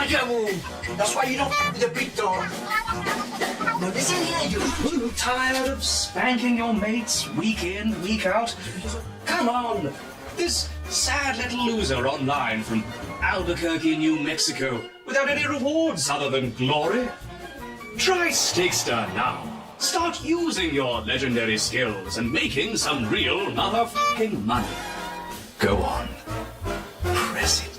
get warm. That's why you don't f with the big dog. Now listen here, you Tired of spanking your mates week in, week out? Come on, this sad little loser online from Albuquerque, New Mexico, without any rewards other than glory? Try Stakester now. Start using your legendary skills and making some real motherfucking money. Go on. Press it.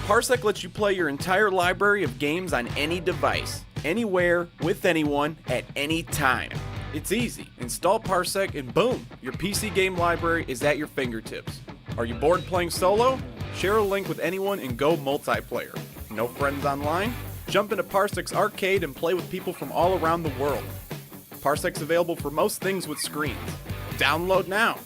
Parsec lets you play your entire library of games on any device, anywhere, with anyone, at any time. It's easy. Install Parsec and boom, your PC game library is at your fingertips. Are you bored playing solo? Share a link with anyone and go multiplayer. No friends online? Jump into Parsec's arcade and play with people from all around the world. Parsec's available for most things with screens. Download now.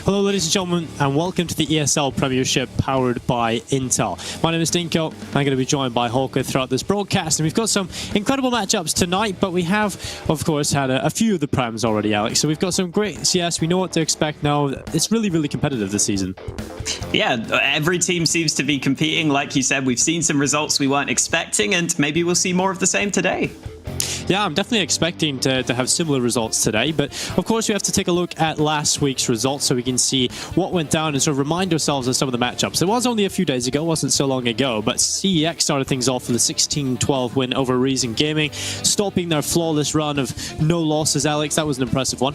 Hello ladies and gentlemen, and welcome to the ESL Premiership powered by Intel. My name is Dinko. I'm going to be joined by Holker throughout this broadcast, and we've got some incredible matchups tonight, but we have, of course, had a few of the Prems already, Alex. So we've got some great CS. We know what to expect now. It's really, really competitive this season. Yeah, every team seems to be competing. Like you said, we've seen some results we weren't expecting, and maybe we'll see more of the same today. Yeah, I'm definitely expecting to have similar results today, but of course we have to take a look at last week's results so we can see what went down and sort of remind ourselves of some of the matchups. It was only a few days ago, wasn't so long ago, but CEX started things off with a 16-12 win over Reason Gaming, stopping their flawless run of no losses. Alex, that was an impressive one.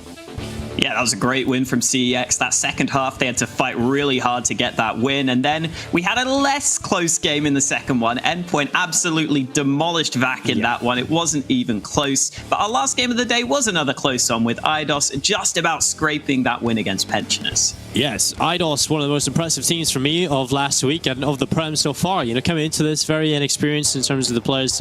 Yeah, that was a great win from CEX. That second half, they had to fight really hard to get that win. And then we had a less close game in the second one. Endpoint absolutely demolished VAC in that one. It wasn't even close. But our last game of the day was another close one with IDOS just about scraping that win against Pensioners. Yes, IDOS, one of the most impressive teams for me of last week and of the Prem so far. You know, coming into this very inexperienced in terms of the players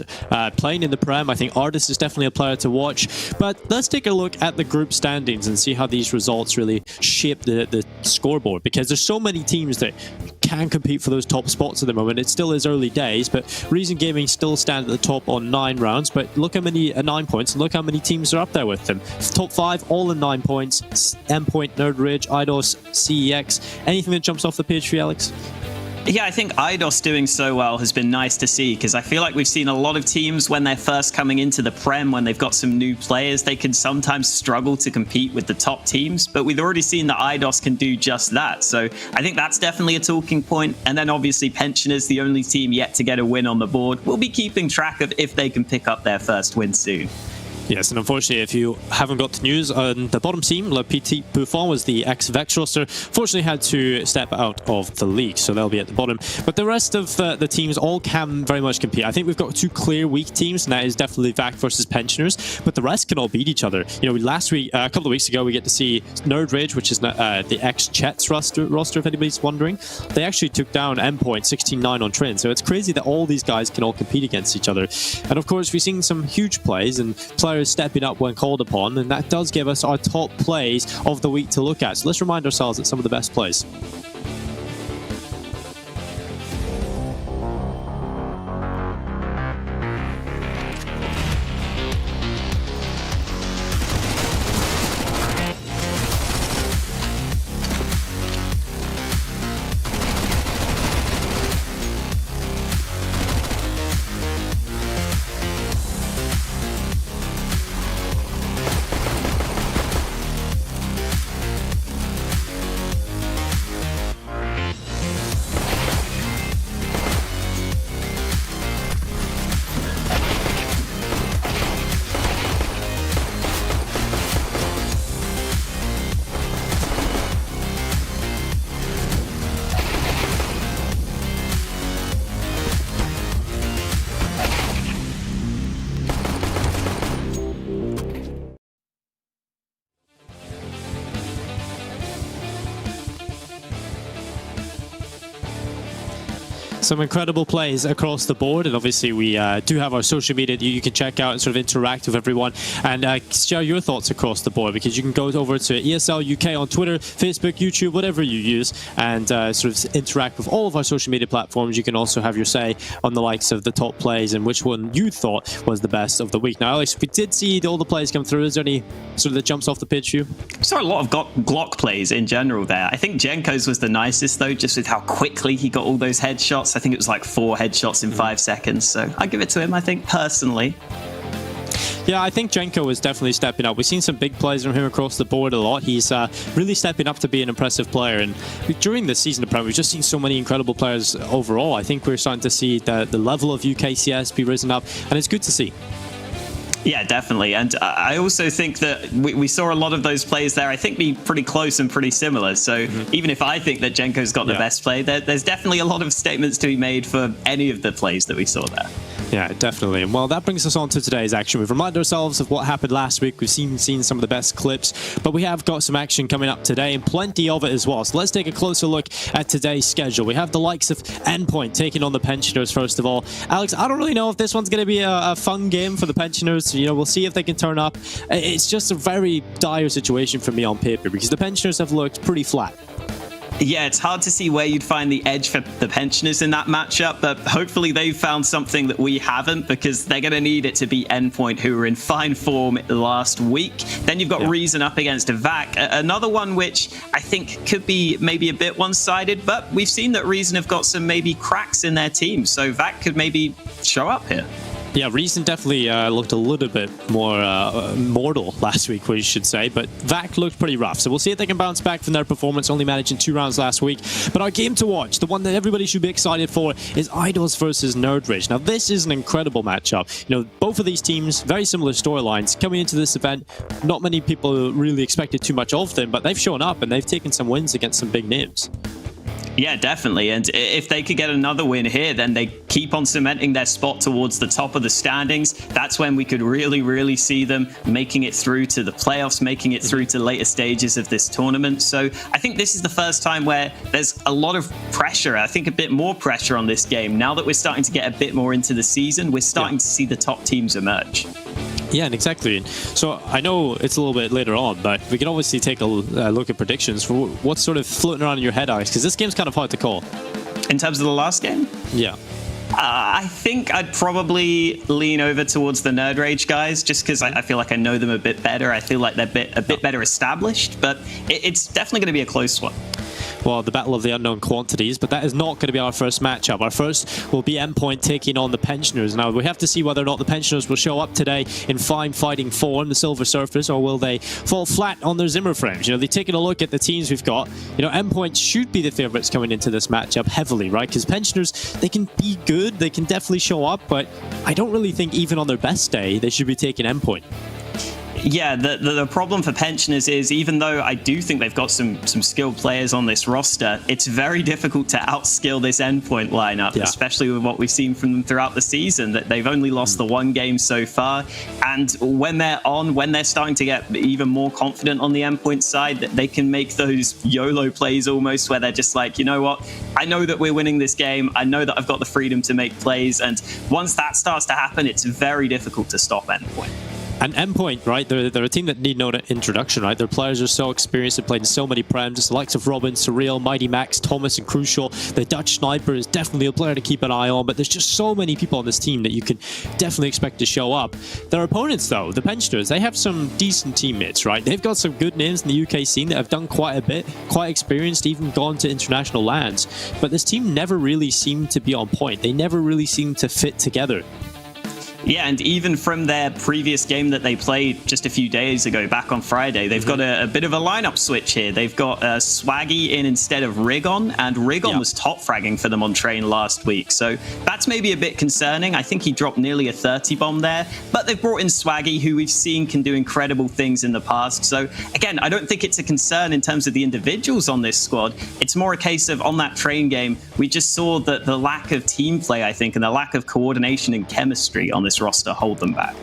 playing in the Prem. I think Artis is definitely a player to watch. But let's take a look at the group standings and see how these results really shape the scoreboard, because there's so many teams that can compete for those top spots at the moment. It still is early days, but Reason Gaming still stand at the top on 9 rounds. But look how many 9 points, and look how many teams are up there with them. Top 5 all in 9 points. Endpoint, Nerd Ridge, IDOS, CEX. Anything that jumps off the page for you, Alex? Yeah, I think IDOS doing so well has been nice to see, because I feel like we've seen a lot of teams when they're first coming into the Prem, when they've got some new players, they can sometimes struggle to compete with the top teams, but we've already seen that IDOS can do just that. So I think that's definitely a talking point. And then obviously Pensioners, the only team yet to get a win on the board, will be keeping track of if they can pick up their first win soon. Yes, and unfortunately, if you haven't got the news, on the bottom team, Le Petit Buffon was the ex-Vex roster, fortunately had to step out of the league, so they'll be at the bottom. But the rest of the teams all can very much compete. I think we've got 2 clear weak teams, and that is definitely VAC versus Pensioners, but the rest can all beat each other. You know, last week, a couple of weeks ago, we get to see Nerd Rage, which is the ex-Chet's roster, if anybody's wondering. They actually took down Endpoint 16-9 on Trin, so it's crazy that all these guys can all compete against each other. And of course, we've seen some huge plays and players stepping up when called upon, and that does give us our top plays of the week to look at. So let's remind ourselves at some of the best plays. Some incredible plays across the board, and obviously we do have our social media that you can check out and sort of interact with everyone and share your thoughts across the board, because you can go over to ESL UK on Twitter, Facebook, YouTube, whatever you use, and sort of interact with all of our social media platforms. You can also have your say on the likes of the top plays and which one you thought was the best of the week. Now, Alex, we did see all the plays come through. Is there any sort of that jumps off the page for you? I saw a lot of Glock plays in general there. I think Jenko's was the nicest, though, just with how quickly he got all those headshots. I think it was like 4 headshots in 5 seconds. So I give it to him, I think, personally. Yeah, I think Jenko is definitely stepping up. We've seen some big plays from him across the board a lot. He's really stepping up to be an impressive player. And during this season of Prem, we've just seen so many incredible players overall. I think we're starting to see the level of UKCS be risen up, and it's good to see. Yeah, definitely. And I also think that we saw a lot of those plays there, I think, be pretty close and pretty similar. So even if I think that Jenko's got the best play, there's definitely a lot of statements to be made for any of the plays that we saw there. Yeah, definitely. And well, that brings us on to today's action. We've reminded ourselves of what happened last week. We've seen some of the best clips, but we have got some action coming up today, and plenty of it as well. So let's take a closer look at today's schedule. We have the likes of Endpoint taking on the Pensioners, first of all. Alex, I don't really know if this one's going to be a fun game for the Pensioners. You know, we'll see if they can turn up. It's just a very dire situation for me on paper, because the Pensioners have looked pretty flat. Yeah, it's hard to see where you'd find the edge for the Pensioners in that matchup, but hopefully they've found something that we haven't, because they're going to need it to beat Endpoint, who were in fine form last week. Then you've got Reason up against a VAC, another one which I think could be maybe a bit one-sided, but we've seen that Reason have got some maybe cracks in their team, so VAC could maybe show up here. Yeah, Reason definitely looked a little bit more mortal last week, we should say, but VAC looked pretty rough. So we'll see if they can bounce back from their performance, only managing 2 rounds last week. But our game to watch, the one that everybody should be excited for, is Idols versus Nerdridge. Now, this is an incredible matchup. You know, both of these teams, very similar storylines. Coming into this event, not many people really expected too much of them, but they've shown up and they've taken some wins against some big names. Yeah, definitely. And if they could get another win here, then they keep on cementing their spot towards the top of the standings. That's when we could really, really see them making it through to the playoffs, making it through to later stages of this tournament. So I think this is the first time where there's a lot of pressure. I think a bit more pressure on this game. Now that we're starting to get a bit more into the season, we're starting to see the top teams emerge. Yeah, and exactly. So I know it's a little bit later on, but we can obviously take a look at predictions for what's sort of floating around in your head, Alex, because this game's kind of hard to call. In terms of the last game? Yeah. I think I'd probably lean over towards the Nerd Rage guys, just because I feel like I know them a bit better. I feel like they're a bit better established, but it's definitely going to be a close one. Well, the battle of the unknown quantities, but that is not going to be our first matchup. Our first will be Endpoint taking on the Pensioners. Now, we have to see whether or not the Pensioners will show up today in fine fighting form, the Silver Surfers, or will they fall flat on their Zimmer frames? You know, they've taken a look at the teams we've got. You know, Endpoint should be the favorites coming into this matchup heavily, right? Because Pensioners, they can be good, they can definitely show up, but I don't really think even on their best day, they should be taking Endpoint. Yeah, the problem for pensioners is, even though I do think they've got some skilled players on this roster, it's very difficult to outskill this endpoint lineup, especially with what we've seen from them throughout the season, that they've only lost the one game so far. And when they're starting to get even more confident on the endpoint side, that they can make those YOLO plays almost, where they're just like, you know what, I know that we're winning this game, I know that I've got the freedom to make plays, and once that starts to happen, it's very difficult to stop endpoint. And Endpoint, right, they're a team that need no introduction, right? Their players are so experienced, they've played in so many prems, the likes of Robin, Surreal, Mighty Max, Thomas, and Crucial. The Dutch Sniper is definitely a player to keep an eye on, but there's just so many people on this team that you can definitely expect to show up. Their opponents, though, the Pensioners, they have some decent teammates, right? They've got some good names in the UK scene that have done quite a bit, quite experienced, even gone to international lands. But this team never really seemed to be on point. They never really seemed to fit together. Yeah, and even from their previous game that they played just a few days ago, back on Friday, they've got a bit of a lineup switch here. They've got Swaggy in instead of Rigon, and Rigon was top fragging for them on train last week. So that's maybe a bit concerning. I think he dropped nearly a 30 bomb there, but they've brought in Swaggy, who we've seen can do incredible things in the past. So again, I don't think it's a concern in terms of the individuals on this squad. It's more a case of, on that train game, we just saw that the lack of team play, I think, and the lack of coordination and chemistry on this roster hold them back.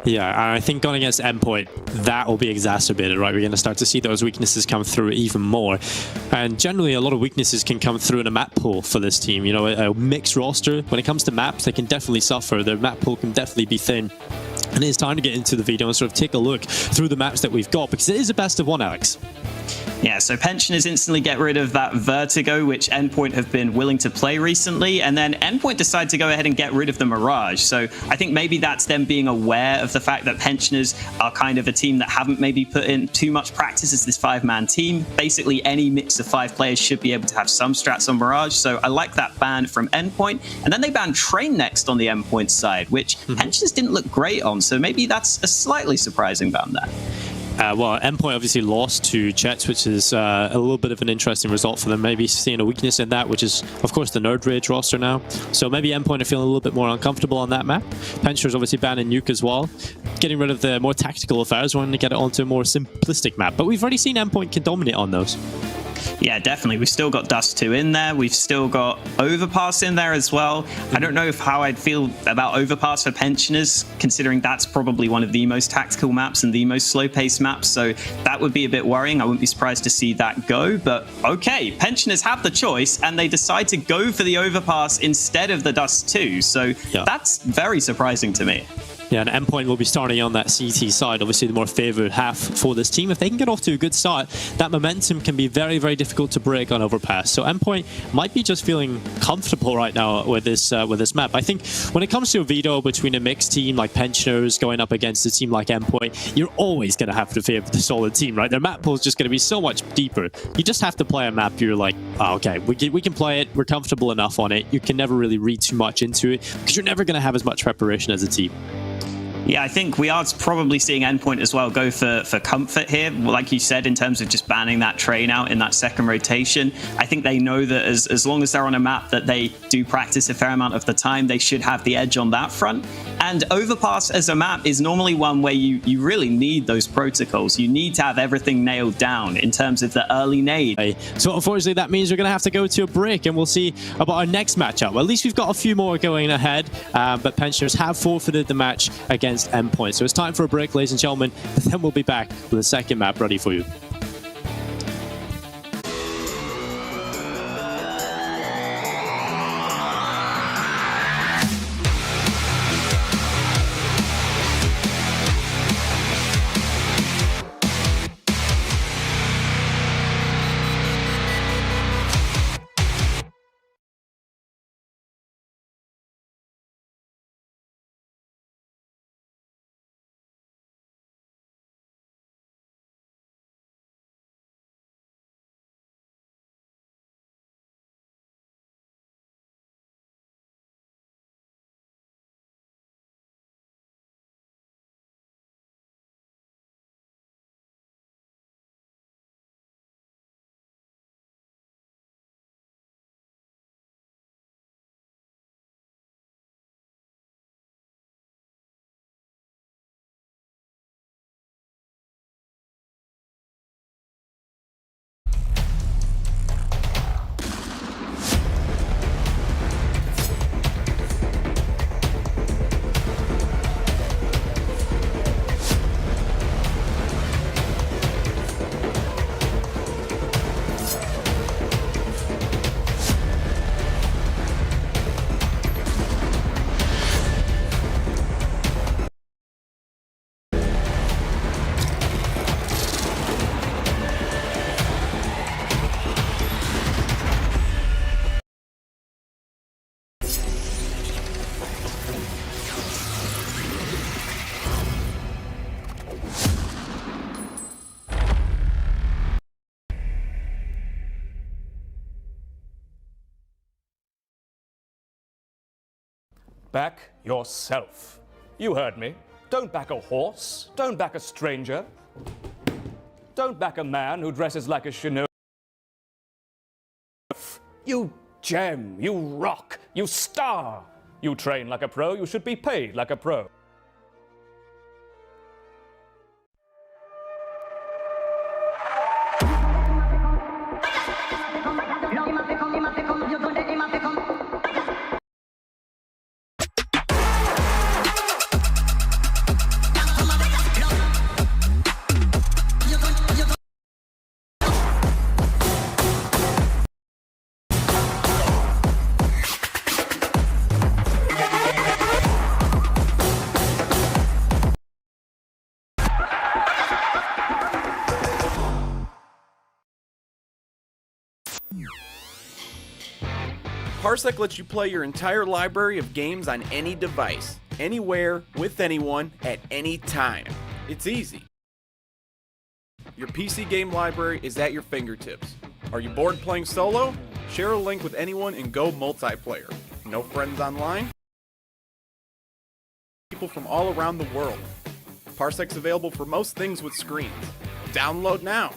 Yeah, and I think going against Endpoint, that will be exacerbated, right? We're going to start to see those weaknesses come through even more. And generally, a lot of weaknesses can come through in a map pool for this team. You know, a mixed roster, when it comes to maps, they can definitely suffer. Their map pool can definitely be thin. And it's time to get into the video and sort of take a look through the maps that we've got, because it is a best of one, Alex. Yeah, so Pensioners instantly get rid of that Vertigo, which Endpoint have been willing to play recently, and then Endpoint decide to go ahead and get rid of the Mirage. So I think maybe that's them being aware of the fact that Pensioners are kind of a team that haven't maybe put in too much practice as this 5-man team. Basically, any mix of 5 players should be able to have some strats on Mirage, so I like that ban from Endpoint. And then they banned Train next on the Endpoint side, which Pensioners didn't look great on, so maybe that's a slightly surprising ban there. Well, Endpoint obviously lost to Jets, which is a little bit of an interesting result for them. Maybe seeing a weakness in that, which is, of course, the Nerd Rage roster now. So maybe Endpoint are feeling a little bit more uncomfortable on that map. Pensioners obviously banning Nuke as well, getting rid of the more tactical affairs, wanting to get it onto a more simplistic map. But we've already seen Endpoint can dominate on those. Yeah, definitely. We've still got Dust 2 in there. We've still got Overpass in there as well. I don't know how I'd feel about Overpass for Pensioners, considering that's probably one of the most tactical maps and the most slow-paced maps, so that would be a bit worrying. I wouldn't be surprised to see that go, but okay, Pensioners have the choice, and they decide to go for the Overpass instead of the Dust 2, so that's very surprising to me. Yeah, and Endpoint will be starting on that CT side, obviously the more favoured half for this team. If they can get off to a good start, that momentum can be very, very difficult to break on Overpass. So Endpoint might be just feeling comfortable right now with this map. I think when it comes to a veto between a mixed team like Pensioners going up against a team like Endpoint, you're always going to have to favour the solid team, right? Their map pool is just going to be so much deeper. You just have to play a map you're like, oh, okay, we can play it, we're comfortable enough on it. You can never really read too much into it, because you're never going to have as much preparation as a team. Yeah, I think we are probably seeing Endpoint as well go for comfort here. Like you said, in terms of just banning that train out in that second rotation, I think they know that as long as they're on a map that they do practice a fair amount of the time, they should have the edge on that front. And Overpass as a map is normally one where you really need those protocols. You need to have everything nailed down in terms of the early nade. So unfortunately, that means we're going to have to go to a break, and we'll see about our next matchup. Well, at least we've got a few more going ahead, but Pensioners have forfeited the match against Endpoint. So it's time for a break, ladies and gentlemen, then we'll be back with a second map ready for you. Back yourself. You heard me. Don't back a horse. Don't back a stranger. Don't back a man who dresses like a Chanel. You gem, you rock, you star. You train like a pro, you should be paid like a pro. Parsec lets you play your entire library of games on any device, anywhere, with anyone, at any time. It's easy. Your PC game library is at your fingertips. Are you bored playing solo? Share a link with anyone and go multiplayer. No friends online? People from all around the world. Parsec's available for most things with screens. Download now.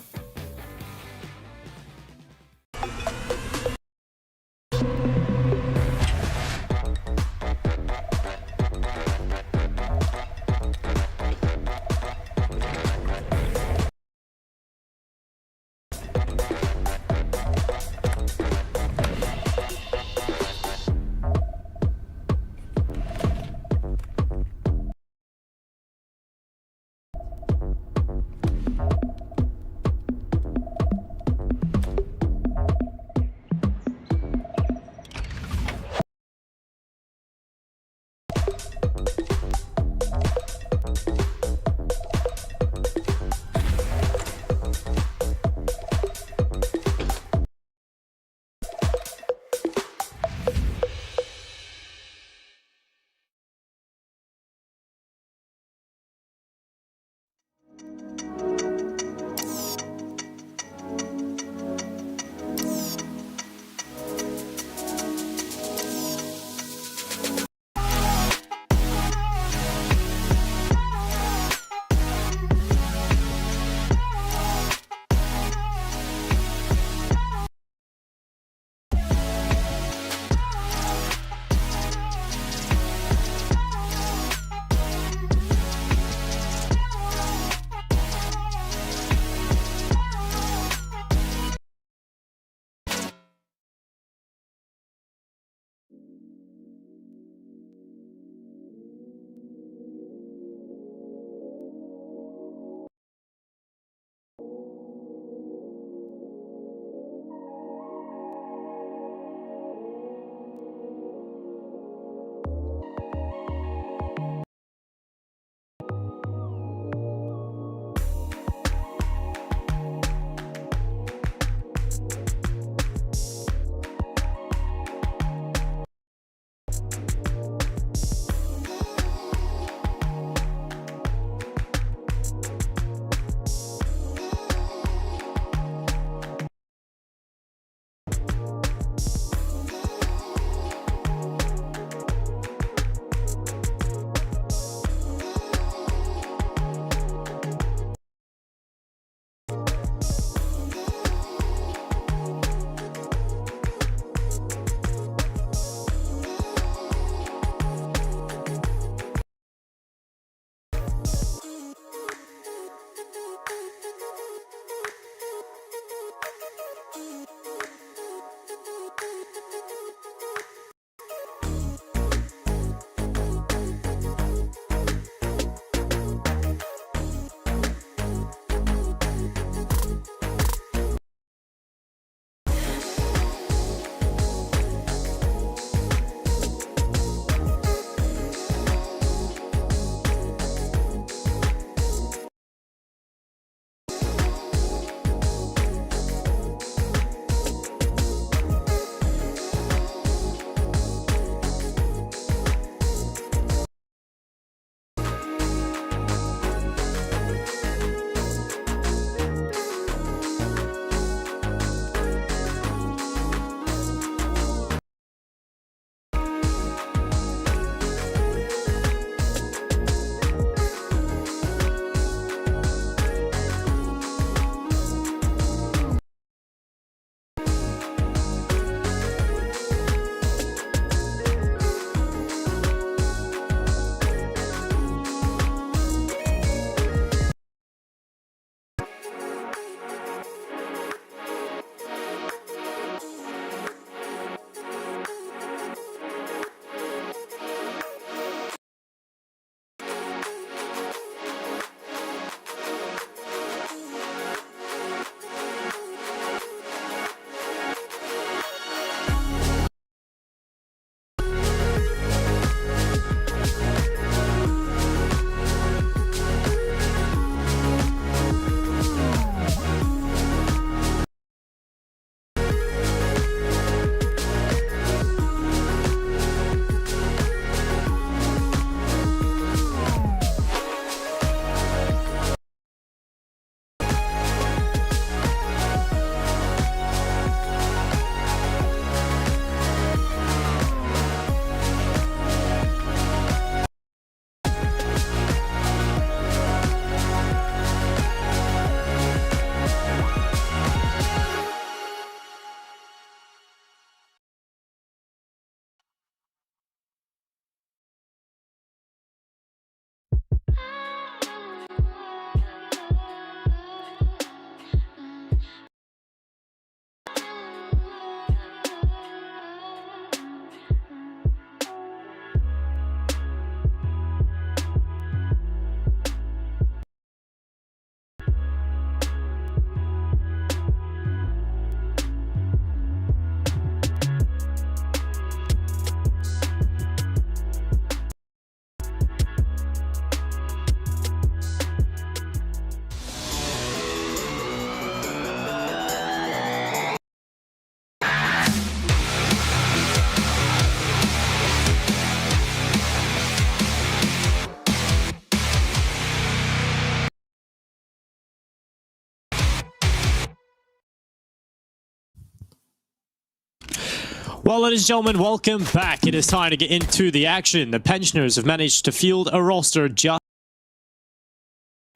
Well, ladies and gentlemen, welcome back. It is time to get into the action. The Pensioners have managed to field a roster just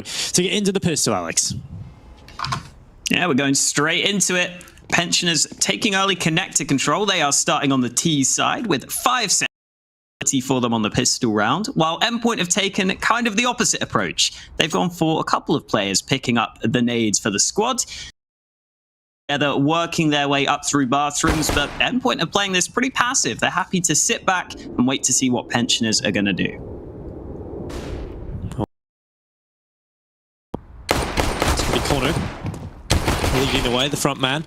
to get into the pistol, Alex. Yeah, we're going straight into it. Pensioners taking early connector control. They are starting on the T side with 5 seconds for them on the pistol round, while Endpoint have taken kind of the opposite approach. They've gone for a couple of players picking up the nades for the squad. They're working their way up through bathrooms, but Endpoint are playing this pretty passive. They're happy to sit back and wait to see what Pensioners are going to do. Connor leading the way, the front man.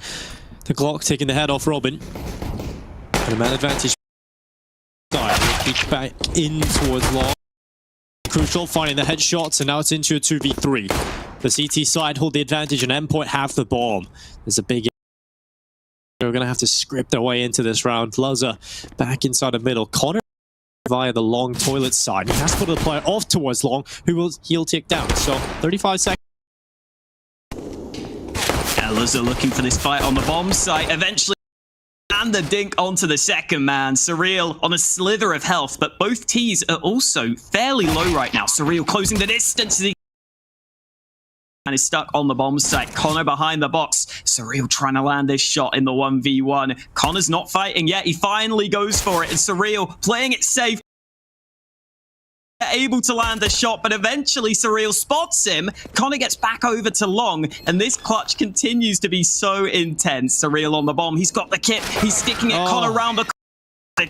The Glock taking the head off Robin. And a man advantage. Back in towards Long. Crucial finding the headshots, and now it's into a 2v3. The CT side hold the advantage and Endpoint have the bomb. There's a big... They're going to have to script their way into this round. Luzza back inside the middle. Connor via the Long toilet side. He has to put the player off towards Long, who he'll take down. So 35 seconds. Luzza looking for this fight on the bomb site. Eventually, and the dink onto the second man. Surreal on a slither of health, but both T's are also fairly low right now. Surreal closing the distance. And is stuck on the bomb site. Connor behind the box. Surreal trying to land this shot in the 1v1. Connor's not fighting yet. He finally goes for it. And Surreal playing it safe. Able to land the shot, but eventually Surreal spots him. Connor gets back over to Long, and this clutch continues to be so intense. Surreal on the bomb. He's got the kit. He's sticking it. Connor round the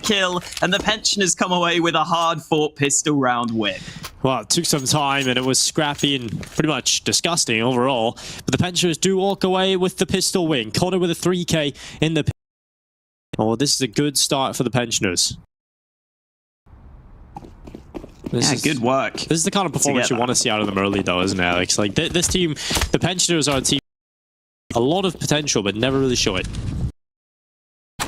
kill, and the Pensioners come away with a hard-fought pistol round win. Well, it took some time, and it was scrappy and pretty much disgusting overall. But the Pensioners do walk away with the pistol win. Connor with a 3K in the... Oh, this is a good start for the Pensioners. Good work. This is the kind of performance you want to see out of them early, though, isn't it, Alex? Like, this team, the Pensioners are a team a lot of potential, but never really show it.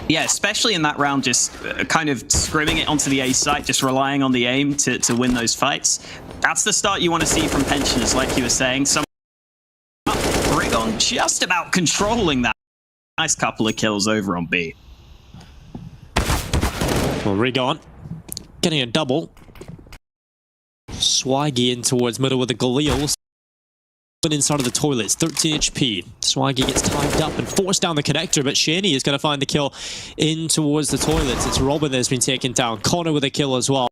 Yeah, especially in that round, just kind of scrimming it onto the A site, just relying on the aim to win those fights. That's the start you want to see from Pensioners, like you were saying. Some Rigon just about controlling that. Nice couple of kills over on B. Well, Rigon getting a double. Swaggy in towards middle with the Galil. But inside of the toilets, 13 HP. Swaggy gets timed up and forced down the connector, but Shani is going to find the kill in towards the toilets. It's Robin that's been taken down. Connor with a kill as well.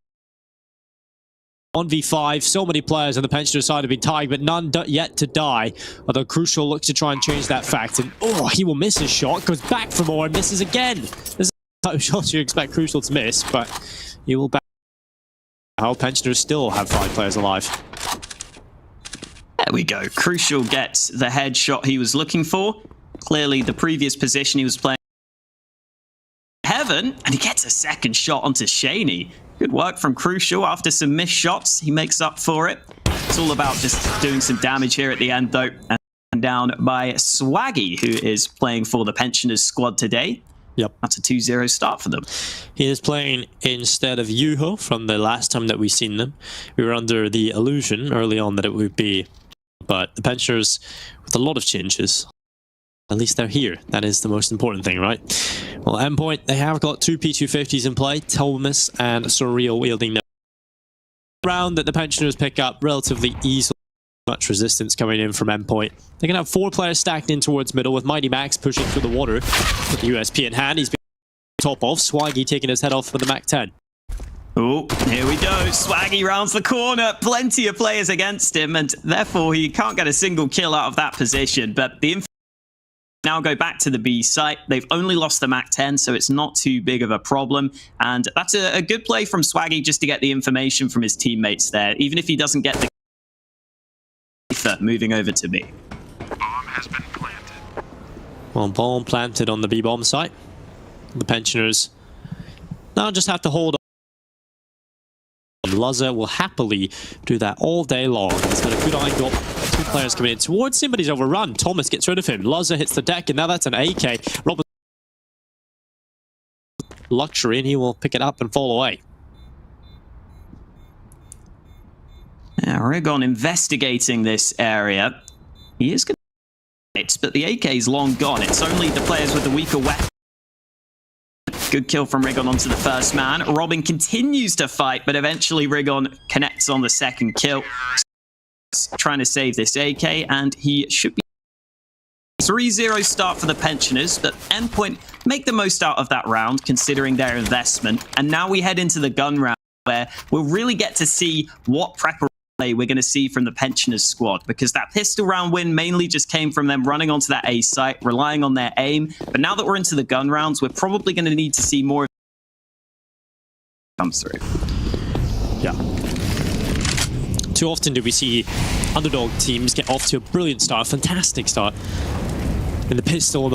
1v5, so many players on the Pensioner side have been tagged, but none yet to die. Although Crucial looks to try and change that fact, and he will miss his shot, goes back for more and misses again. This is the type of shots you expect Crucial to miss, but he will back. How Pensioners still have 5 players alive. There we go. Crucial gets the headshot he was looking for. Clearly, the previous position he was playing Heaven, and he gets a second shot onto Shaney. Good work from Crucial. After some missed shots, he makes up for it. It's all about just doing some damage here at the end, though. And down by Swaggy, who is playing for the Pensioners squad today. Yep. That's a 2-0 start for them. He is playing instead of Yuho from the last time that we've seen them. We were under the illusion early on that it would be, but the Pensioners with a lot of changes. At least they're here. That is the most important thing, right? Well, Endpoint, they have got 2 P250s in play, Thomas and Surreal wielding them. Round that the Pensioners pick up relatively easily. Much resistance coming in from Endpoint. They can have 4 players stacked in towards middle with Mighty Max pushing through the water. With the USP in hand, he's been top off. Swaggy taking his head off with the Mac 10. Oh, here we go. Swaggy rounds the corner. Plenty of players against him, and therefore he can't get a single kill out of that position. But the now go back to the B site. They've only lost the Mac 10, so it's not too big of a problem. And that's a good play from Swaggy just to get the information from his teammates there. Even if he doesn't get the moving over to B. Bomb has been planted. Well, bomb planted on the B bomb site. The Pensioners now just have to hold on. Luzza will happily do that all day long. He's got a good angle. 2 players coming in towards him, but he's overrun. Thomas gets rid of him. Luzza hits the deck, and now that's an AK. Robin luxury, and he will pick it up and fall away. Yeah, Rigon investigating this area. He is going to... But the AK is long gone. It's only the players with the weaker weapon Good kill from Rigon onto the first man. Robin continues to fight, but eventually Rigon connects on the second kill. Trying to save this AK, and he should be 3-0 start for the Pensioners, but Endpoint make the most out of that round, considering their investment. And now we head into the gun round, where we'll really get to see what preparation we're going to see from the Pensioners squad, because that pistol round win mainly just came from them running onto that A site, relying on their aim. But now that we're into the gun rounds, we're probably going to need to see more come through. Yeah. Too often do we see underdog teams get off to a brilliant start, a fantastic start. And the pistol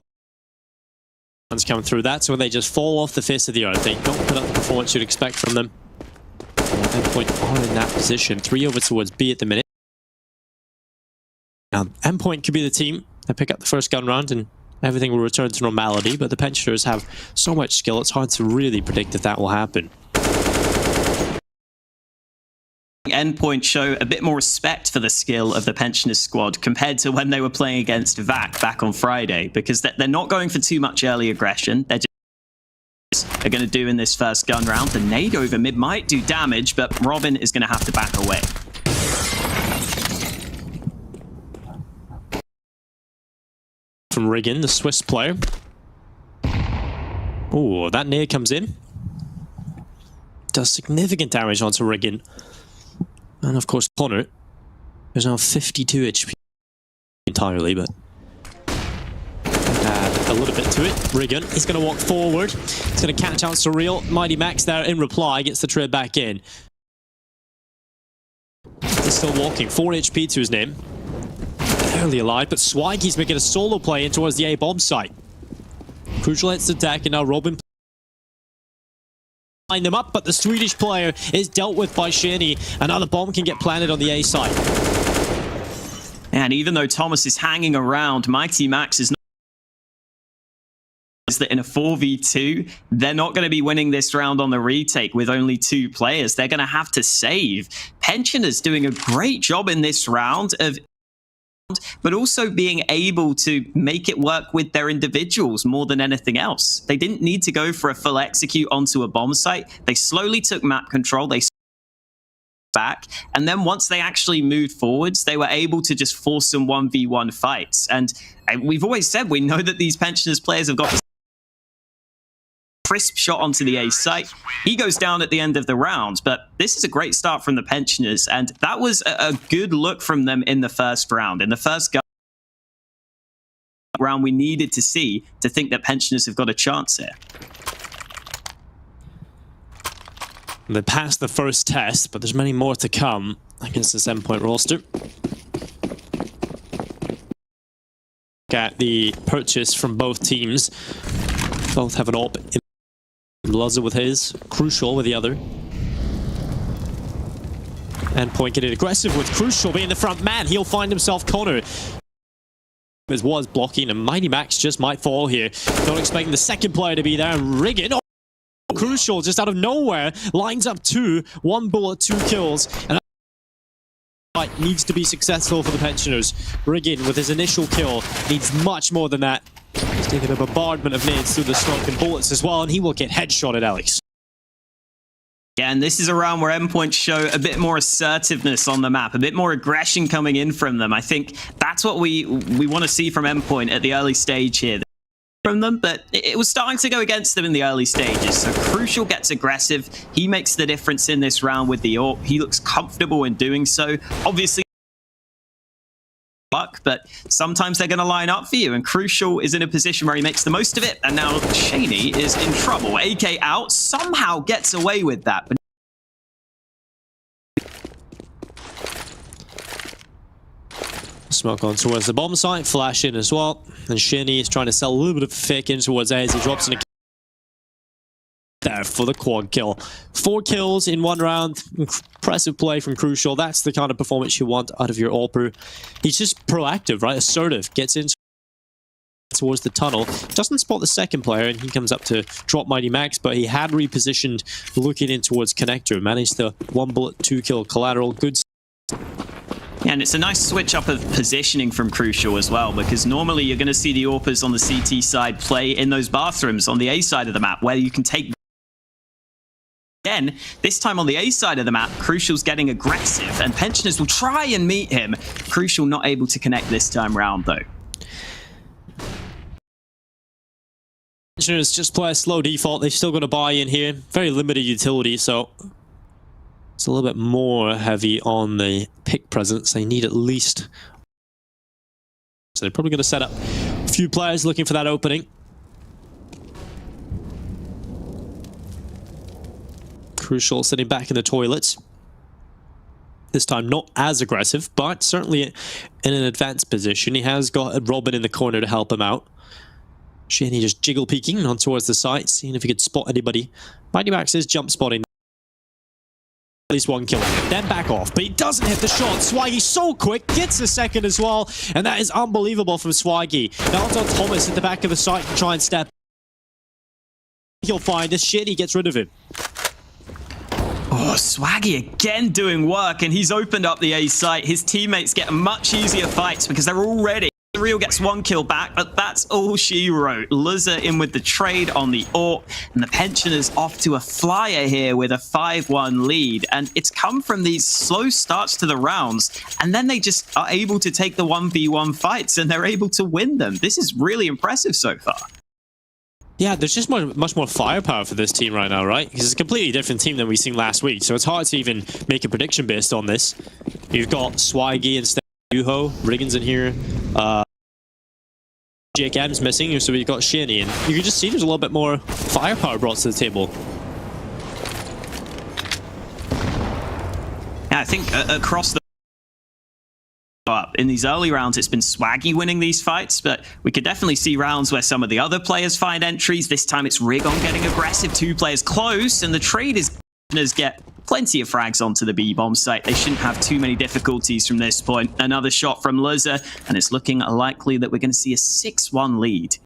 ones come through. That's when they just fall off the face of the earth. They don't put up the performance you'd expect from them. Endpoint are in that position. 3 over towards B at the minute. Now, Endpoint could be the team that pick up the first gun round and everything will return to normality, but the Pensioners have so much skill, it's hard to really predict if that will happen. Endpoint show a bit more respect for the skill of the Pensioners squad compared to when they were playing against VAC back on Friday, because they're not going for too much early aggression. They're just are going to do in this first gun round. The nade over mid might do damage, but Robin is going to have to back away. From Rigon, the Swiss player. Oh, that nade comes in. Does significant damage onto Rigon. And of course, Connor is now 52 HP entirely, but add a little bit to it. Rigon is going to walk forward. He's going to catch out Surreal. Mighty Max there in reply, gets the trade back in. He's still walking. 4 HP to his name. Barely alive, but Swaggy's making a solo play in towards the A bomb site. Crucial hits the deck, and now Robin line them up, but the Swedish player is dealt with by Shani, and now the bomb can get planted on the A side. And even though Thomas is hanging around, Mighty Max is not that in a 4v2, they're not going to be winning this round on the retake with only 2 players. They're going to have to save. Pensioners doing a great job in this round of, but also being able to make it work with their individuals more than anything else. They didn't need to go for a full execute onto a bomb site. They slowly took map control. They back, and then once they actually moved forwards, they were able to just force some 1v1 fights. And we've always said we know that these Pensioners players have got crisp shot onto the A site. He goes down at the end of the round, but this is a great start from the Pensioners, and that was a good look from them in the first round. In the first round, we needed to see to think that Pensioners have got a chance here. They passed the first test, but there's many more to come against this Endpoint roster. At the purchase from both teams. Both have an op in Bluzzer with his, Crucial with the other. Endpoint getting aggressive with Crucial being the front man. He'll find himself Connor. As was blocking, and Mighty Max just might fall here. Not expecting the second player to be there. Rigon, Crucial just out of nowhere lines up 2, 1 bullet, 2 kills, and that needs to be successful for the Pensioners. Rigon with his initial kill needs much more than that. He's taking a bombardment of nades through the smoke and bullets as well, and he will get headshotted, Alex. Yeah, and this is a round where Endpoint show a bit more assertiveness on the map, a bit more aggression coming in from them. I think that's what we want to see from Endpoint at the early stage here from them, but it was starting to go against them in the early stages. So Crucial gets aggressive. He makes the difference in this round with the AWP. He looks comfortable in doing so. Obviously, luck, but sometimes they're going to line up for you, and Crucial is in a position where he makes the most of it, and now Shaney is in trouble. AK out, somehow gets away with that, but Smoke on towards the bomb site, flash in as well, and Shaney is trying to sell a little bit of fake in towards A as he drops in a there for the quad kill. 4 kills in 1 round. Impressive play from Crucial. That's the kind of performance you want out of your AWPer. He's just proactive, right? Assertive. Gets in towards the tunnel. Doesn't spot the second player, and he comes up to drop Mighty Max, but he had repositioned looking in towards Connector. Managed the 1 bullet, 2 kill collateral. Good. Yeah, and it's a nice switch up of positioning from Crucial as well, because normally you're going to see the AWPers on the CT side play in those bathrooms on the A side of the map, where you can take... Again, this time on the A side of the map, Crucial's getting aggressive, and Pensioners will try and meet him. Crucial not able to connect this time round, though. Pensioners just play a slow default. They've still got to buy in here. Very limited utility, so... it's a little bit more heavy on the pick presence. They need at least... so they're probably going to set up a few players looking for that opening. Crucial sitting back in the toilets. This time not as aggressive, but certainly in an advanced position. He has got Robin in the corner to help him out. Shaney just jiggle peeking on towards the site, seeing if he could spot anybody. Mighty Max is jump spotting. At least one kill, then back off, but he doesn't hit the shot. Swaggy so quick, gets a second as well, and that is unbelievable from Swaggy. Now it's on Thomas at the back of the site to try and step. He'll find this shit, he gets rid of him. Oh, Swaggy again doing work, and he's opened up the A site. His teammates get much easier fights because they're already... Real gets one kill back, but that's all she wrote. Luzza in with the trade on the AWP, and the Pensioners off to a flyer here with a 5-1 lead. And it's come from these slow starts to the rounds, and then they just are able to take the 1v1 fights, and they're able to win them. This is really impressive so far. Yeah, there's just much more firepower for this team right now, right? Because it's a completely different team than we seen last week, so it's hard to even make a prediction based on this. You've got Swaggy instead of Yuho, Riggins in here. Jake M's missing, so we've got Shaney, and you can just see there's a little bit more firepower brought to the table. Yeah, I think across the... in these early rounds, it's been Swaggy winning these fights, but we could definitely see rounds where some of the other players find entries. This time it's Rigon getting aggressive, 2 players close, and the trade is get plenty of frags onto the B-bomb site. They shouldn't have too many difficulties from this point. Another shot from Luzza, and it's looking likely that we're going to see a 6-1 lead.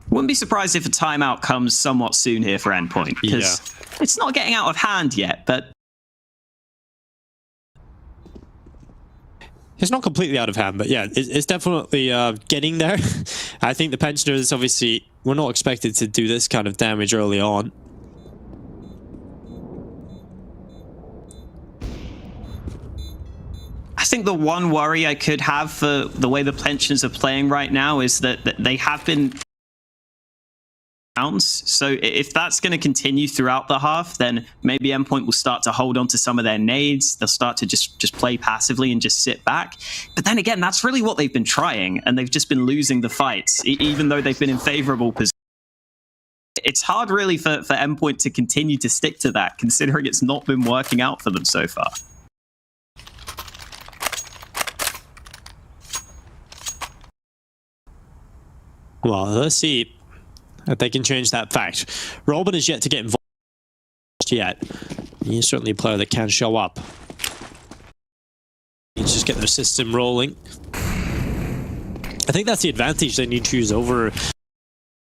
Wouldn't be surprised if a timeout comes somewhat soon here for Endpoint, because it's not getting out of hand yet, but... It's not completely out of hand, but yeah, it's definitely getting there. I think the Pensioners, obviously, were not expected to do this kind of damage early on. I think the one worry I could have for the way the Pensioners are playing right now is that they have been... rounds. So if that's going to continue throughout the half, then maybe Endpoint will start to hold on to some of their nades. They'll start to just play passively and just sit back. But then again, that's really what they've been trying, and they've just been losing the fights, even though they've been in favorable positions. It's hard really for Endpoint to continue to stick to that, considering it's not been working out for them so far. Well, let's see if they can change that fact. Robin is yet to get involved yet. He's certainly a player that can show up. Let's just get their system rolling. I think that's the advantage they need to use over... In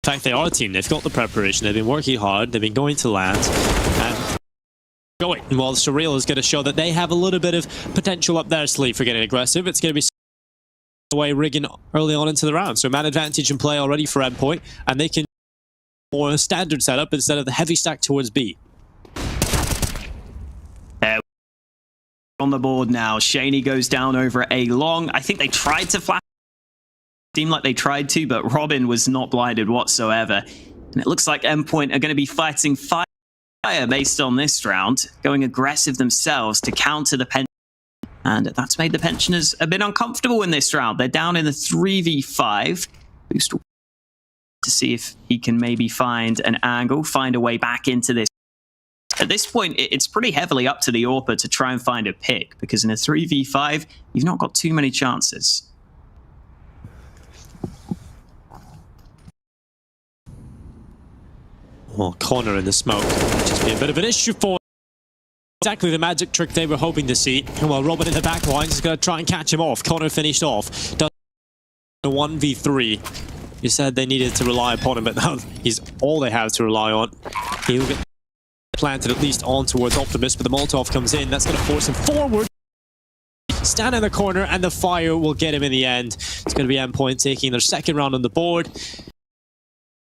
fact, they are a team. They've got the preparation. They've been working hard. They've been going to land. And going. Well, Surreal is going to show that they have a little bit of potential up their sleeve for getting aggressive. It's going to be away rigging early on into the round. So man advantage in play already for Endpoint. And they can more standard setup instead of the heavy stack towards B. On the board now, Shaney goes down over A long. I think they tried to flash. Seemed like they tried to, but Robin was not blinded whatsoever. And it looks like Endpoint are going to be fighting fire based on this round, going aggressive themselves to counter the Pensioners. And that's made the Pensioners a bit uncomfortable in this round. They're down in the 3v5. Boost to see if he can maybe find an angle, find a way back into this. At this point, it's pretty heavily up to the AWPer to try and find a pick, because in a 3v5, you've not got too many chances. Well, corner in the smoke. Just be a bit of an issue for exactly the magic trick they were hoping to see. Well, Robin in the back line is going to try and catch him off. Connor finished off. Does a 1v3. You said they needed to rely upon him, but now he's all they have to rely on. He'll get planted at least on towards Optimus, but the Molotov comes in. That's going to force him forward. Stand in the corner, and the fire will get him in the end. It's going to be Endpoint taking their second round on the board.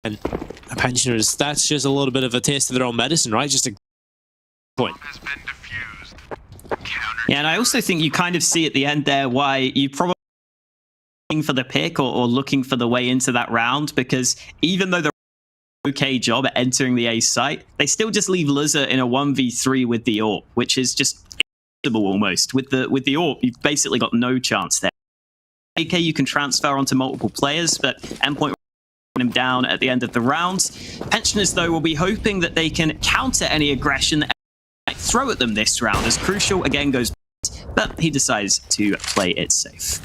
And the Pensioners, that's just a little bit of a taste of their own medicine, right? Just a point. Has been defused. Yeah, and I also think you kind of see at the end there why you probably looking for the pick or looking for the way into that round, because even though they're okay job at entering the A site, they still just leave Luzza in a 1v3 with the AWP, which is just impossible almost. With the AWP, you've basically got no chance there. AK you can transfer onto multiple players, but Endpoint him down at the end of the round. Pensioners, though, will be hoping that they can counter any aggression that might throw at them this round, as Crucial again goes, but he decides to play it safe.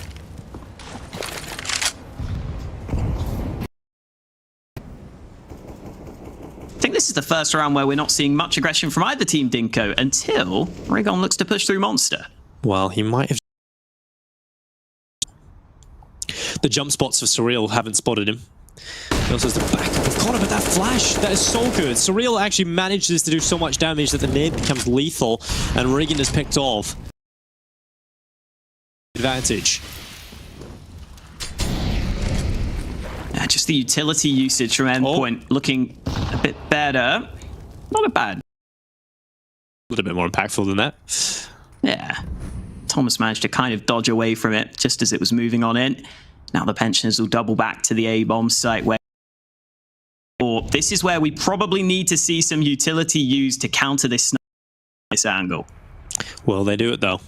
I think this is the first round where we're not seeing much aggression from either team, Dinko, until Rigon looks to push through Monster. Well, he might have... The jump spots of Surreal haven't spotted him. He also has the back of Connor, but that flash, that is so good. Surreal actually manages to do so much damage that the nade becomes lethal, and Rigon is picked off. Advantage. Just the utility usage from Endpoint looking a bit better. Not a bad. A little bit more impactful than that. Yeah. Thomas managed to kind of dodge away from it just as it was moving on in. Now the Pensioners will double back to the A-bomb site where... This is where we probably need to see some utility used to counter this angle. Will they do it though?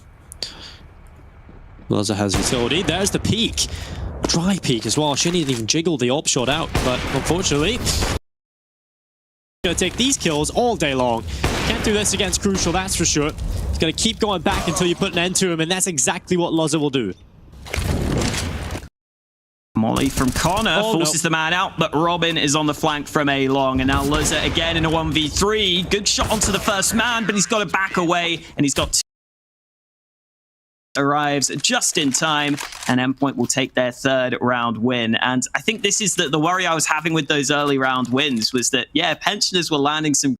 Luzza has utility. There's the peak. Dry peak as well. She didn't even jiggle the op shot out, but unfortunately, gonna take these kills all day long. Can't do this against Crucial, that's for sure. He's gonna keep going back until you put an end to him, and that's exactly what Luzza will do. Molly from Connor forces the man out, but Robin is on the flank from A-Long, and now Luzza again in a 1v3. Good shot onto the first man, but he's got to back away, and he's got two. Arrives just in time, and Endpoint will take their third round win. And I think this is the worry I was having with those early round wins, was that, yeah, Pensioners were landing some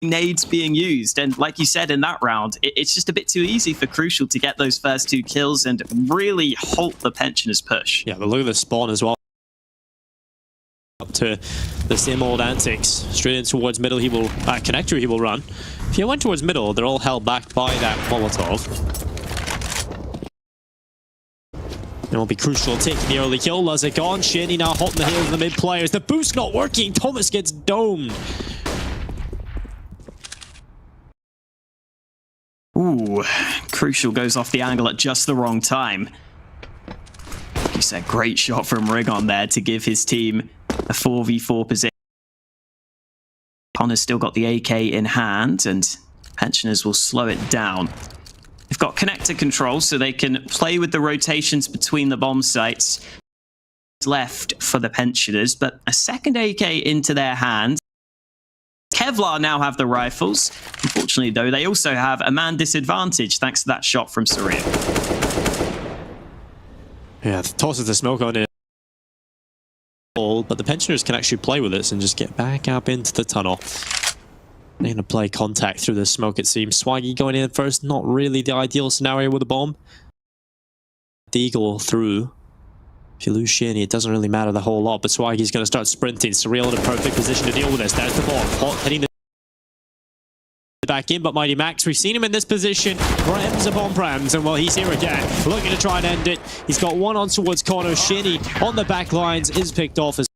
nades being used, and like you said in that round, it's just a bit too easy for Crucial to get those first two kills and really halt the Pensioners push. Yeah, but look at the spawn as well. Up to the same old antics. Straight in towards middle, he will connector, he will run. If he went towards middle, they're all held back by that Molotov. It will be Crucial taking the early kill. Luzza gone. Shady now hot in the heels of the mid players. The boost not working. Thomas gets domed. Ooh, Crucial goes off the angle at just the wrong time. Like you said, great shot from Rigon there to give his team a 4v4 position. Connor's still got the AK in hand, and Pensioners will slow it down. They've got connector control, so they can play with the rotations between the bomb sites. Left for the Pensioners, but a second AK into their hands. Kevlar now have the rifles. Unfortunately, though, they also have a man disadvantage thanks to that shot from Surreal. Yeah, tosses the smoke on it. But the Pensioners can actually play with this and just get back up into the tunnel. They're going to play contact through the smoke, it seems. Swaggy going in first, not really the ideal scenario with a bomb. Deagle through. If you lose Shinny, it doesn't really matter the whole lot, but Swaggy's going to start sprinting. Surreal in a perfect position to deal with this. There's the bomb. Hot hitting the back in, but Mighty Max, we've seen him in this position. Prems upon Prems, and well, he's here again, looking to try and end it. He's got one on towards Connor. Shinny on the back lines is picked off as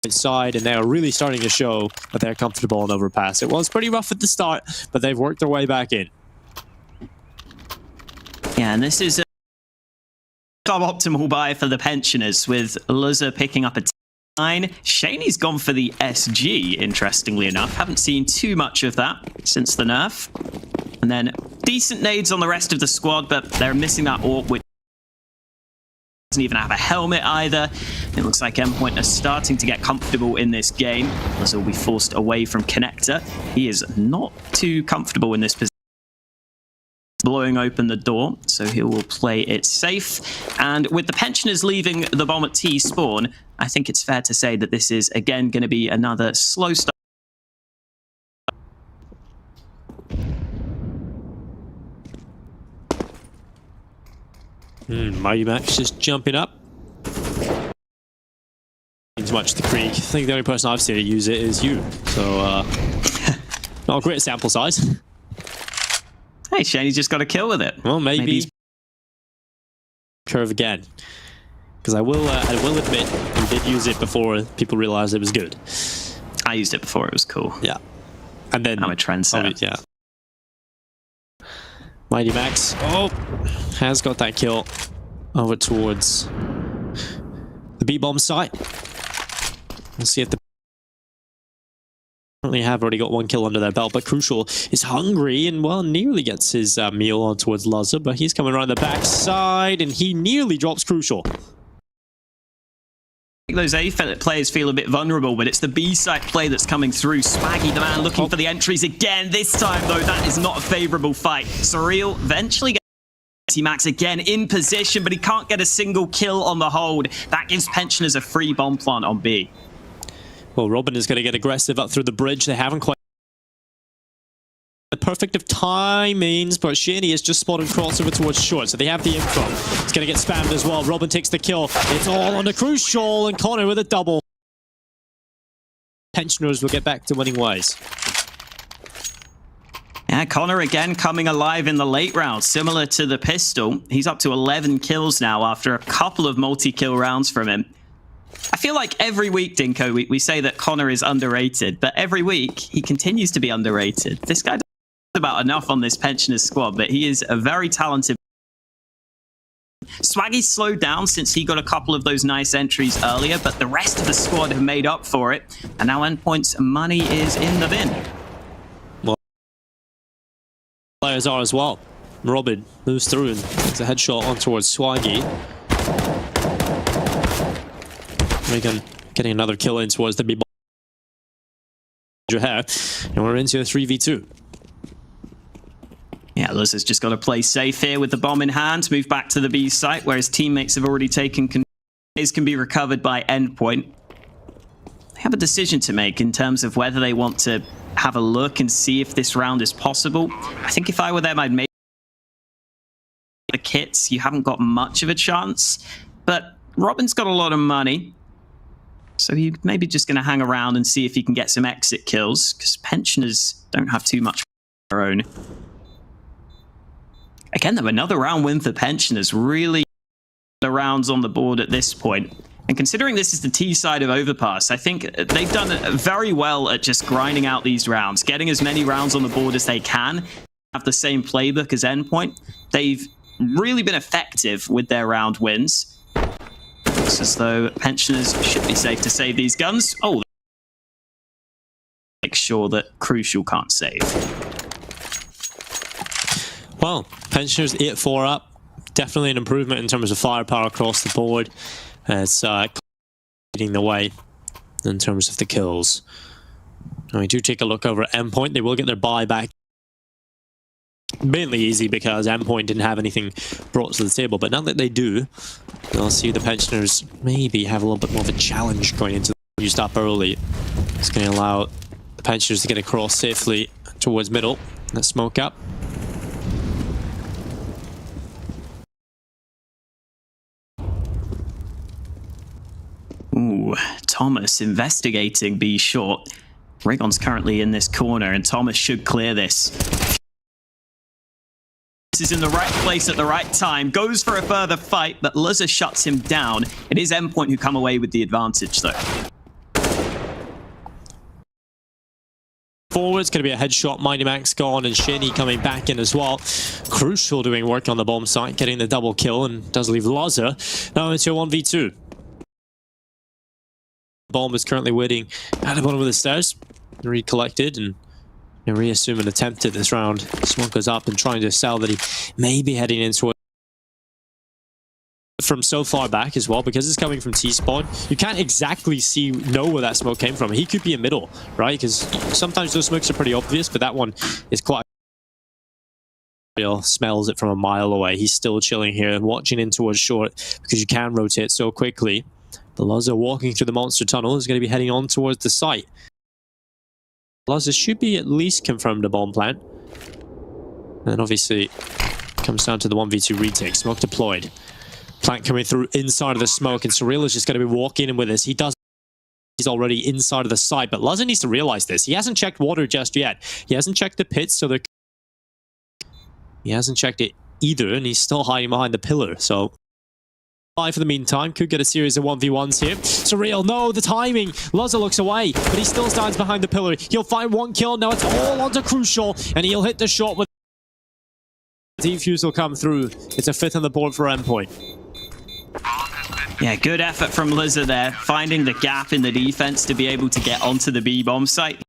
side, and they are really starting to show that they're comfortable on overpass. It was pretty rough at the start, but they've worked their way back in. Yeah, and this is a suboptimal buy for the Pensioners, with Luzza picking up a 9. Shaney's gone for the SG, interestingly enough. Haven't seen too much of that since the nerf. And then decent nades on the rest of the squad, but they're missing that AWP, which doesn't even have a helmet either. It looks like Endpoint are starting to get comfortable in this game. Luzza will be forced away from Connector. He is not too comfortable in this position. Blowing open the door, so he will play it safe. And with the Pensioners leaving the bomb at T spawn, I think it's fair to say that this is again going to be another slow start. Mighty Max just jumping up. Means much to Krieg. I think the only person I've seen it use it is you. So, not a great sample size. Hey, Shane's just got a kill with it. Well, maybe curve again. Because I will admit, we did use it before people realized it was good. I used it before, it was cool. Yeah. And then... I'm a trendsetter. Yeah. Mighty Max, has got that kill over towards the B-bomb site. Let's see if the currently have already got one kill under their belt, but Crucial is hungry and, well, nearly gets his meal on towards Lazar, but he's coming around the backside and he nearly drops Crucial. Those A players feel a bit vulnerable, but it's the B site play that's coming through. Swaggy, the man, looking for the entries again. This time, though, that is not a favorable fight. Surreal eventually gets Max again in position, but he can't get a single kill on the hold. That gives Pensioners a free bomb plant on B. Well, Robin is going to get aggressive up through the bridge. They haven't quite the perfect of timings, but Shaney is just spotting crossover towards short, so they have the info. It's going to get spammed as well. Robin takes the kill. It's all on the Crucial, and Connor with a double. Pensioners will get back to winning ways. Yeah, Connor again coming alive in the late round, similar to the pistol. He's up to 11 kills now after a couple of multi-kill rounds from him. I feel like every week, Dinko, we say that Connor is underrated, but every week he continues to be underrated. This guy does about enough on this Pensioners squad, but he is a very talented. Swaggy's slowed down since he got a couple of those nice entries earlier, but the rest of the squad have made up for it, and now Endpoint's money is in the bin. Well, players are as well. Robin moves through and takes a headshot on towards Swaggy. Regan getting another kill in towards the B-bomb. And we're into a 3v2. Yeah, Luz has just got to play safe here with the bomb in hand, move back to the B site, where his teammates have already taken control. Can be recovered by Endpoint. They have a decision to make in terms of whether they want to have a look and see if this round is possible. I think if I were them, I'd make the kits. You haven't got much of a chance, but Robin's got a lot of money. So he's maybe just going to hang around and see if he can get some exit kills, because Pensioners don't have too much of their own. Again, though, another round win for Pensioners. Really the rounds on the board at this point. And considering this is the T side of Overpass, I think they've done very well at just grinding out these rounds, getting as many rounds on the board as they can, have the same playbook as Endpoint. They've really been effective with their round wins. Looks as though Pensioners should be safe to save these guns. Oh, make sure that Crucial can't save. Well, Pensioners 8-4 up. Definitely an improvement in terms of firepower across the board. It's leading the way in terms of the kills. And we do take a look over at Endpoint. They will get their buy back. Mainly easy because Endpoint didn't have anything brought to the table. But now that they do, they'll see the Pensioners maybe have a little bit more of a challenge going into the used up early. It's going to allow the Pensioners to get across safely towards middle. Let's smoke up. Ooh, Thomas investigating B short. Rigon's currently in this corner, and Thomas should clear this. This is in the right place at the right time. Goes for a further fight, but Luzza shuts him down. It is Endpoint who come away with the advantage, though. Forward's going to be a headshot. Mighty Max gone, and Shaney coming back in as well. Crucial doing work on the bomb site, getting the double kill, and does leave Luzza now into a 1v2. Bomb is currently waiting at the bottom of the stairs. Recollected and reassume an attempt at this round. Smoke goes up and trying to sell that he may be heading into it from so far back as well, because it's coming from T-spawn. You can't exactly know where that smoke came from. He could be in middle, right? Because sometimes those smokes are pretty obvious, but that one is quite real. Smells it from a mile away. He's still chilling here, watching in towards short because you can rotate so quickly. The Lazar walking through the monster tunnel is going to be heading on towards the site. Lazar should be at least confirmed a bomb plant. And then obviously comes down to the 1v2 retake. Smoke deployed. Plant coming through inside of the smoke, and Surreal is just going to be walking in with this. He's already inside of the site, but Lazza needs to realize this. He hasn't checked water just yet. He hasn't checked the pits, so he hasn't checked it either, and he's still hiding behind the pillar. So for the meantime, could get a series of 1v1s here. Surreal, no, the timing. Lazza looks away, but he still stands behind the pillar. He'll find one kill. Now it's all onto Crucial, and he'll hit the shot with defuse will come through. It's a 5th on the board for Endpoint. Yeah, good effort from Lizard there, finding the gap in the defense to be able to get onto the B-bomb site.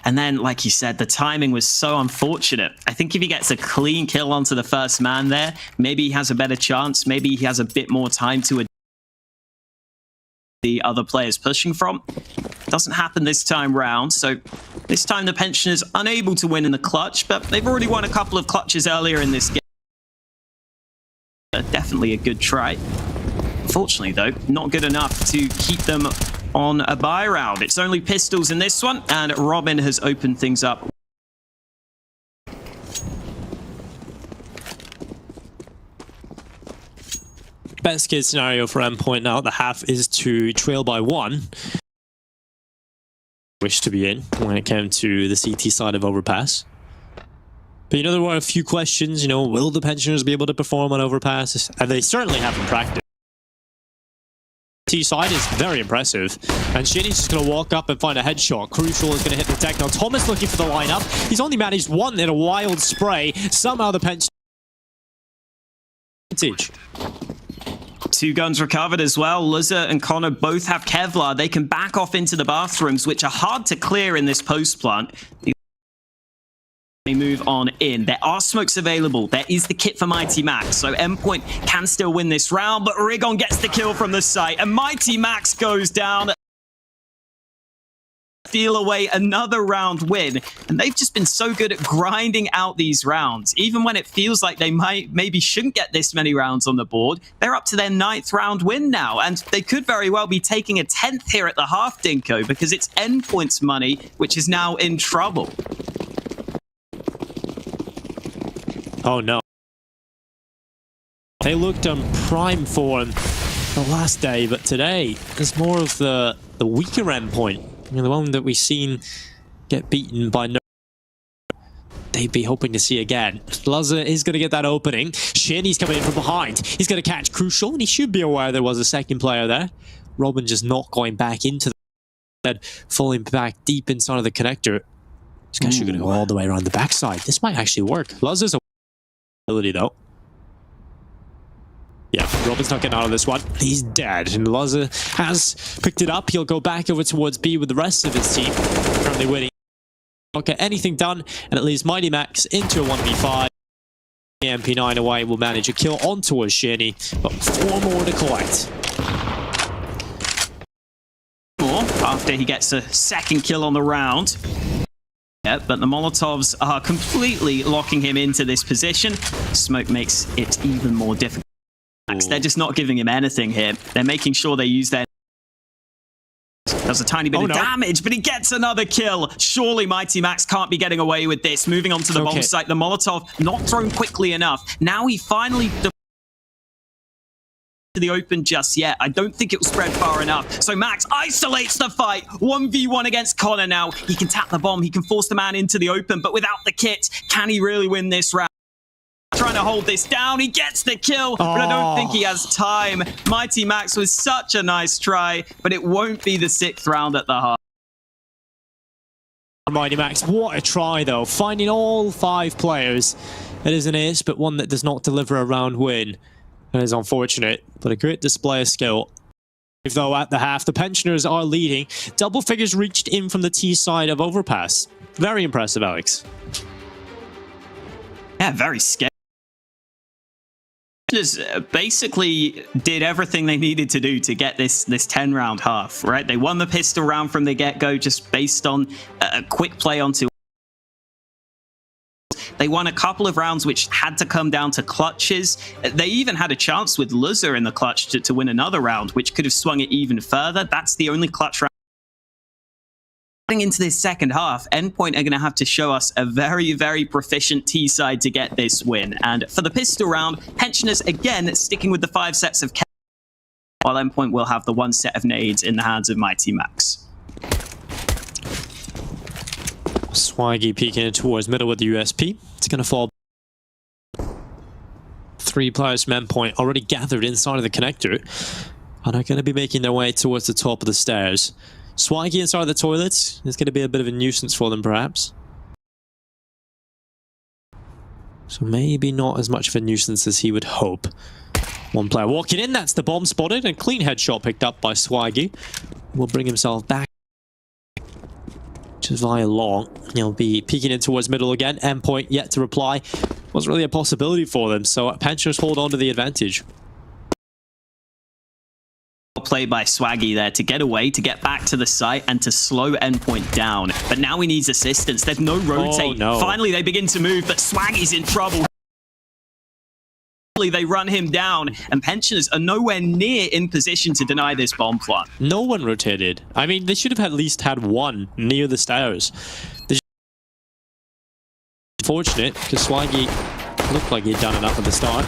And then, like you said, the timing was so unfortunate. I think if he gets a clean kill onto the first man there, maybe he has a better chance. Maybe he has a bit more time to the other players pushing from. Doesn't happen this time round. So this time the Pensioners unable to win in the clutch, but they've already won a couple of clutches earlier in this game. Definitely a good try. Unfortunately, though, not good enough to keep them on a buy round. It's only pistols in this one, and Robin has opened things up. Best case scenario for Endpoint now, the half is to trail by 1. Wish to be in when it came to the CT side of Overpass. But there were a few questions, will the Pensioners be able to perform on Overpass? And they certainly haven't practiced. T side is very impressive, and Shinny's just going to walk up and find a headshot. Crucial is going to hit the tech. Now Thomas looking for the lineup. He's only managed one in a wild spray. Somehow the Pensioners advantage. 2 guns recovered as well. Lizza and Connor both have Kevlar. They can back off into the bathrooms, which are hard to clear in this post plant. They move on in. There are smokes available. There is the kit for Mighty Max, so Endpoint can still win this round, but Rigon gets the kill from the site, and Mighty Max goes down. Steal away another round win, and they've just been so good at grinding out these rounds. Even when it feels like they maybe shouldn't get this many rounds on the board, they're up to their 9th round win now, and they could very well be taking a 10th here at the half, Dinko, because it's Endpoint's money, which is now in trouble. Oh no. They looked on prime form the last day, but today is more of the weaker Endpoint. The one that we've seen get beaten by no. They'd be hoping to see again. Lazza is going to get that opening. Shinny's coming in from behind. He's going to catch Crucial, and he should be aware there was a second player there. Robin just not going back into the falling back deep inside of the connector. This guy's going to go all the way around the backside. This might actually work. Lazza's a ability though. Yeah, Robin's not getting out of this one. He's dead, and Lazza has picked it up. He'll go back over towards B with the rest of his team. Currently winning. Not get anything done, and it leaves Mighty Max into a 1v5. MP9 away will manage a kill on towards Shinny, but 4 more to collect. More after he gets a second kill on the round. Yeah, but the Molotovs are completely locking him into this position. Smoke makes it even more difficult. They're just not giving him anything here. They're making sure they use their... Does a tiny bit of damage, but he gets another kill. Surely Mighty Max can't be getting away with this. Moving on to the bomb site. The Molotov not thrown quickly enough. Now he finally... to the open just yet. I don't think it will spread far enough. So Max isolates the fight. 1v1 against Connor now. He can tap the bomb. He can force the man into the open, but without the kit, can he really win this round? Trying to hold this down. He gets the kill, but I don't think he has time. Mighty Max was such a nice try, but it won't be the 6th round at the half. Mighty Max, what a try though. Finding all 5 players. It is an ace, but one that does not deliver a round win. That is unfortunate, but a great display of skill. Though at the half, the Pensioners are leading. Double figures reached in from the T side of Overpass. Very impressive, Alex. Yeah, very scary. Basically did everything they needed to do to get this 10-round half, right? They won the pistol round from the get-go just based on a quick play onto. They won a couple of rounds which had to come down to clutches. They even had a chance with Luzzer in the clutch to win another round, which could have swung it even further. That's the only clutch round Getting into this second half, Endpoint are going to have to show us a very, very proficient T side to get this win. And for the pistol round, Pensioners again sticking with the 5 sets of while Endpoint will have the 1 set of nades in the hands of Mighty Max. Swaggy peeking towards middle with the USP. It's going to fall. 3 players from Endpoint already gathered inside of the connector and are going to be making their way towards the top of the stairs. Swaggy inside the toilets is going to be a bit of a nuisance for them, perhaps. So maybe not as much of a nuisance as he would hope. 1 player walking in, that's the bomb spotted, and clean headshot picked up by Swaggy. Will bring himself back. Which is via long. He'll be peeking in towards middle again. Endpoint yet to reply. Wasn't really a possibility for them, so Pensioners hold on to the advantage. Play by Swaggy there to get away, to get back to the site, and to slow Endpoint down. But now he needs assistance. There's no rotate. Oh, no. Finally, they begin to move, but Swaggy's in trouble. They run him down, and Pensioners are nowhere near in position to deny this bomb plant. No one rotated. I mean, they should have at least had one near the stairs. Fortunate, because Swaggy looked like he'd done enough at the start.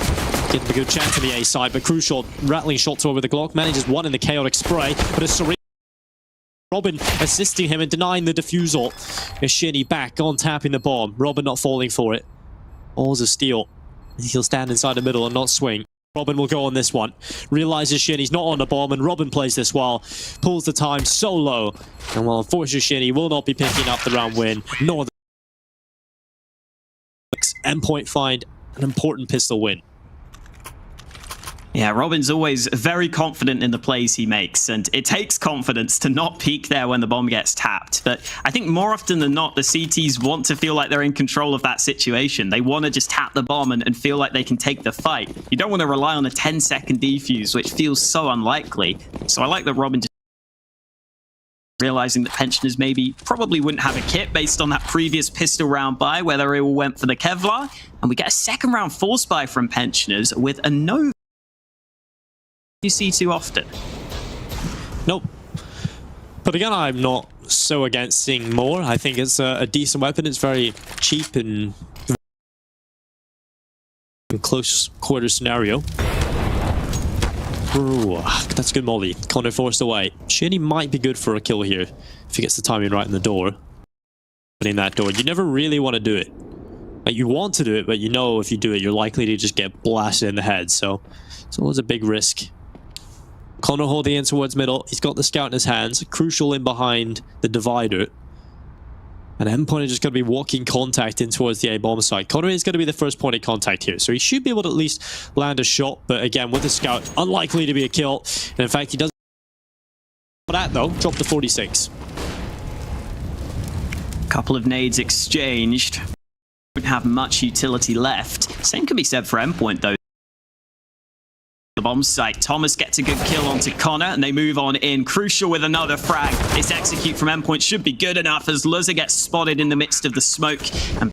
Getting a good chance on the A side, but crucial rattling shots over the Glock. Manages one in the chaotic spray, but it's Robin assisting him and denying the defusal. Is Shinny back on tapping the bomb. Robin not falling for it. All's a steal. He'll stand inside the middle and not swing. Robin will go on this one. Realizes Shinny's not on the bomb, and Robin plays this well. Pulls the time so low. And well, unfortunately, Shinny will not be picking up the round win, nor the Endpoint find an important pistol win. Yeah, Robin's always very confident in the plays he makes, and it takes confidence to not peek there when the bomb gets tapped. But I think more often than not, the CTs want to feel like they're in control of that situation. They want to just tap the bomb and feel like they can take the fight. You don't want to rely on a 10-second defuse, which feels so unlikely. So I like that Robin just realizing that Pensioners probably wouldn't have a kit based on that previous pistol round buy where they all went for the Kevlar. And we get a second round force buy from Pensioners with a no you see too often. Nope. But again, I'm not so against seeing more. I think it's a decent weapon. It's very cheap and close quarter scenario. Ooh, that's good molly. Connor forced away. Shinny might be good for a kill here if he gets the timing right in the door. Opening that door. You never really want to do it. Like, you want to do it, but you know if you do it, you're likely to just get blasted in the head. So it's always a big risk. Connor holding in towards middle. He's got the scout in his hands. Crucial in behind the divider. And Endpoint is just going to be walking contact in towards the A-bomb side. Connor is going to be the first point of contact here. So he should be able to at least land a shot. But again, with the scout, unlikely to be a kill. And in fact, he does that though. Drop to 46. Couple of nades exchanged. Don't have much utility left. Same can be said for Endpoint though. The bomb site. Thomas gets a good kill onto Connor, and they move on in. Crucial with another frag. This execute from Endpoint should be good enough as Luzza gets spotted in the midst of the smoke and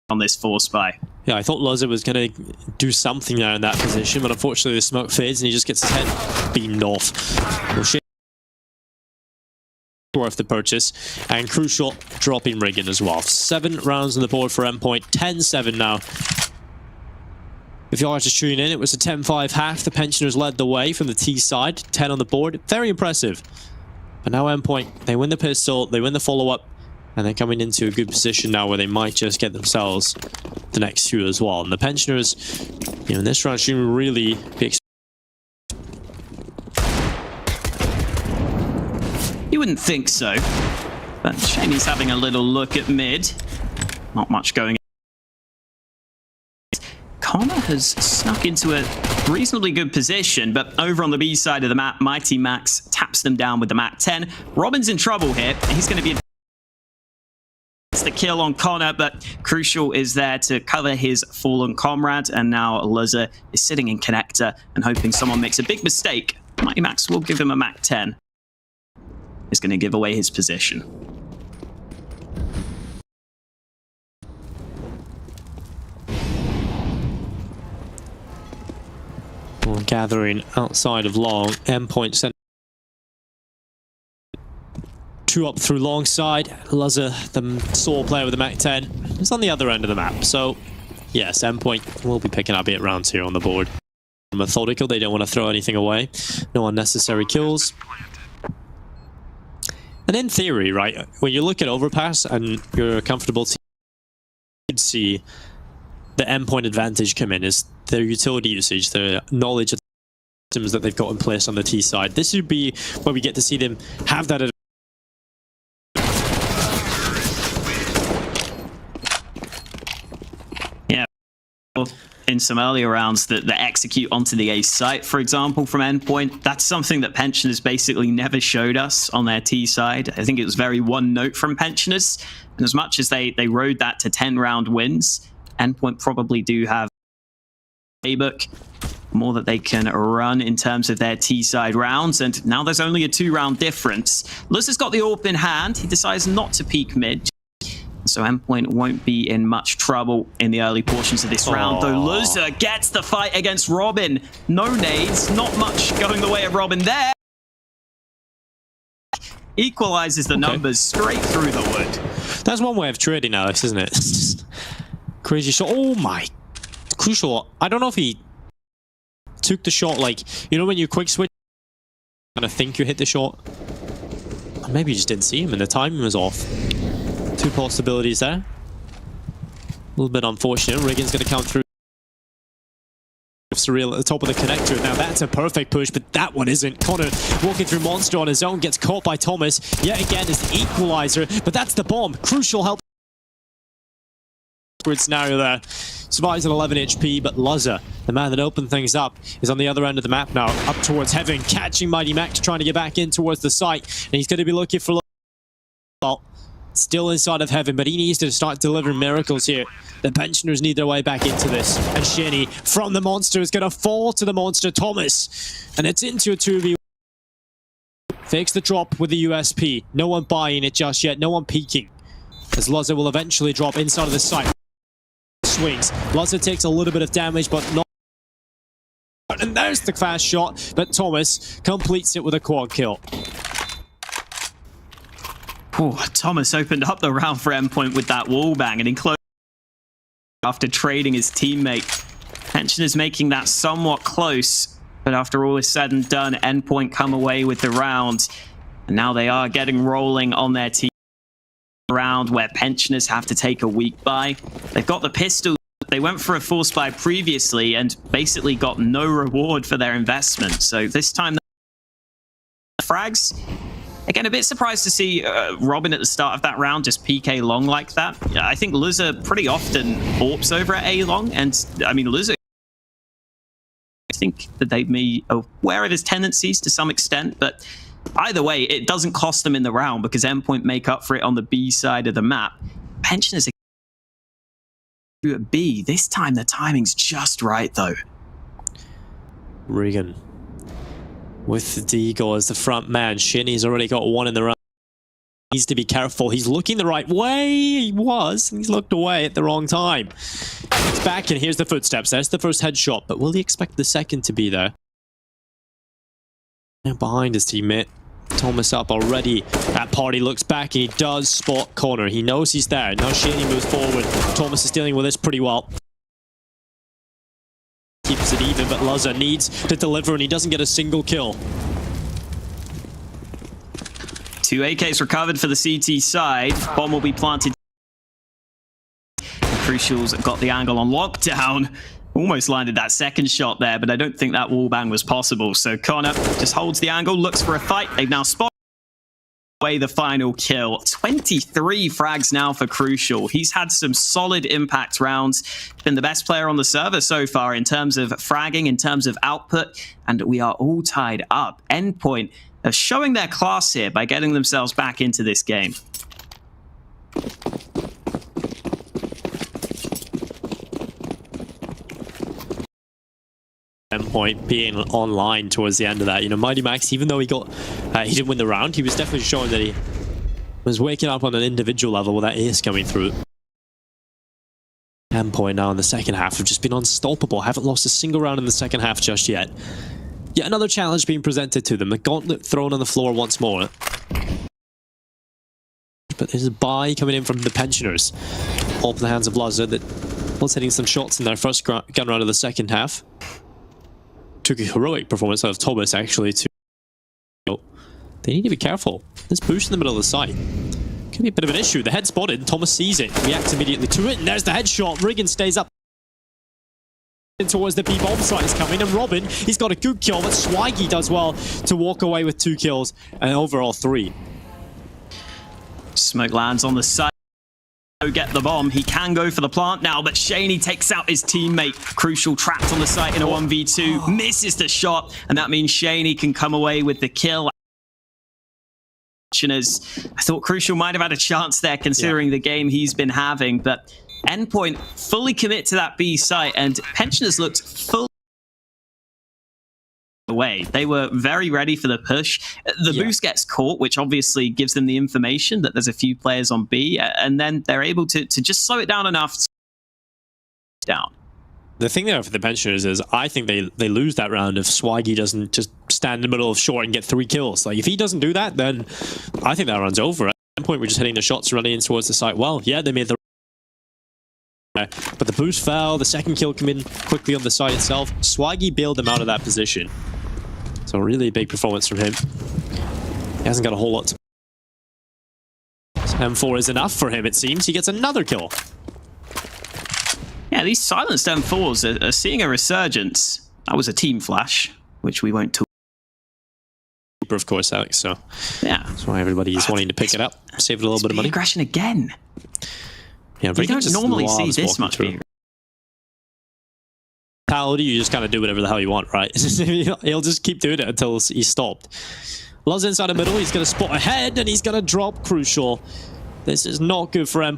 on this force buy. Yeah, I thought Luzza was going to do something there in that position, but unfortunately the smoke fades and he just gets his head beamed off. Well, shit. Worth the purchase, and Crucial dropping Riggin as well. 7 rounds on the board for Endpoint. 10-7 now. If you are just tuning in, it was a 10-5 half. The Pensioners led the way from the T side. 10 on the board. Very impressive. But now Endpoint, they win the pistol, they win the follow-up, and they're coming into a good position now where they might just get themselves the next 2 as well. And the Pensioners, you know, in this round should really be You wouldn't think so. But Shaney's having a little look at mid. Not much going on. Connor has snuck into a reasonably good position, but over on the B side of the map, Mighty Max taps them down with the Mac 10. Robin's in trouble here. He's going to be the kill on Connor, but Crucial is there to cover his fallen comrade, and now Luzza is sitting in connector and hoping someone makes a big mistake. Mighty Max will give him a Mac 10. He's going to give away his position. gathering outside of long. Endpoint sent 2 up through long side. Luzza, the sole player with the Mac 10, is on the other end of the map. So, yes, Endpoint will be picking up 8 rounds here on the board. Methodical, they don't want to throw anything away. No unnecessary kills. And in theory, right, when you look at Overpass and you're a comfortable team, you can see the Endpoint advantage come in is their utility usage, their knowledge of the systems that they've got in place on the T side. This would be where we get to see them have that advantage. In some earlier rounds that execute onto the ace site, for example, from Endpoint. That's something that Pensioners basically never showed us on their T side. I think it was very one note from Pensioners. And as much as they rode that to 10-round wins, Endpoint probably do have a playbook, more that they can run in terms of their T side rounds. And now there's only a 2-round difference. Luz has got the AWP in hand. He decides not to peek mid. So Endpoint won't be in much trouble in the early portions of this round, though Loser gets the fight against Robin. No nades, not much going the way of Robin there. Equalizes the numbers straight through the wood. That's one way of trading, Alex, isn't it? It's just crazy shot. Oh my. Crucial. I don't know if he took the shot like, you know when you quick switch and I think you hit the shot? Or maybe you just didn't see him and the timing was off. 2 possibilities there. A little bit unfortunate. Riggins going to come through. Surreal at the top of the connector. Now that's a perfect push, but that one isn't. Connor walking through Monster on his own, gets caught by Thomas. Yet again is the equalizer, but that's the bomb. Crucial help. Scenario there. Survives at 11 HP, but Luzza, the man that opened things up, is on the other end of the map now. Up towards Heaven, catching Mighty Mac, trying to get back in towards the site. And he's going to be looking for... Still inside of Heaven, but he needs to start delivering miracles here. The Pensioners need their way back into this. And Shinny from the Monster is going to fall to the Monster Thomas. And it's into a 2v1. Fakes the drop with the USP. No one buying it just yet. No one peeking. As Luzza will eventually drop inside of the site. Swings. Luzza takes a little bit of damage, but not... And there's the fast shot. But Thomas completes it with a quad kill. Oh, Thomas opened up the round for Endpoint with that wall bang and enclosed after trading his teammate. Pensioners making that somewhat close, but after all is said and done, Endpoint come away with the round. And now they are getting rolling on their team round where Pensioners have to take a weak buy. They've got the pistol. They went for a force buy previously and basically got no reward for their investment. So this time, frags. Again, a bit surprised to see Robin at the start of that round just PK long like that. Yeah, I think Luzza pretty often AWPs over at A long, and I mean Luzza, I think that they may be aware of his tendencies to some extent, but either way, it doesn't cost them in the round because Endpoint make up for it on the B side of the map. Pensioners are at B. This time the timing's just right though. Regan with the Eagle as the front man. Shinny's already got 1 in the round. Needs to be careful. He's looking the right way. He was. He's looked away at the wrong time. He's back and here's the footsteps. There's the first headshot, but will he expect the second to be there? Now behind his teammate. Thomas up already. That party looks back and he does spot Connor. He knows he's there. Now Shinny moves forward. Thomas is dealing with this pretty well. Keeps it even, but Luzza needs to deliver and he doesn't get a single kill. 2 AKs recovered for the CT side. Bomb will be planted. Crucial's got the angle on lockdown. Almost landed that second shot there, but I don't think that wallbang was possible. So Connor just holds the angle, looks for a fight. They've now spotted away the final kill. 23 frags now for Crucial. He's had some solid impact rounds. Been the best player on the server so far in terms of fragging, in terms of output, and we are all tied up. Endpoint are showing their class here by getting themselves back into this game. Endpoint being online towards the end of that. You know, Mighty Max, even though he didn't win the round, he was definitely showing that he was waking up on an individual level with that ace coming through. Endpoint now in the second half have just been unstoppable. Haven't lost a single round in the second half just yet. Yet another challenge being presented to them. The gauntlet thrown on the floor once more. But there's a buy coming in from the Pensioners. All in the hands of Lazar that was hitting some shots in their first gun round of the second half. Took a heroic performance out of Thomas, actually, to... They need to be careful. This boost in the middle of the site could be a bit of an issue. The head spotted, Thomas sees it, reacts immediately to it, and there's the headshot. Riggin stays up towards the B-bomb site is coming, and Robin, he's got a good kill, but Swaggy does well to walk away with 2 kills, and overall 3. Smoke lands on the side. Get the bomb. He can go for the plant now, but Shaney takes out his teammate. Crucial trapped on the site in a 1v2. Misses the shot, and that means Shaney can come away with the kill. I thought Crucial might have had a chance there considering the game he's been having, but Endpoint fully commit to that B site, and Pensioners looked full away. They were very ready for the push. The boost gets caught, which obviously gives them the information that there's a few players on B, and then they're able to just slow it down enough. The thing there for the Pensioners is I think they lose that round if Swaggy doesn't just stand in the middle of short and get 3 kills. Like, if he doesn't do that, then I think that round's over. At that point, we're just hitting the shots, running in towards the site. Well, yeah, they made the... But the boost fell, the second kill came in quickly on the site itself. Swaggy bailed them out of that position. So really big performance from him. He hasn't got a whole lot to... M4 is enough for him, it seems. He gets another kill. Yeah, these silenced M4s are seeing a resurgence. That was a team flash, which we won't talk. Of course, Alex, so yeah, that's why everybody is wanting to pick it up, save it a little bit of money. Aggression again. Yeah, you don't normally see this much. Paladin, you just kind of do whatever the hell you want, right? He'll just keep doing it until he's stopped. Luz inside the middle, he's going to spot ahead, and he's going to drop Crucial. This is not good for him.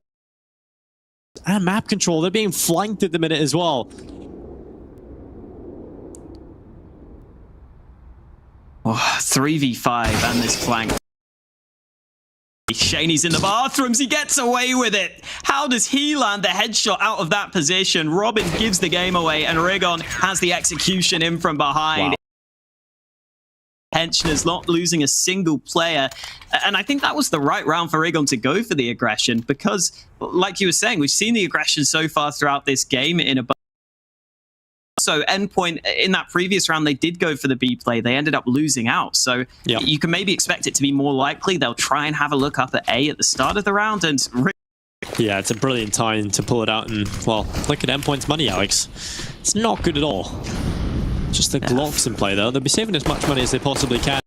And map control, they're being flanked at the minute as well. Oh, 3v5 and this flank. Shaney's in the bathrooms, he gets away with it. How does he land the headshot out of that position? Robin gives the game away, and Rigon has the execution in from behind. Wow. Pensioners not losing a single player, and I think that was the right round for Rigon to go for the aggression, because like you were saying, we've seen the aggression so far throughout this game in a... So Endpoint, in that previous round, they did go for the B play. They ended up losing out. So you can maybe expect it to be more likely. They'll try and have a look up at A at the start of the round. And yeah, it's a brilliant time to pull it out. And, well, look at Endpoint's money, Alex. It's not good at all. Just the Glocks in play, though. They'll be saving as much money as they possibly can.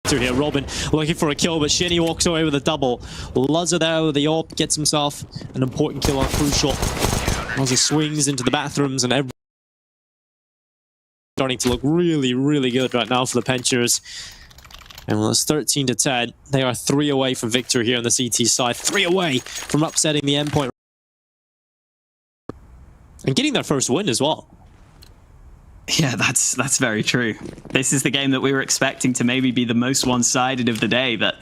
Here, Robin looking for a kill, but Shinny walks away with a double. Luzzer there with the AWP, gets himself an important kill on Crucial. Luzzer swings into the bathrooms, and everything starting to look really, really good right now for the Pensioners. And well, it's 13-10. They are 3 away from victory here on the CT side. 3 away from upsetting the Endpoint. And getting their first win as well. Yeah, that's very true. This is the game that we were expecting to maybe be the most one-sided of the day, but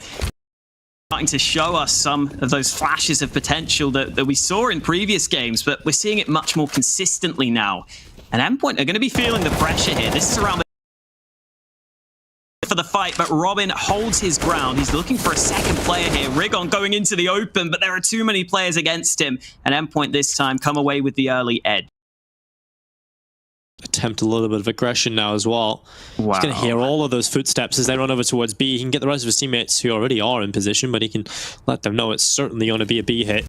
starting to show us some of those flashes of potential that we saw in previous games, but we're seeing it much more consistently now. And Endpoint are going to be feeling the pressure here. This is around for the fight, but Robin holds his ground. He's looking for a second player here. Rigon going into the open, but there are too many players against him. And Endpoint this time come away with the early edge. Attempt a little bit of aggression now as well. Wow. He's going to hear all of those footsteps as they run over towards B. He can get the rest of his teammates who already are in position, but he can let them know it's certainly going to be a B hit.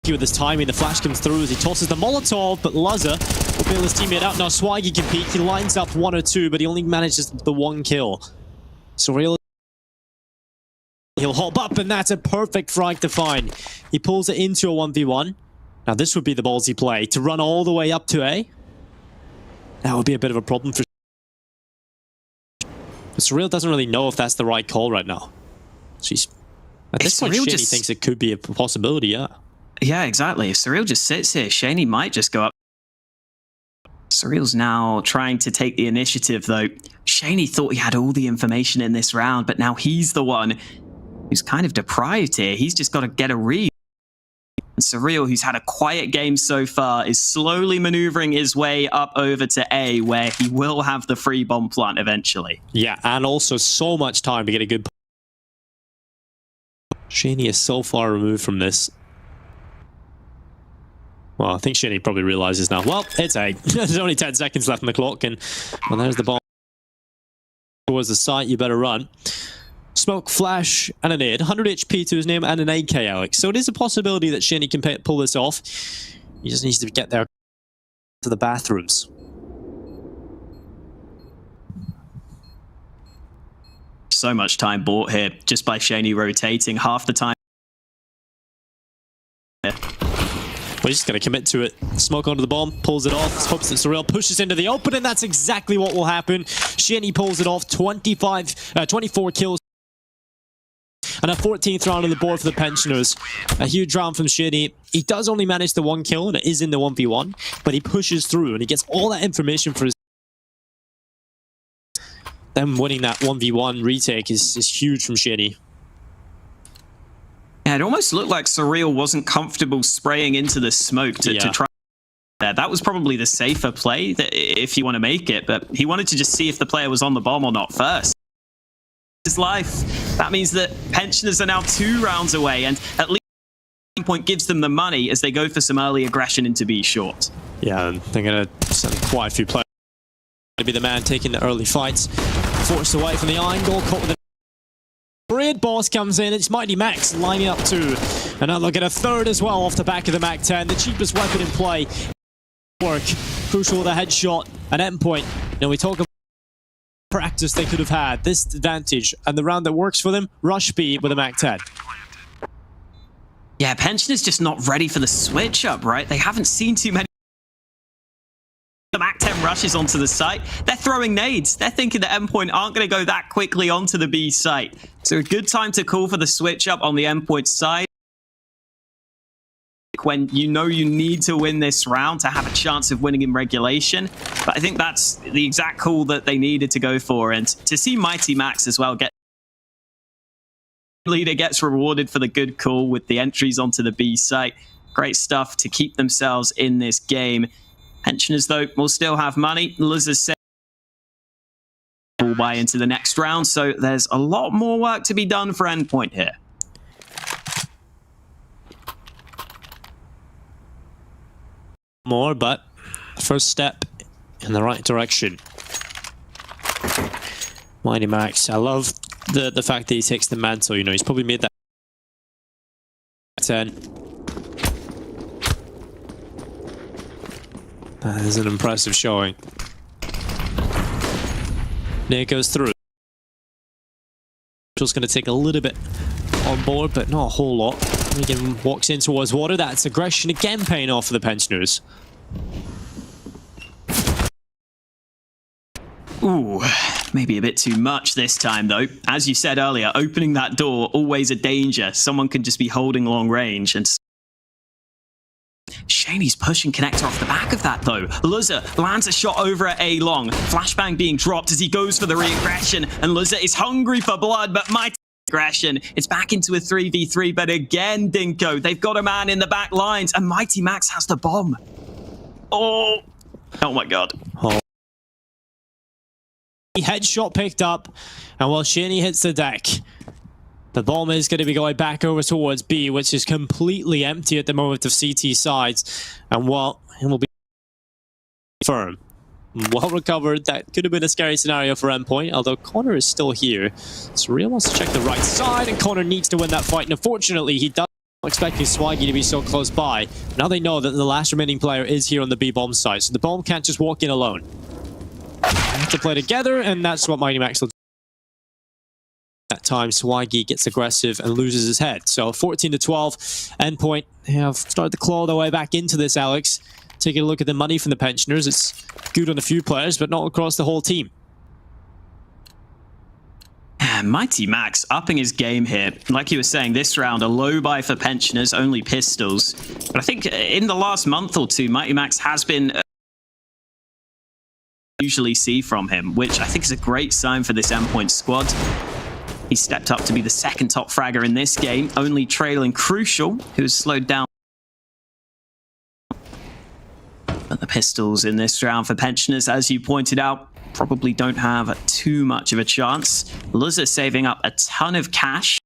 With his timing, the flash comes through as he tosses the Molotov, but Luzzer will bail his teammate out. Now Swaggy can peek. He lines up 1 or 2, but he only manages the 1 kill. So he'll hop up, and that's a perfect frag to find. He pulls it into a 1v1. Now this would be the ballsy play, to run all the way up to A. That would be a bit of a problem for... But Surreal doesn't really know if that's the right call right now. She's... At this point, Shaney thinks it could be a possibility, yeah. Yeah, exactly. If Surreal just sits here, Shaney might just go up. Surreal's now trying to take the initiative, though. Shaney thought he had all the information in this round, but now he's the one who's kind of deprived here. He's just got to get a read. And Surreal, who's had a quiet game so far, is slowly maneuvering his way up over to A, where he will have the free bomb plant eventually. Yeah, and also so much time to get a good Shaney is so far removed from this. Well, I think Shaney probably realizes now. Well, it's 8. There's only 10 seconds left on the clock, and well, there's the bomb. Towards the site, you better run. Smoke, flash, and a nade. 100 HP to his name and an AK, Alex. So it is a possibility that Shaney can pull this off. He just needs to get there to the bathrooms. So much time bought here just by Shaney rotating half the time. Well, he's just going to commit to it. Smoke onto the bomb, pulls it off, hopes that Surreal pushes into the open, and that's exactly what will happen. Shaney pulls it off, 24 kills. And a 14th round on the board for the Pensioners. A huge round from Shaney. He does only manage the 1 kill, and it is in the 1v1, but he pushes through, and he gets all that information for his... Them winning that 1v1 retake is huge from Shaney. Yeah, it almost looked like Surreal wasn't comfortable spraying into the smoke to try. That was probably the safer play if you want to make it, but he wanted to just see if the player was on the bomb or not first. His life. That means that Pensioners are now 2 rounds away, and at least point gives them the money as they go for some early aggression into B short. Yeah, and they're going to send quite a few players to be the man taking the early fights. Forced away from the angle, caught with a Red boss comes in, it's Mighty Max lining up 2. And now look at a 3rd as well off the back of the Mac-10. The cheapest weapon in play. Work. Crucial with a headshot. An endpoint. Now we talk about practice they could have had. This advantage. And the round that works for them, Rush B with a Mac-10. Yeah, Pensioners just not ready for the switch up, right? They haven't seen too many. The Mac-10 rushes onto the site. They're throwing nades. They're thinking the endpoint aren't going to go that quickly onto the B site. So a good time to call for the switch up on the endpoint side. When you know you need to win this round to have a chance of winning in regulation. But I think that's the exact call that they needed to go for. And to see Mighty Max as well get... Leader gets rewarded for the good call with the entries onto the B site. Great stuff to keep themselves in this game. Pensioners, though, will still have money. Lizard said will buy into the next round, so there's a lot more work to be done for Endpoint here. More, but first step in the right direction. Mighty Max, I love the fact that he takes the mantle. You know, he's probably made that 10. That is an impressive showing. Nick goes through. Just going to take a little bit on board, but not a whole lot. Again, walks in towards water. That's aggression again paying off for the Pensioners. Ooh, maybe a bit too much this time, though. As you said earlier, opening that door, always a danger. Someone can just be holding long range, and Shaney's pushing connector off the back of that, though. Luzza lands a shot over at A long. Flashbang being dropped as he goes for the re-aggression, and Luzza is hungry for blood, but Mighty aggression. It's back into a 3v3, but again, Dinko, they've got a man in the back lines, and Mighty Max has the bomb. Oh my god. Oh. Headshot picked up, and while Shaney hits the deck, the bomb is going to be going back over towards B, which is completely empty at the moment of CT sides. And well, it will be firm. Well recovered. That could have been a scary scenario for Endpoint, although Connor is still here. Surreal wants to check the right side, and Connor needs to win that fight. And unfortunately, he does not expect his Swaggy to be so close by. Now they know that the last remaining player is here on the B bomb site, so the bomb can't just walk in alone. They have to play together, and that's what Mighty Max will do. That time, Swaggy gets aggressive and loses his head. So 14 to 12, Endpoint have started to claw their way back into this, Alex. Taking a look at the money from the Pensioners, it's good on a few players, but not across the whole team. Mighty Max upping his game here. Like you were saying, this round, a low buy for Pensioners, only pistols. But I think in the last month or two, Mighty Max has been usually see from him, which I think is a great sign for this Endpoint squad. He stepped up to be the second top fragger in this game, only trailing Crucial, who has slowed down. But the pistols in this round for Pensioners, as you pointed out, probably don't have too much of a chance. Luzza saving up a ton of cash.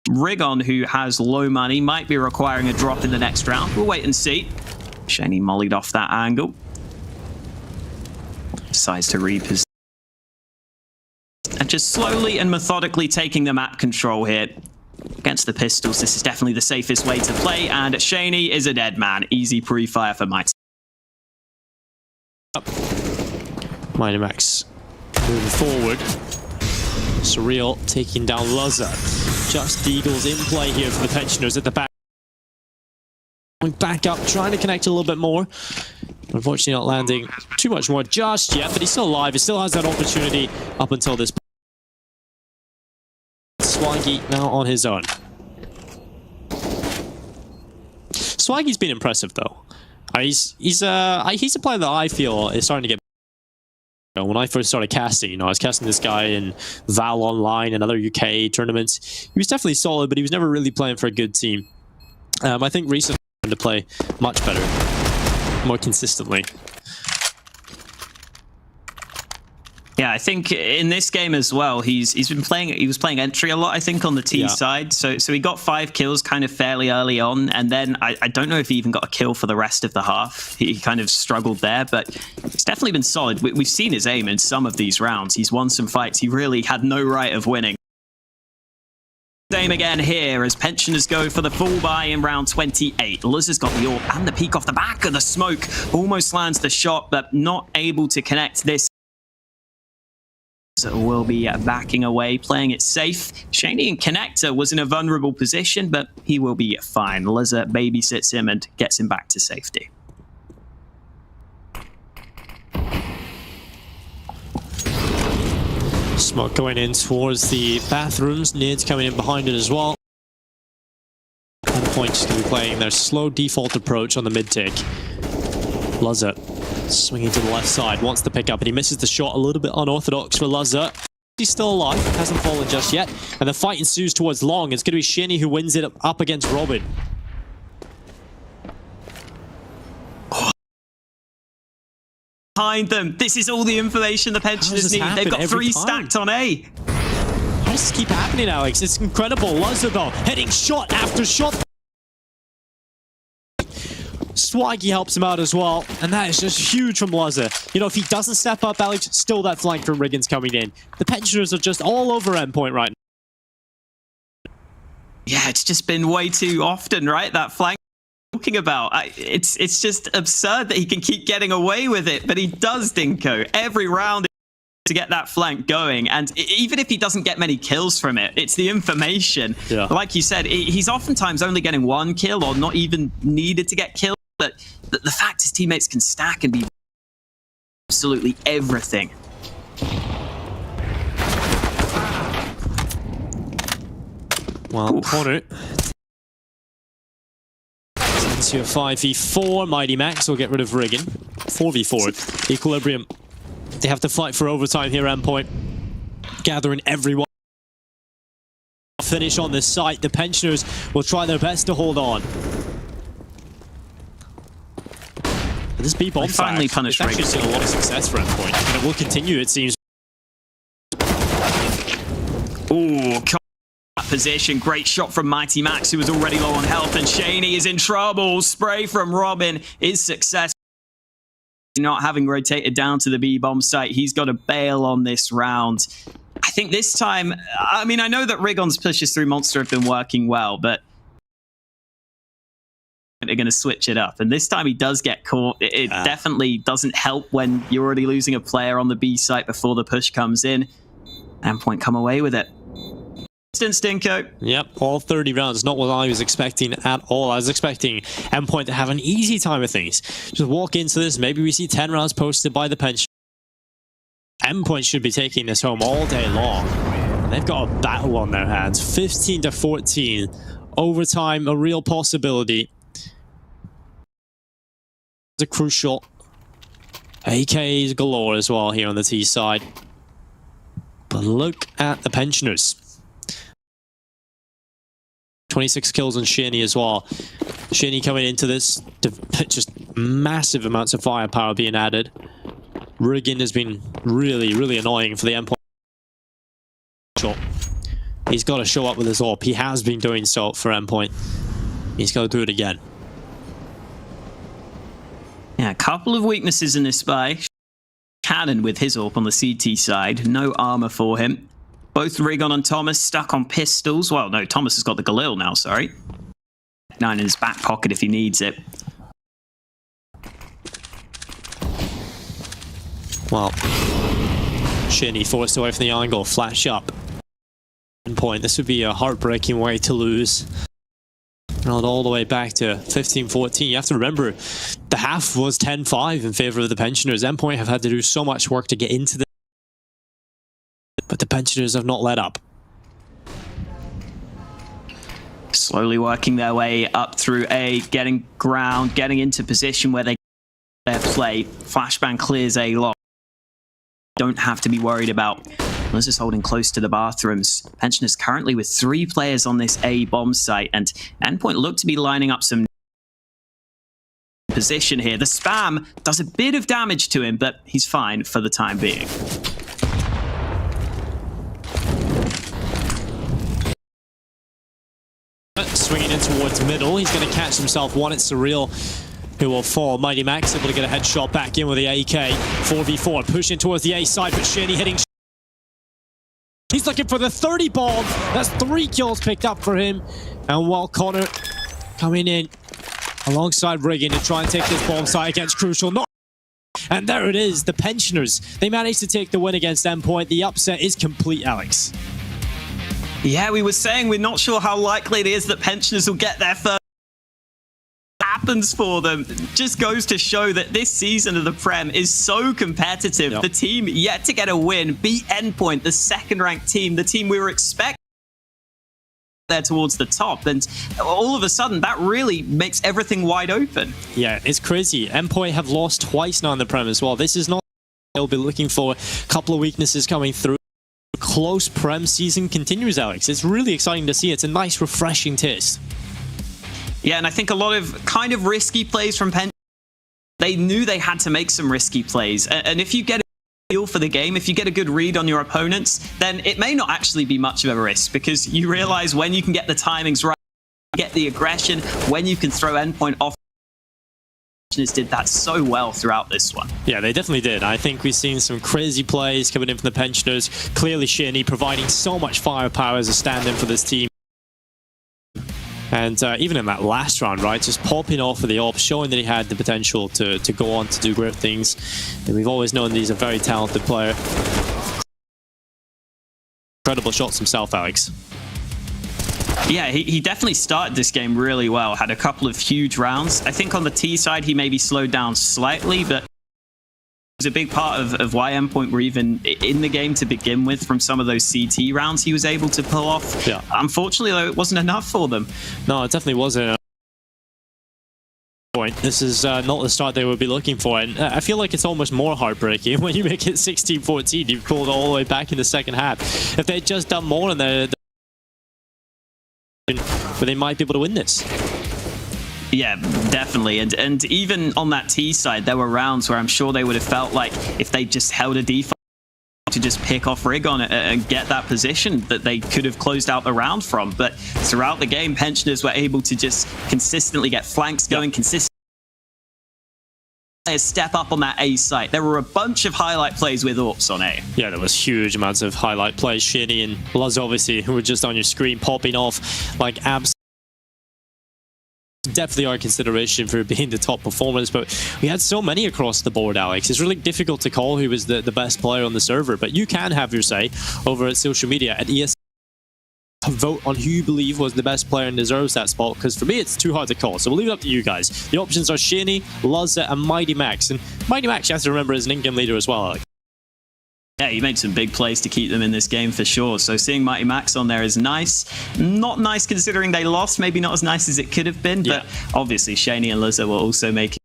Rigon, who has low money, might be requiring a drop in the next round. We'll wait and see. Shani mollied off that angle. Decides to reposition. And just slowly and methodically taking the map control here. Against the pistols, this is definitely the safest way to play, and Shani is a dead man. Easy pre-fire for Mighty. Mighty Max moving forward. Surreal taking down Luzza. Just Eagles in play here for the Pensioners at the back. Back up, trying to connect a little bit more. Unfortunately not landing too much more just yet, but he's still alive. He still has that opportunity up until this point. Swaggy now on his own. Swaggy's been impressive though. He's a player that I feel is starting to get. When I first started casting, I was casting this guy in Val Online and other UK tournaments. He was definitely solid, but he was never really playing for a good team. I think recently he's to play much better, more consistently. Yeah, I think in this game as well, he was playing entry a lot, I think, on the T side. So he got 5 kills kind of fairly early on, and then I don't know if he even got a kill for the rest of the half. He kind of struggled there, but he's definitely been solid. We've seen his aim in some of these rounds. He's won some fights he really had no right of winning. Aim again here as Pensioners go for the full buy in round 28. Luzza's got the AWP and the peek off the back of the smoke. Almost lands the shot, but not able to connect this. Will be backing away, playing it safe. Shani and Connector was in a vulnerable position, but he will be fine. Luzza babysits him and gets him back to safety. Smoke going in towards the bathrooms. Nid's coming in behind it as well. Point just going to be playing their slow default approach on the mid-tick. Luzza swinging to the left side, wants to pick up, and he misses the shot. A little bit unorthodox for Luzza. He's still alive, hasn't fallen just yet, and the fight ensues towards long. It's going to be Shani who wins it up against Robin. Behind them, this is all the information the Pensioners need. They've got 3 stacked on A. How does this keep happening, Alex? It's incredible. Luzza though, hitting shot after shot. Swaggy helps him out as well, and that is just huge from Luzza. You know, if he doesn't step up, Alex, still that flank from Riggins coming in. The Pensioners are just all over endpoint right now. Yeah, it's just been way too often, right? That flank talking about. It's just absurd that he can keep getting away with it, but he does, Dinko. Every round to get that flank going, and even if he doesn't get many kills from it, it's the information. Yeah. Like you said, he's oftentimes only getting 1 kill or not even needed to get killed. But the fact his teammates can stack and be absolutely everything. Well, Connor into a 5v4. Mighty Max will get rid of Riggin. 4v4. Equilibrium. They have to fight for overtime here, endpoint. Gathering everyone. Finish on this site. The Pensioners will try their best to hold on. This B-bomb finally punished Riggins. It's actually seen a lot of success for endpoint, and it will continue, it seems. Ooh, position. Great shot from Mighty Max, who was already low on health, and Shani is in trouble. Spray from Robin is successful. Not having rotated down to the B-bomb site, he's got to bail on this round. I think this time, I mean, I know that Rigon's pushes through Monster have been working well, but they're going to switch it up. And this time he does get caught. It definitely doesn't help when you're already losing a player on the B site before the push comes in. Endpoint come away with it. Dinko. Yep, all 30 rounds. Not what I was expecting at all. I was expecting Endpoint to have an easy time of things. Just walk into this. Maybe we see 10 rounds posted by the Pension. Endpoint should be taking this home all day long. And they've got a battle on their hands. 15-14. Overtime, a real possibility. It's a crucial. AKs galore as well here on the T side. But look at the Pensioners. 26 kills on Shani as well. Shani coming into this, just massive amounts of firepower being added. Riggin has been really, really annoying for the Endpoint. He's got to show up with his AWP. He has been doing so for Endpoint. He's got to do it again. Yeah, a couple of weaknesses in this spy. Cannon with his AWP on the CT side. No armor for him. Both Rigon and Thomas stuck on pistols. Well, no, Thomas has got the Galil now, sorry. 9 in his back pocket if he needs it. Well, Shinny forced away from the angle. Flash up. Endpoint. This would be a heartbreaking way to lose. Not all the way back to 15-14. You have to remember, the half was 10-5 in favor of the Pensioners. Endpoint have had to do so much work to get into the... But the Pensioners have not let up. Slowly working their way up through A, getting ground, getting into position where they their play. Flashbang clears A lock. Don't have to be worried about. This is holding close to the bathrooms. Pensioners currently with 3 players on this A bomb site, and Endpoint look to be lining up some position here. The spam does a bit of damage to him, but he's fine for the time being. Swinging in towards middle. He's going to catch himself one. It's Surreal who will fall. Mighty Max able to get a headshot back in with the AK. 4v4 pushing towards the A side, but Shinny hitting. He's looking for the 30 bomb. That's 3 kills picked up for him. And while Connor coming in alongside Riggin to try and take this bomb site against Crucial. And there it is, the Pensioners. They managed to take the win against Endpoint. The upset is complete, Alex. Yeah, we were saying we're not sure how likely it is that Pensioners will get their first. Happens for them. Just goes to show that this season of the Prem is so competitive. Yep. The team yet to get a win beat Endpoint, the second-ranked team, the team we were expecting there towards the top, and all of a sudden that really makes everything wide open. Yeah, it's crazy. Endpoint have lost twice now in the Prem as well. This is not. They'll be looking for a couple of weaknesses coming through. Close Prem season continues, Alex. It's really exciting to see. It's a nice, refreshing taste. Yeah, and I think a lot of kind of risky plays from Penn. They knew they had to make some risky plays. And if you get a feel for the game, if you get a good read on your opponents, then it may not actually be much of a risk, because you realize when you can get the timings right, get the aggression, when you can throw Endpoint off. Did that so well throughout this one. Yeah, they definitely did. I think we've seen some crazy plays coming in from the Pensioners. Clearly Shinny providing so much firepower as a stand-in for this team. And even in that last round, right, just popping off of the AWP, showing that he had the potential to go on to do great things. And we've always known that he's a very talented player. Incredible shots himself, Alex. Yeah, he definitely started this game really well. Had a couple of huge rounds. I think on the T side, he maybe slowed down slightly, but it was a big part of why Endpoint were even in the game to begin with from some of those CT rounds he was able to pull off. Yeah. Unfortunately, though, it wasn't enough for them. No, it definitely wasn't. This is not the start they would be looking for, and I feel like it's almost more heartbreaking when you make it 16-14. You've pulled all the way back in the second half. If they'd just done more in there, but they might be able to win this. Yeah, definitely. And even on that T side, there were rounds where I'm sure they would have felt like if they just held a default to just pick off Rigon and get that position that they could have closed out the round from. But throughout the game, Pensioners were able to just consistently get flanks going, consistently step up on that A site. There were a bunch of highlight plays with AWPs on A. Yeah, there was huge amounts of highlight plays. Shinny and Luz, obviously, who were just on your screen popping off like abs. Definitely our consideration for being the top performers, but we had so many across the board, Alex. It's really difficult to call who was the best player on the server, but you can have your say over at social media at ESL. Vote on who you believe was the best player and deserves that spot, because for me it's too hard to call, so we'll leave it up to you guys. The options are Shinny, Luzza, and Mighty Max, and Mighty Max you have to remember is an in-game leader as well, Alex. Yeah, he made some big plays to keep them in this game for sure. So seeing Mighty Max on there is nice. Not nice considering they lost. Maybe not as nice as it could have been. But obviously, Shaney and Lizzo will also make it.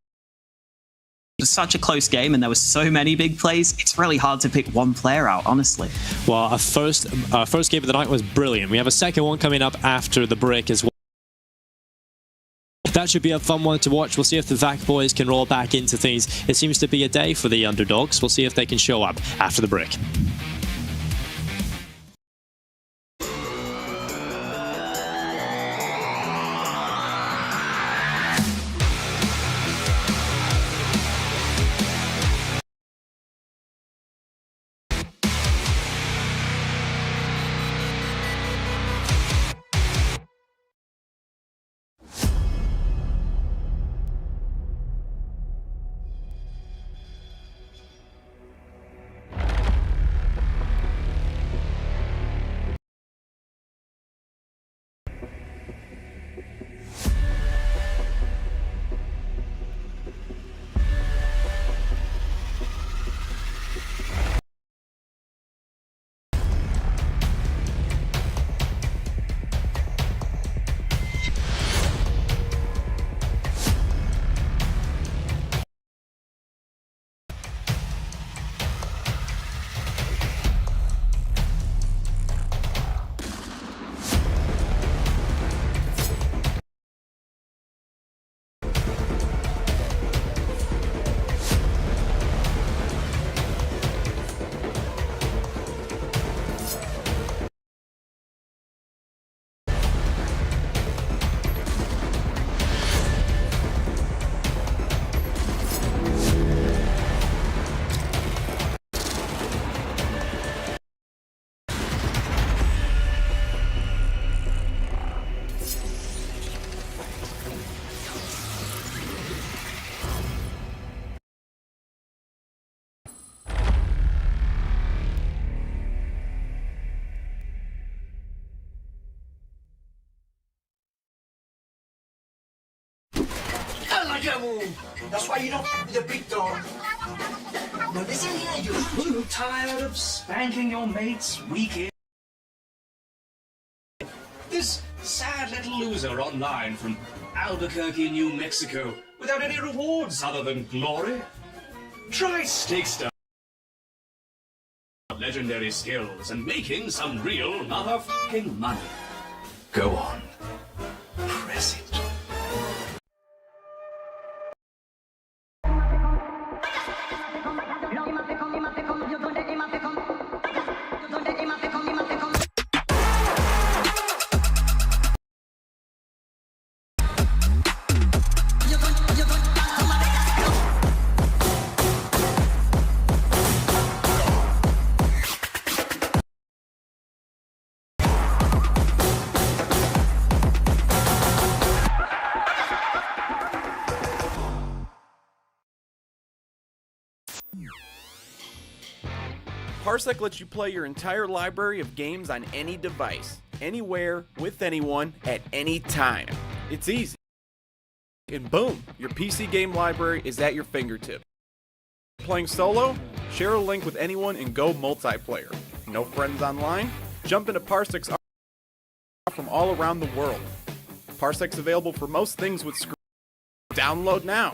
It was such a close game and there were so many big plays. It's really hard to pick one player out, honestly. Well, our first game of the night was brilliant. We have a second one coming up after the break as well. That should be a fun one to watch. We'll see if the VAC boys can roll back into things. It seems to be a day for the underdogs. We'll see if they can show up after the break. That's why you don't with the big dog. Now listen here, you. Tired of spanking your mates week in? This sad little loser online from Albuquerque, New Mexico, without any rewards other than glory? Try Stakester. Legendary skills and making some real motherfucking money. Go on. Press it. Parsec lets you play your entire library of games on any device, anywhere, with anyone, at any time. It's easy. And boom, your PC game library is at your fingertips. Playing solo? Share a link with anyone and go multiplayer. No friends online? Jump into Parsec's from all around the world. Parsec's available for most things with screen. Download now.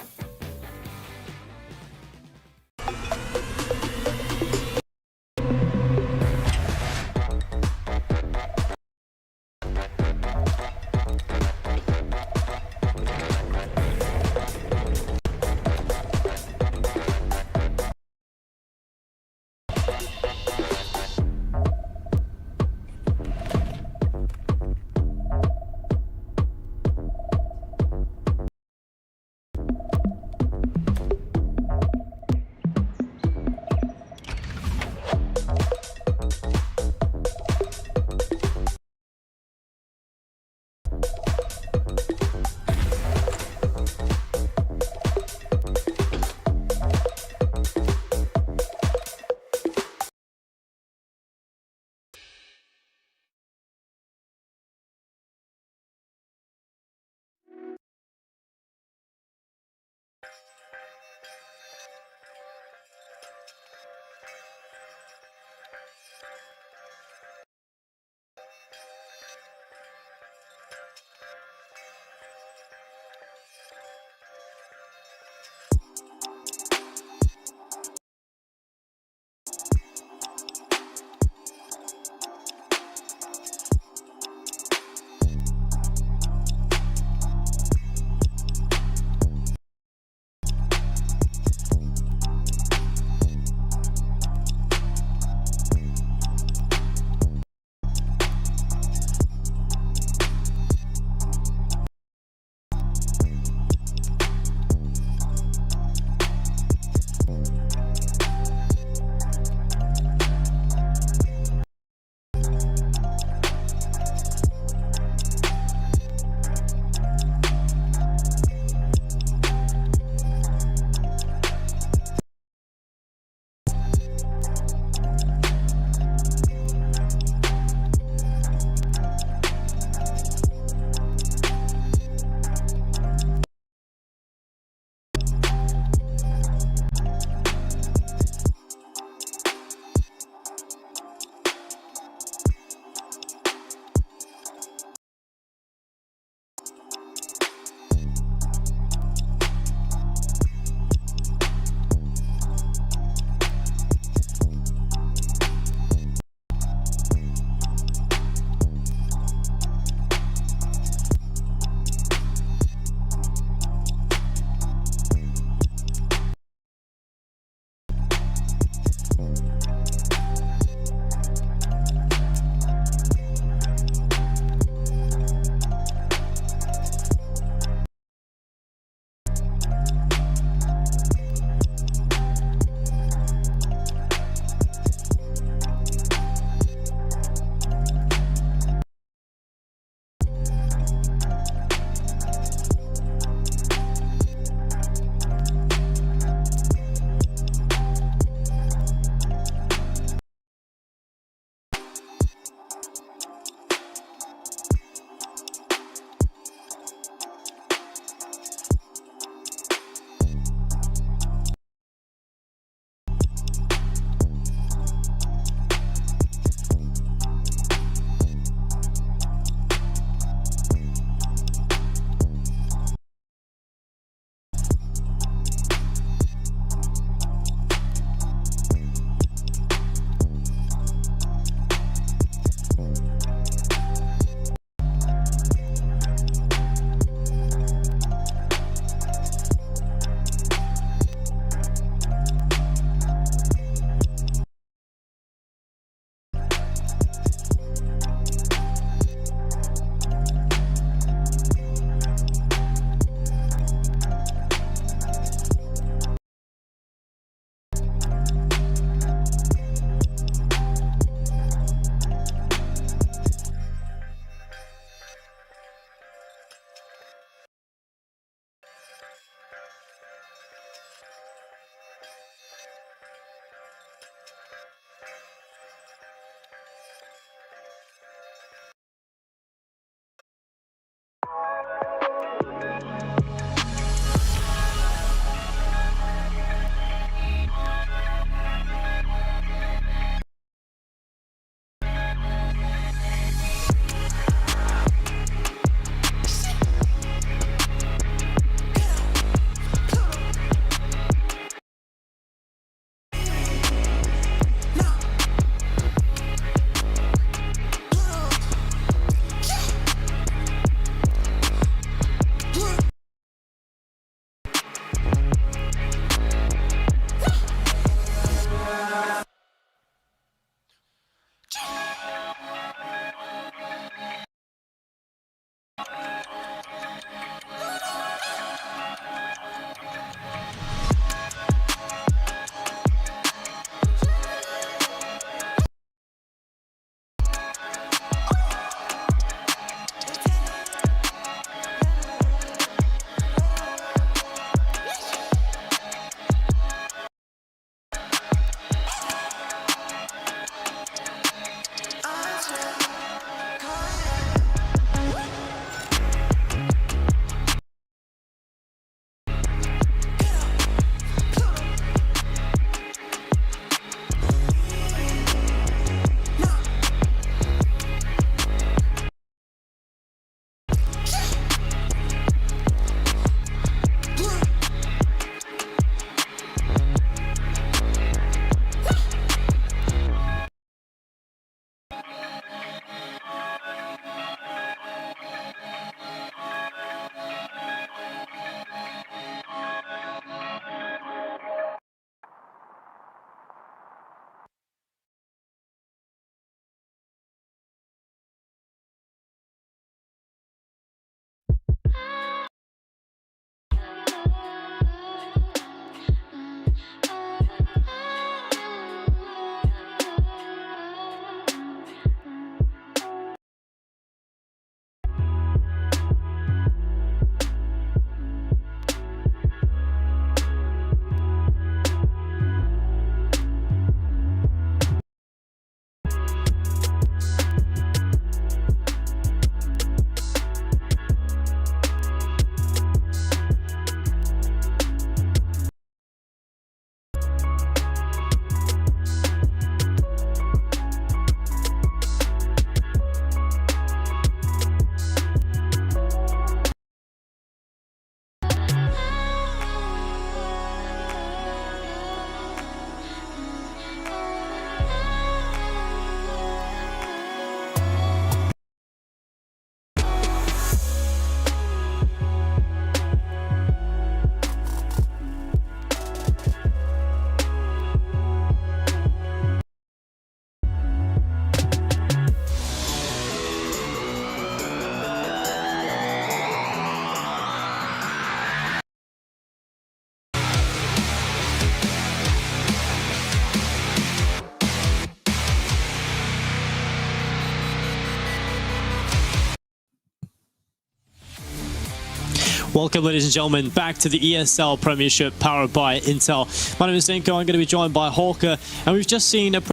Welcome, ladies and gentlemen, back to the ESL Premiership powered by Intel. My name is Zinko. I'm going to be joined by Hawker, and we've just seen a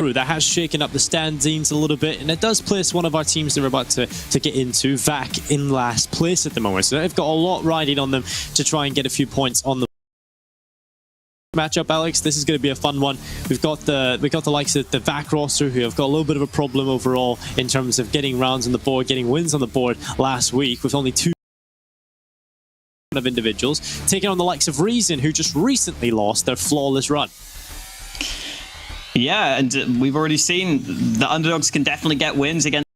that has shaken up the standings a little bit, and it does place one of our teams that we're about to get into, VAC, in last place at the moment. So they've got a lot riding on them to try and get a few points on the matchup, Alex. This is going to be a fun one. We've got the likes of the VAC roster, who have got a little bit of a problem overall in terms of getting rounds on the board, getting wins on the board last week, with only 2 of individuals, taking on the likes of Reason, who just recently lost their flawless run. Yeah, and we've already seen the underdogs can definitely get wins against.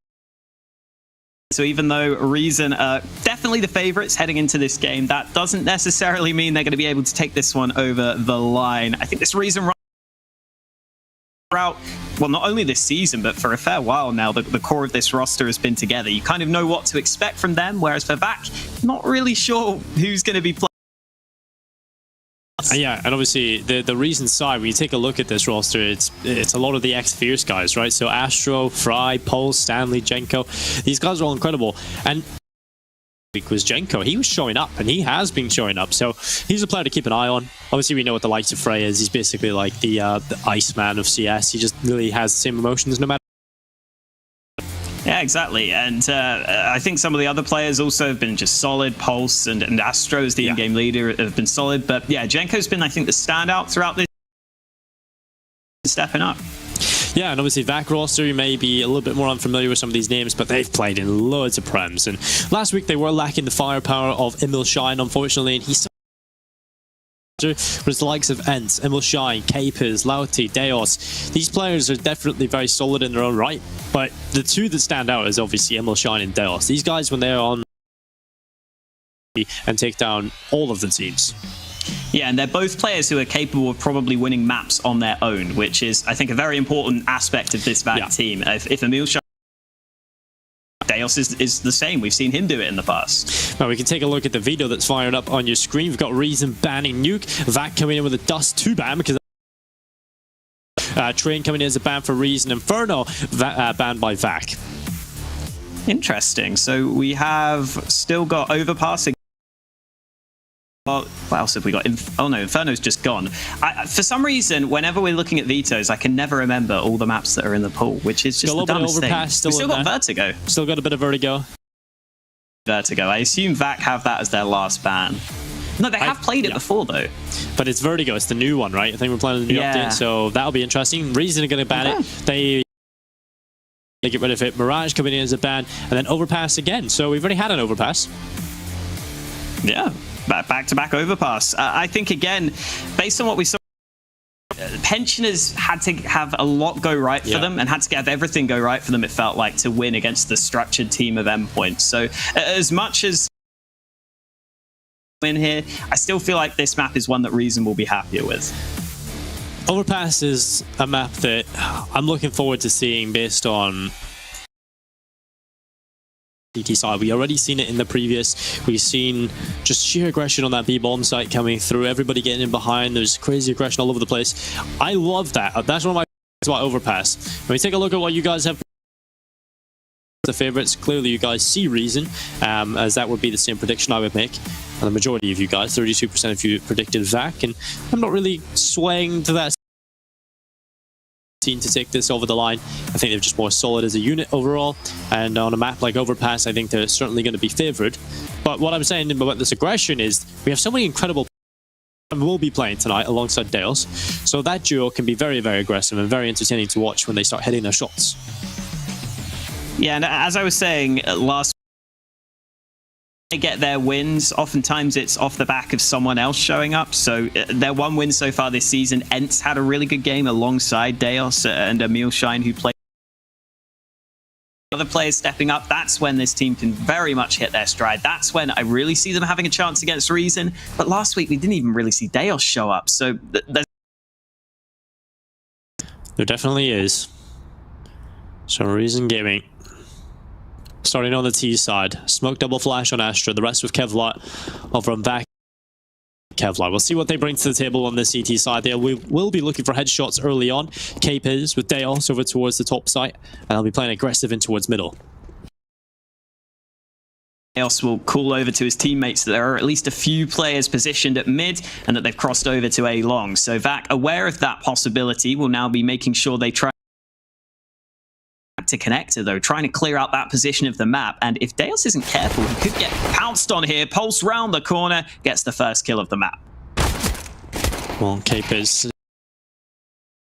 So even though Reason are definitely the favorites heading into this game, that doesn't necessarily mean they're going to be able to take this one over the line. I think this Reason route, well, not only this season, but for a fair while now, the core of this roster has been together. You kind of know what to expect from them, whereas for VAC, not really sure who's going to be playing. Yeah, and obviously the Reason side, when you take a look at this roster, it's a lot of the ex-Fierce guys, right? So Astro, Fry, Pulse, Stanley, Jenko, these guys are all incredible. And was Jenko, he was showing up, and he has been showing up, so he's a player to keep an eye on. Obviously, we know what the likes of Frey is. He's basically like the Iceman of CS. He just really has the same emotions no matter. Yeah, exactly. And I think some of the other players also have been just solid. Pulse and Astro as the in-game leader have been solid. But yeah, Jenko's been, I think, the standout throughout this, stepping up. Yeah, and obviously VAC roster, you may be a little bit more unfamiliar with some of these names, but they've played in loads of prems. And last week they were lacking the firepower of Emil Shine, unfortunately, and he's was the likes of Ents, Emil Shine, Capers, Lauti, Deos. These players are definitely very solid in their own right, but the two that stand out is obviously Emil Shine and Deos. These guys, when they're on and take down all of the teams. Yeah, and they're both players who are capable of probably winning maps on their own, which is, I think, a very important aspect of this VAC team. If Emil Shine, Deos is the same. We've seen him do it in the past. Now we can take a look at the video that's fired up on your screen. We've got Reason banning Nuke, VAC coming in with a Dust 2 ban because Train coming in as a ban for Reason, Inferno banned by VAC. Interesting. So we have still got Overpass. Well, what else have we got? Oh no, Inferno's just gone. For some reason, whenever we're looking at vetoes, I can never remember all the maps that are in the pool, which is just the dumbest thing. We still got Vertigo. Still got a bit of Vertigo. I assume VAC have that as their last ban. No, they have played it before, though. But it's Vertigo. It's the new one, right? I think we're playing the new update, so that'll be interesting. Reason are going to ban it. They get rid of it. Mirage coming in as a ban, and then Overpass again. So we've already had an Overpass. Yeah. Back-to-back Overpass. I think, again, based on what we saw, Pensioners had to have a lot go right for them and had to have everything go right for them, it felt like, to win against the structured team of Endpoint. So as much as in here, I still feel like this map is one that Reason will be happier with. Overpass is a map that I'm looking forward to seeing based on side. We already seen it in the previous. We've seen just sheer aggression on that B-bomb site coming through, everybody getting in behind. There's crazy aggression all over the place. I love that. That's one of my favorites about Overpass. When we take a look at what you guys have the favorites, clearly you guys see Reason, as that would be the same prediction I would make. And the majority of you guys, 32% of you predicted VAC, and I'm not really swaying to that to take this over the line. I think they're just more solid as a unit overall, and on a map like Overpass, I think they're certainly going to be favored. But what I'm saying about this aggression is we have so many incredible and will be playing tonight alongside Deos, so that duo can be very, very aggressive and very entertaining to watch when they start hitting their shots. Yeah, and as I was saying last, they get their wins. Oftentimes it's off the back of someone else showing up. So their one win so far this season, Ents had a really good game alongside Deos and Emil Shine, who played other players stepping up. That's when this team can very much hit their stride. That's when I really see them having a chance against Reason. But last week we didn't even really see Deos show up. So there definitely is. So Reason Gaming starting on the T side. Smoke double flash on Astra. The rest with Kevlar over on VAC. Kevlar. We'll see what they bring to the table on the CT side there. We will be looking for headshots early on. Capers with Deos over towards the top site. And I'll be playing aggressive in towards middle. else will call over to his teammates that there are at least a few players positioned at mid and that they've crossed over to A long. So Vac, aware of that possibility, will now be making sure they try to connector though, trying to clear out that position of the map. And if Deus isn't careful, he could get pounced on here. Pulse round the corner, gets the first kill of the map. Well, Capers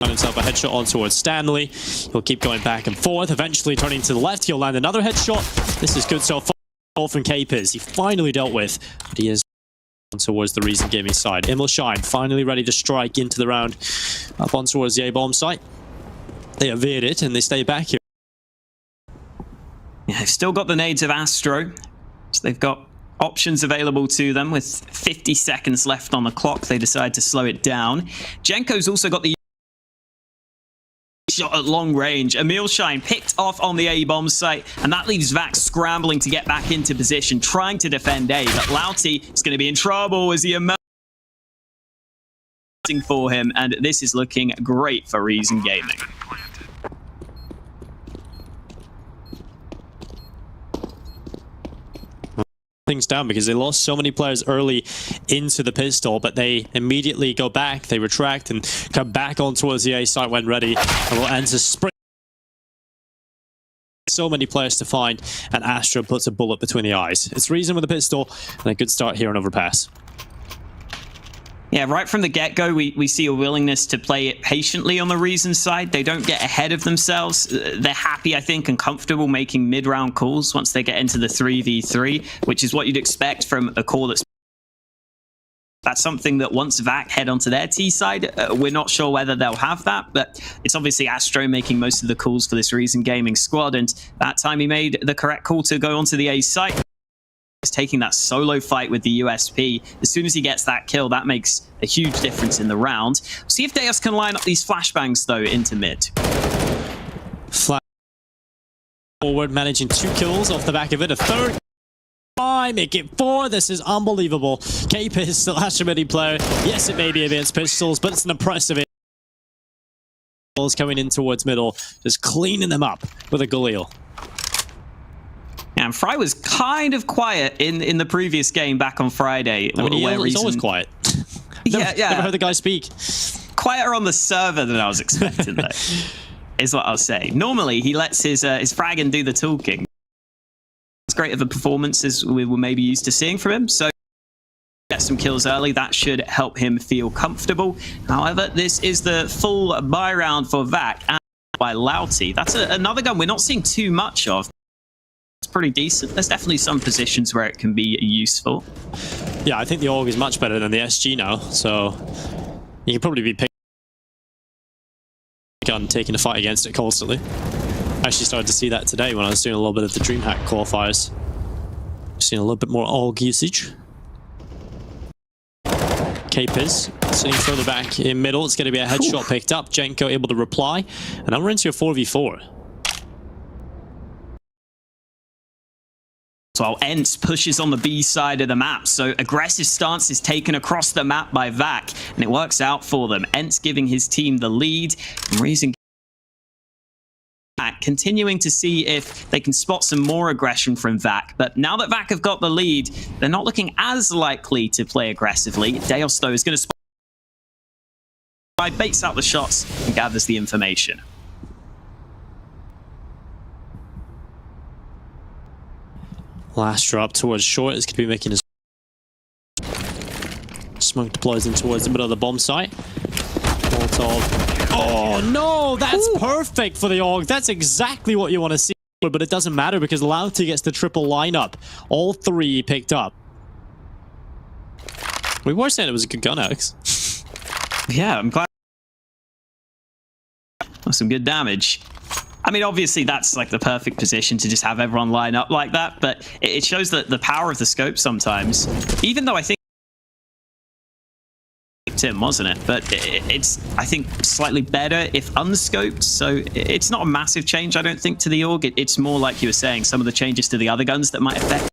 on himself a headshot on towards Stanley. He'll keep going back and forth, eventually turning to the left. He'll land another headshot. This is good so far from Capers. He finally dealt with, but he is towards the Reason Gaming side. Immelshine finally ready to strike into the round up on towards the A-bomb site. They evade it and they stay back here. Yeah, they've still got the nades of Astro, so they've got options available to them. With 50 seconds left on the clock, they decide to slow it down. Jenko's also got the shot at long range. Immelshine picked off on the A-bomb site, and that leaves Vac scrambling to get back into position, trying to defend A, but Lauti is going to be in trouble as he emerges for him, and this is looking great for Reason Gaming. Things down because they lost so many players early into the pistol, but they immediately go back, they retract and come back on towards the A site when ready, and will enter sprint. So many players to find, and Astro puts a bullet between the eyes. It's Reason with a pistol, and a good start here on Overpass. Yeah, right from the get-go, we see a willingness to play it patiently on the Reason side. They don't get ahead of themselves. They're happy, I think, and comfortable making mid-round calls once they get into the 3v3, which is what you'd expect from a call that's something that once Vac head onto their T side, we're not sure whether they'll have that, but it's obviously Astro making most of the calls for this Reason Gaming squad, and that time he made the correct call to go onto the A site. He's taking that solo fight with the USP. As soon as he gets that kill, that makes a huge difference in the round. We'll see if Deus can line up these flashbangs, though, into mid. Flash forward, managing 2 kills off the back of it. A third. Make it 4. This is unbelievable. Cape is still Astro player. Yes, it may be against pistols, but it's an impressive coming in towards middle, just cleaning them up with a Galil. And Fry was kind of quiet in the previous game back on Friday. I mean, he's always quiet. Never heard the guy speak. Quieter on the server than I was expecting, though, is what I'll say. Normally, he lets his fragging do the talking. As great of a performance as we were maybe used to seeing from him. So, get some kills early. That should help him feel comfortable. However, this is the full buy round for Vac and by Lauti. That's another gun we're not seeing too much of. It's pretty decent. There's definitely some positions where it can be useful. Yeah, I think the AUG is much better than the SG now, so you can probably be picking gun, taking a fight against it constantly. I actually started to see that today when I was doing a little bit of the DreamHack qualifiers. Seeing a little bit more AUG usage. Capers sitting further back in middle. It's going to be a headshot picked up. Jenko able to reply, and now we're into a 4v4. While Ents pushes on the B side of the map, so aggressive stance is taken across the map by Vac, and it works out for them. Ents giving his team the lead, and Reason continuing to see if they can spot some more aggression from Vac. But now that Vac have got the lead, they're not looking as likely to play aggressively. Deus, though, is going to spot, baits out the shots and gathers the information. Last drop towards short is going to be making his smoke deploys in towards the middle of the bomb site. Molotov. Oh no, that's perfect for the AUG. That's exactly what you want to see. But it doesn't matter because Lauti gets the triple lineup. All 3 picked up. We were saying it was a good gun, Alex. Yeah, I'm glad. Some good damage. I mean, obviously, that's like the perfect position to just have everyone line up like that, but it shows that the power of the scope sometimes, even though I think him, wasn't it? But it's, I think, slightly better if unscoped, so it's not a massive change, I don't think, to the AUG. It's more like you were saying, some of the changes to the other guns that might affect.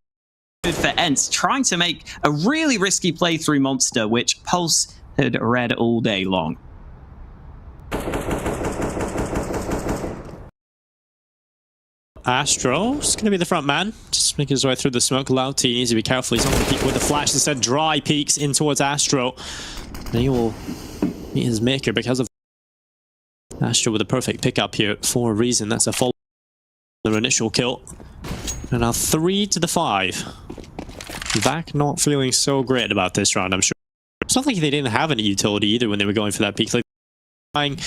Good for Ents, trying to make a really risky play through Monster, which Pulse had read all day long. Astro's going to be the front man. Just making his way through the smoke. Louty needs to be careful. He's not going to peek with the flash. Instead, Dry peeks in towards Astro. And he will meet his maker because of Astro with a perfect pickup here for a reason. That's a follow their initial kill. And now 3-5. Vac not feeling so great about this round, I'm sure. It's not like they didn't have any utility either when they were going for that peak. Like, trying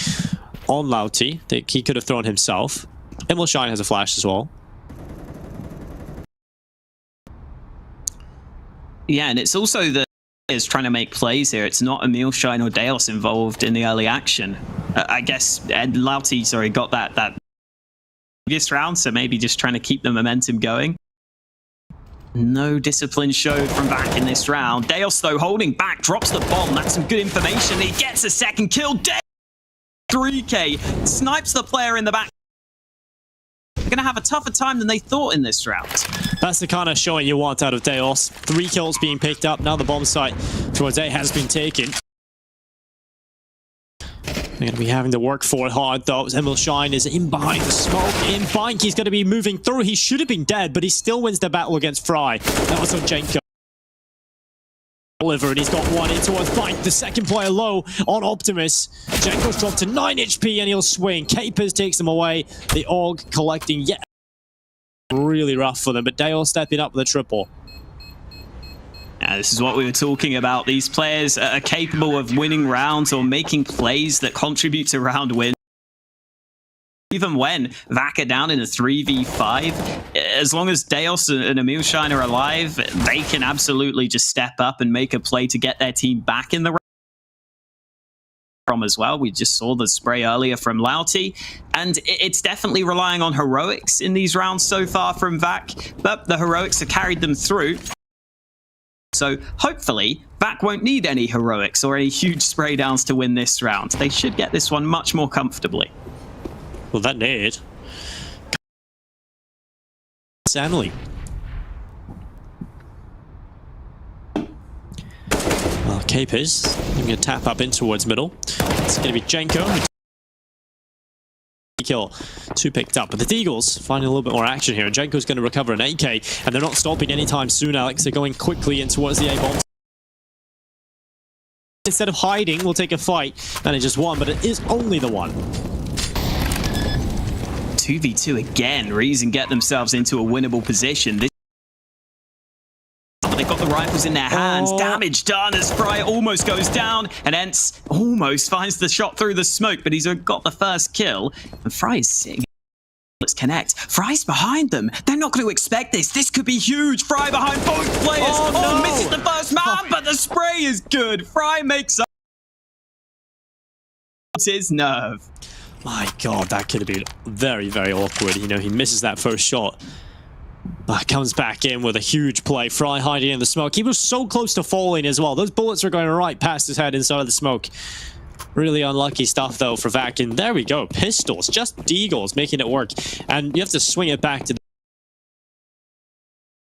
on Louty that he could have thrown himself. Emerald Shine has a flash as well. Yeah, and it's also the is trying to make plays here. It's not Emil Shine or Deos involved in the early action. I guess Louty, sorry, got that previous round, so maybe just trying to keep the momentum going. No discipline showed from Vac in this round. Deos, though, holding back, drops the bomb. That's some good information. He gets a second kill. Deos, 3K, snipes the player in the back. They're going to have a tougher time than they thought in this round. That's the kind of showing you want out of Deos. 3 kills being picked up. Now the bomb site towards A has been taken. They're going to be having to work for it hard, though. Emerald Shine is in behind the smoke. In Bank, he's going to be moving through. He should have been dead, but he still wins the battle against Fry. That was on Jenko. Oliver, and he's got one in towards Bank. The second player low on Optimus. Jenko's dropped to 9 HP, and he'll swing. Capers takes him away. The AUG collecting yet. Really rough for them, but Dale stepping up with a triple. Now, this is what we were talking about. These players are capable of winning rounds or making plays that contribute to round wins. Even when Vac are down in a 3v5, as long as Deos and Emil Shine are alive, they can absolutely just step up and make a play to get their team back in the round. From as well. We just saw the spray earlier from Louty, and it's definitely relying on heroics in these rounds so far from Vac, but the heroics have carried them through. So hopefully Vac won't need any heroics or any huge spray downs to win this round. They should get this one much more comfortably. Well, that did. Stanley. Well, Capers going to tap up in towards middle. It's going to be Jenko. Kill 2 picked up, but the Deagles finding a little bit more action here. And Jenko's going to recover an AK, and they're not stopping anytime soon, Alex. They're going quickly in towards the A-bomb. Instead of hiding, we'll take a fight. And it's just one, but it is only the one. 2v2 again. Reason get themselves into a winnable position. They've got the rifles in their hands. Damage done as Fry almost goes down, and Ents almost finds the shot through the smoke, but he's got the first kill. And Fry is sitting. Let's connect. Fry's behind them. They're not going to expect this. This could be huge. Fry behind both players. Oh, misses the first man, but the spray is good. Fry makes up his nerve. My God, that could have been very, very awkward. You know, he misses that first shot. Comes back in with a huge play. Fry hiding in the smoke. He was so close to falling as well. Those bullets are going right past his head inside of the smoke. Really unlucky stuff, though, for Vac. And there we go. Pistols. Just Deagles making it work. And you have to swing it back to the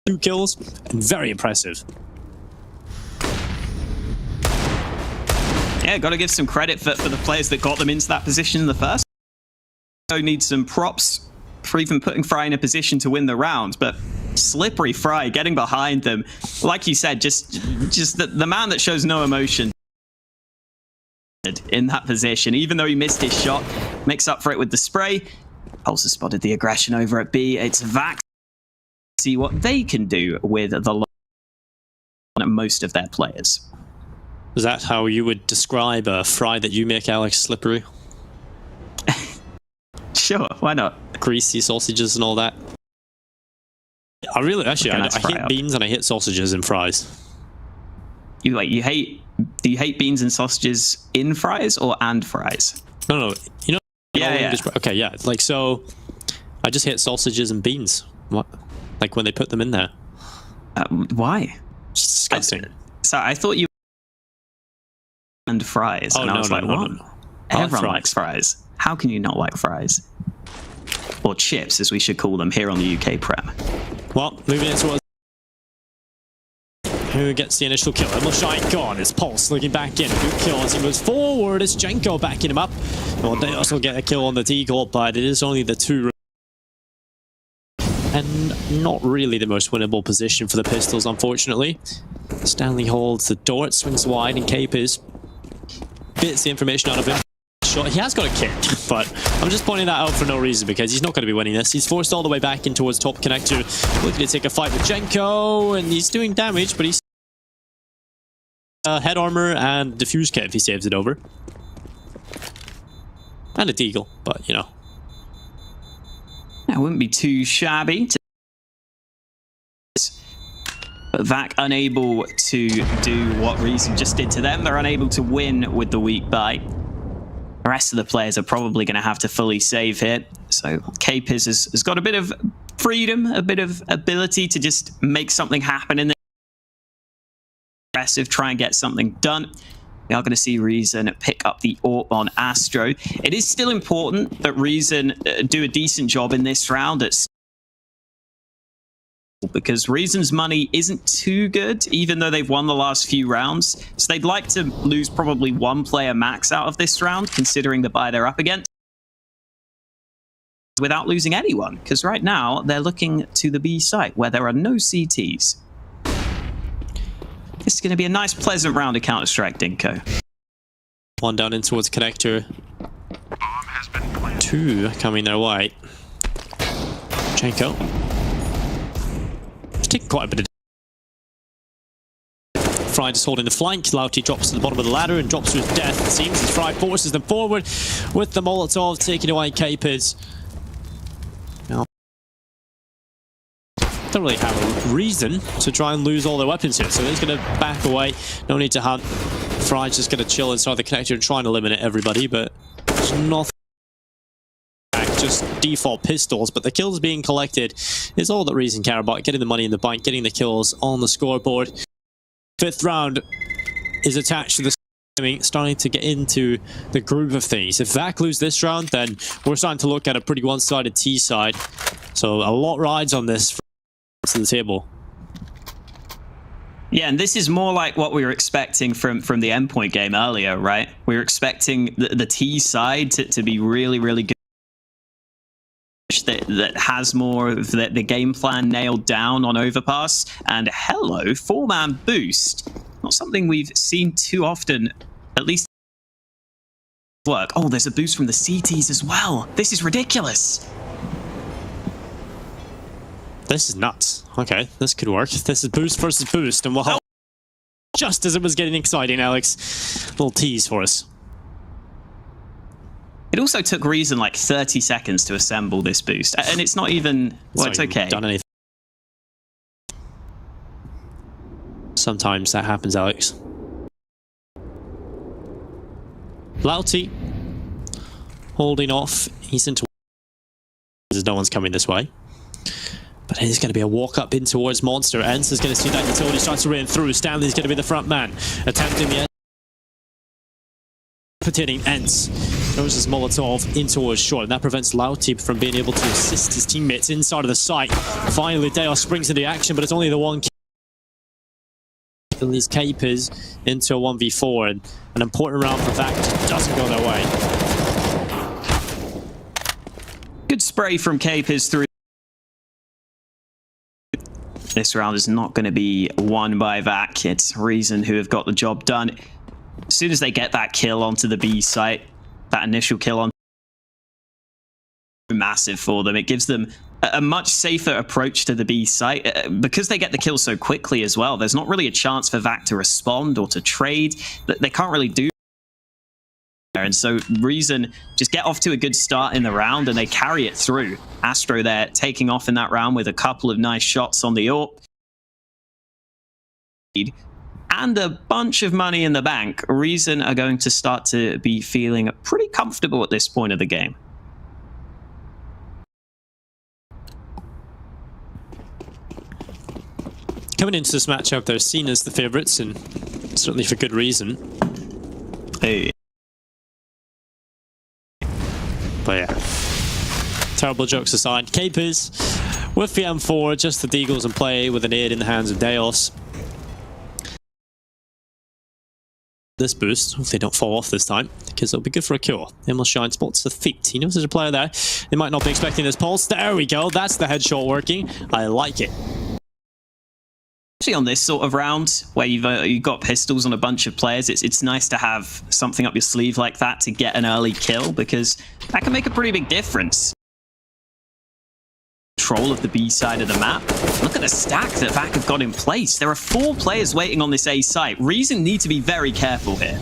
2 kills. And very impressive. Yeah, got to give some credit for the players that got them into that position in the first. So need some props for even putting Fry in a position to win the round, but slippery Fry getting behind them. Like you said, just the man that shows no emotion in that position, even though he missed his shot, makes up for it with the spray. Also spotted the aggression over at B. It's Vac. See what they can do with the most of their players. Is that how you would describe a Fry that you make, Alex? Slippery? Sure, why not? Greasy sausages and all that. I really, actually, I hate beans and I hate sausages and fries. Do you hate beans and sausages in fries or and fries? No, you know. Yeah. Okay, yeah. Like, so, I just hate sausages and beans. What? Like when they put them in there. Why? It's disgusting. So I thought you and fries. Oh, and I was like, what? No. Everyone likes fries. How can you not like fries? Or chips, as we should call them here on the UK Prem. Well, moving into who gets the initial kill? Emerald Shine gone. It's Pulse looking back in. Good kill as he moves forward. It's Jenko backing him up. Well, they also get a kill on the Deagle, but it is only the 2 and not really the most winnable position for the Pistols, unfortunately. Stanley holds the door, it swings wide, and Capers bits the information out of him. Shot. He has got a kick, but I'm just pointing that out for no reason because he's not going to be winning this. He's forced all the way back in towards top connector, looking to take a fight with Jenko, and he's doing damage, but he's head armor and diffuse kit if he saves it over. And a deagle, but you know. That wouldn't be too shabby. But Vac unable to do what Reason just did to them. They're unable to win with the weak bite. The rest of the players are probably going to have to fully save here. So Capers has got a bit of freedom, a bit of ability to just make something happen in the aggressive, try and get something done. We are going to see Reason pick up the AWP on Astro. It is still important that Reason do a decent job in this round at because Reason's money isn't too good, even though they've won the last few rounds. So they'd like to lose probably one player max out of this round, considering the buy they're up against, without losing anyone, because right now they're looking to the B site, where there are no CTs. This is going to be a nice, pleasant round of Counter-Strike, Dinko. One down in towards connector. Bomb has been planted. Two coming their way. Jenko. Taking quite a bit of Fry just holding the flank. Louty drops to the bottom of the ladder and drops to his death. It seems as Fry forces them forward with the Molotov, taking away Capers. Now, don't really have a reason to try and lose all their weapons here, so they're just going to back away. No need to hunt. Fry's just going to chill inside the connector and try and eliminate everybody, but there's nothing. Just default pistols, but the kills being collected is all that Reason care about. Getting the money in the bank, getting the kills on the scoreboard. Fifth round is attached to the starting to get into the groove of things. If Vac lose this round, then we're starting to look at a pretty one-sided T side. So a lot rides on this to the table. Yeah, and this is more like what we were expecting from the Endpoint game earlier, right? We were expecting the T side to be really, really good. That has more of the game plan nailed down on Overpass. And hello, 4-man boost. Not something we've seen too often, at least work. Oh, there's a boost from the CTs as well. This is ridiculous. This is nuts. Okay, this could work. This is boost versus boost, and we'll help. Just as it was getting exciting, Alex. Little tease for us. It also took Reason like 30 seconds to assemble this boost, and it's not even, well, it's okay. Done anything. Sometimes that happens, Alex. Louty holding off. He's into. No one's coming this way. But it is going to be a walk up in towards Monster. Ents is going to see that utility starts to rain through. Stanley's going to be the front man, attempting the hitting Ents. Throws his Molotov in towards short, and that prevents Louty from being able to assist his teammates inside of the site. Finally, Deos springs into action, but it's only the one kill. These Capers into a 1v4, and an important round for Vac doesn't go their way. Good spray from Capers through. This round is not going to be won by Vac. It's Reason who have got the job done. As soon as they get that kill onto the B site, that initial kill on massive for them. It gives them a much safer approach to the B site because they get the kill so quickly as well. There's not really a chance for Vac to respond or to trade. They can't really do. And so Reason just get off to a good start in the round and they carry it through. Astro there taking off in that round with a couple of nice shots on the AWP. And a bunch of money in the bank. Reason are going to start to be feeling pretty comfortable at this point of the game. Coming into this matchup, they're seen as the favourites, and certainly for good reason. Hey. But yeah, terrible jokes aside, Capers with the M4, just the Deagles in play with an aid in the hands of Deos. this boost. Hopefully they don't fall off this time, because it'll be good for a kill. Shine spots the feet. He knows there's a player there. They might not be expecting this pulse. There we go. That's the headshot working. I like it. Actually, on this sort of round where you've got pistols on a bunch of players, it's nice to have something up your sleeve like that to get an early kill, because that can make a pretty big difference. Control of the B side of the map. Look at the stack that VAC have got in place. There are 4 players waiting on this A site. Reason need to be very careful here.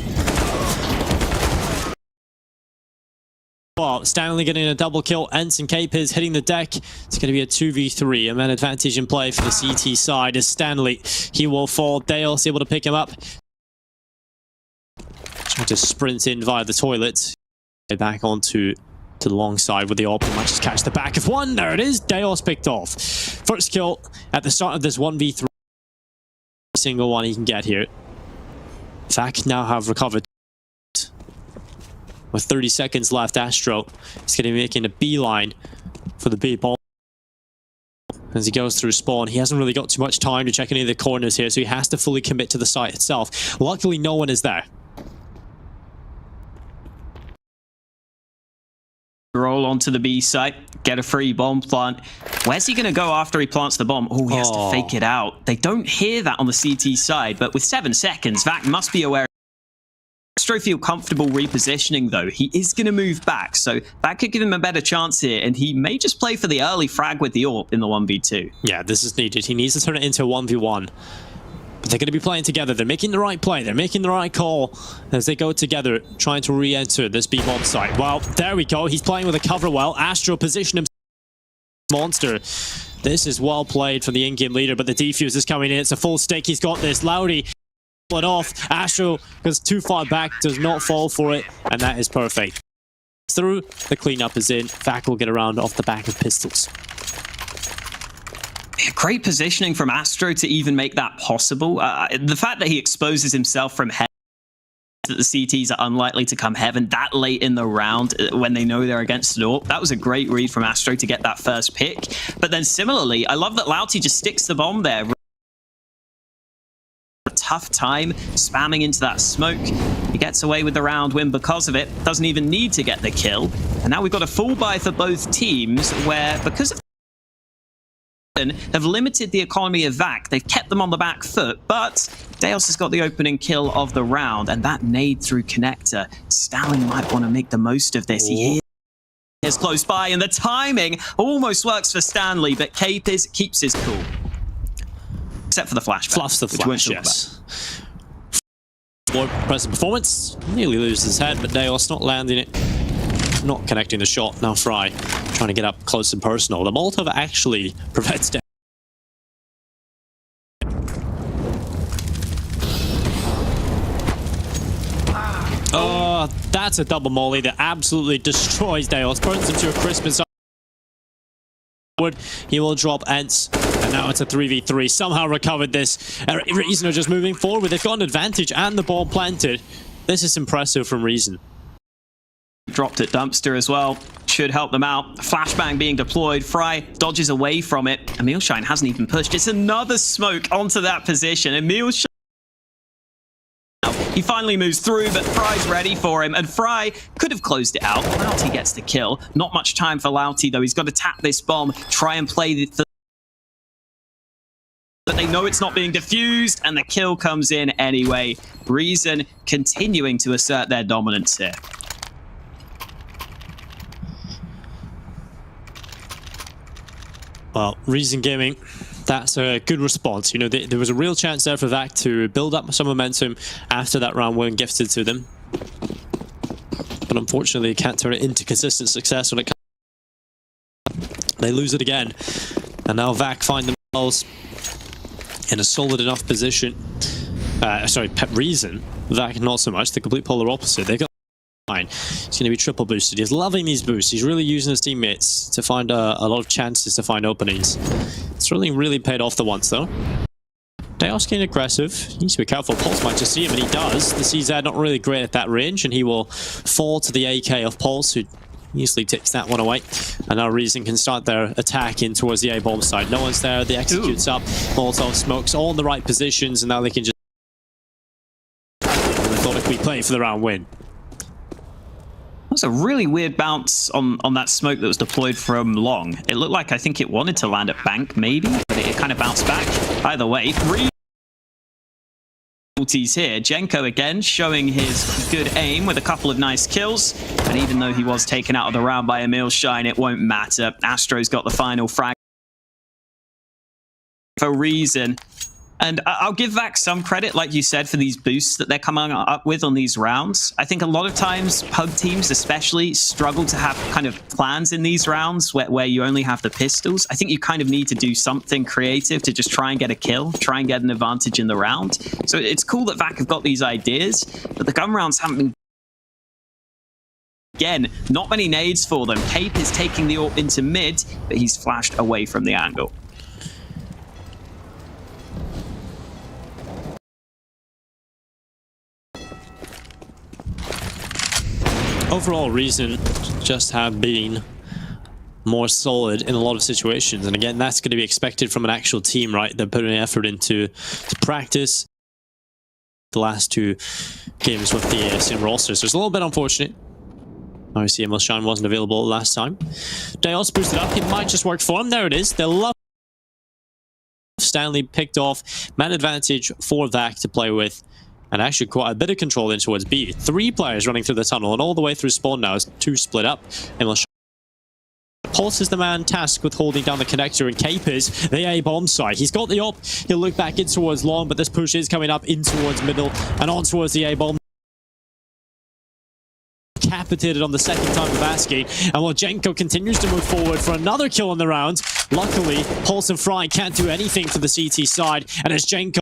Well, Stanley getting a double kill. Ensign Capers hitting the deck. It's going to be a 2v3. A man advantage in play for the CT side is Stanley. He will fall. Dale's able to pick him up. Trying to sprint in via the toilet. Back onto the long side with the AWP. Might just catch the back of one. There it is. Deos picked off. First kill at the start of this 1v3. Single one he can get here. VAC now have recovered. With 30 seconds left, Astro is going to be making a beeline for the B ball. As he goes through spawn, he hasn't really got too much time to check any of the corners here, so he has to fully commit to the site itself. Luckily, no one is there. Roll onto the B site, get a free bomb plant. Where's he going to go after he plants the bomb? Oh, he has to fake it out. They don't hear that on the CT side, but with 7 seconds, VAC must be aware. Astro feel comfortable repositioning, though. He is going to move back, so that could give him a better chance here, and he may just play for the early frag with the AWP in the 1v2. Yeah, this is needed. He needs to turn it into a 1v1. But they're going to be playing together. They're making the right play. They're making the right call as they go together, trying to re-enter this B-bomb site. Well, there we go. He's playing with a cover well. Astro positioned himself. Monster. This is well played for the in-game leader, but the defuse is coming in. It's a full stick. He's got this. Loudy it off. Astro goes too far back, does not fall for it, and that is perfect. Through, the cleanup is in. VAC will get around off the back of pistols. Great positioning from Astro to even make that possible. The fact that he exposes himself from heaven, that the CTs are unlikely to come heaven that late in the round when they know they're against an AWP. That was a great read from Astro to get that first pick. But then similarly, I love that Louty just sticks the bomb there. A tough time spamming into that smoke. He gets away with the round win because of it. Doesn't even need to get the kill. And now we've got a full buy for both teams where, because of have limited the economy of VAC. They've kept them on the back foot, but Deos has got the opening kill of the round, and that nade through connector. Stanley might want to make the most of this. He is close by, and the timing almost works for Stanley, but Capers keeps his cool. Except for the flashback. Fluffs the flash, yes. More impressive performance. Nearly loses his head, but Deos not landing it. Not connecting the shot. Now Fry trying to get up close and personal. The Molotov actually prevents Deos. Oh, that's a double molly that absolutely destroys Deos. Burns him to a crisp inside. He will drop Ents, and now it's a 3v3. Somehow recovered this. Reason are just moving forward. They've got an advantage and the ball planted. This is impressive from Reason. Dropped at Dumpster as well. Should help them out. Flashbang being deployed. Fry dodges away from it. Emilshine hasn't even pushed. It's another smoke onto that position. Emilshine. He finally moves through, but Fry's ready for him. And Fry could have closed it out. Louty gets the kill. Not much time for Louty, though. He's got to tap this bomb. Try and play the... But they know it's not being diffused, and the kill comes in anyway. Reason continuing to assert their dominance here. Well, Reason Gaming, that's a good response. You know, there was a real chance there for VAC to build up some momentum after that round win gifted to them. But unfortunately, can't turn it into consistent success when it comes. They lose it again. And now VAC find themselves in a solid enough position. Reason. VAC not so much. The complete polar opposite. They got He's going to be triple boosted. He's loving these boosts. He's really using his teammates to find a lot of chances to find openings. It's really paid off the once, though. Deos getting aggressive. He needs to be careful. Pulse might just see him, and he does. The CZ not really great at that range, and he will fall to the AK of Pulse, who easily takes that one away. And now Reason can start their attack in towards the A-bomb side. No one's there. They executes up. Molotov smokes all in the right positions, and now they can just... we play for the round win. That was a really weird bounce on that smoke that was deployed from long. It looked like, I think it wanted to land at bank, maybe, but it kind of bounced back. Either way, 3 penalties here. Jenko again showing his good aim with a couple of nice kills, but even though he was taken out of the round by Emil Shine, it won't matter. Astro's got the final frag for a reason. And I'll give Vac some credit, like you said, for these boosts that they're coming up with on these rounds. I think a lot of times pug teams especially struggle to have kind of plans in these rounds where you only have the pistols. I think you kind of need to do something creative to just try and get a kill, try and get an advantage in the round. So it's cool that Vac have got these ideas, but the gun rounds haven't been... Again, not many nades for them. Cape is taking the AWP into mid, but he's flashed away from the angle. Overall reason just have been more solid in a lot of situations, and again that's going to be expected from an actual team, right? They're putting effort into practice. The last 2 games with the same roster, so it's a little bit unfortunate. Obviously Emil Shine wasn't available last time. Dios boosted up, it might just work for him. There it is. They love Stanley picked off man advantage for Vac to play with. And actually quite a bit of control in towards B. 3 players running through the tunnel, and all the way through spawn now is 2 split up. Pulse is the man tasked with holding down the connector, and Cape is the A bomb side. He's got the AWP, he'll look back in towards long, but this push is coming up in towards middle and on towards the A bomb. Decapitated on the second time of asking, and while Jenko continues to move forward for another kill on the round, luckily Pulse and Fry can't do anything for the CT side, and as Jenko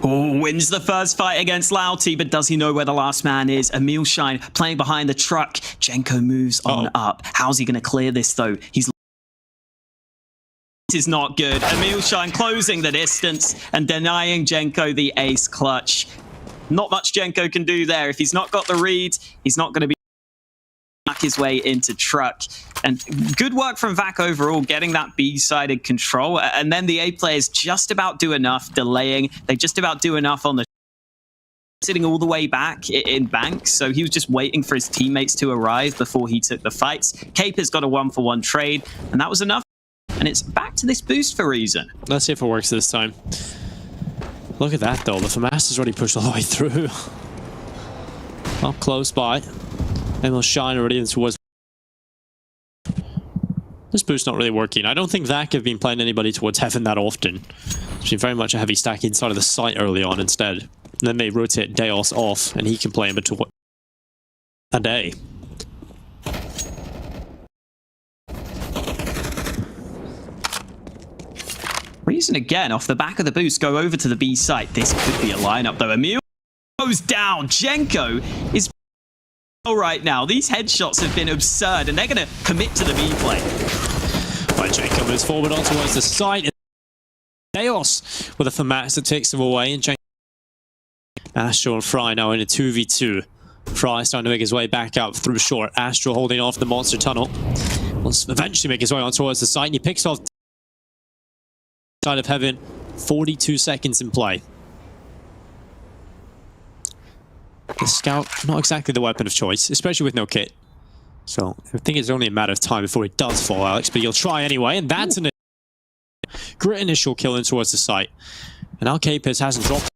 wins the first fight against Louty, but does he know where the last man is? Emil Shine playing behind the truck. Jenko moves on up. How's he going to clear this, though? This is not good. Emil Shine closing the distance and denying Jenko the ace clutch. Not much Jenko can do there. If he's not got the read, he's not going to be back his way into truck. And good work from Vac overall, getting that B-sided control. And then the A players just about do enough, delaying. They just about do enough on the sitting all the way back in bank. So he was just waiting for his teammates to arrive before he took the fights. Cape has got a 1-for-1 trade, and that was enough. And it's back to this boost for reason. Let's see if it works this time. Look at that, though. The FAMAS has already pushed all the way through. Up close by. And they'll shine already in towards... This boost's not really working. I don't think Vac have been playing anybody towards heaven that often. It's been very much a heavy stack inside of the site early on instead. And then they rotate Deos off, and he can play in between a day. Reason again, off the back of the boost, go over to the B site. This could be a lineup, though. Emil goes down. Jenko is... right now. These headshots have been absurd, and they're going to commit to the B play. Right, Jenko moves forward on towards the side. Deos with a FAMAS that takes him away, and Astro and Fry now in a 2v2. Fry starting to make his way back up through short. Astro holding off the monster tunnel. Will eventually make his way on towards the side, and he picks off side of heaven. 42 seconds in play. The scout, not exactly the weapon of choice, especially with no kit. So I think it's only a matter of time before it does fall, Alex, but he'll try anyway, and that's a great initial kill in towards the site. And now Capers hasn't dropped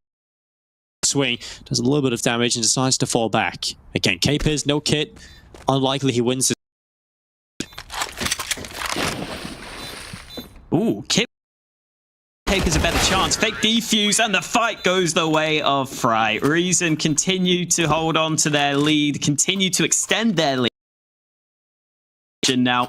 swing, does a little bit of damage and decides to fall back. Again, Capers, no kit, unlikely he wins this. Ooh, Capers a better chance. Fake defuse, and the fight goes the way of Fry. Reason continue to hold on to their lead, continue to extend their lead. Now,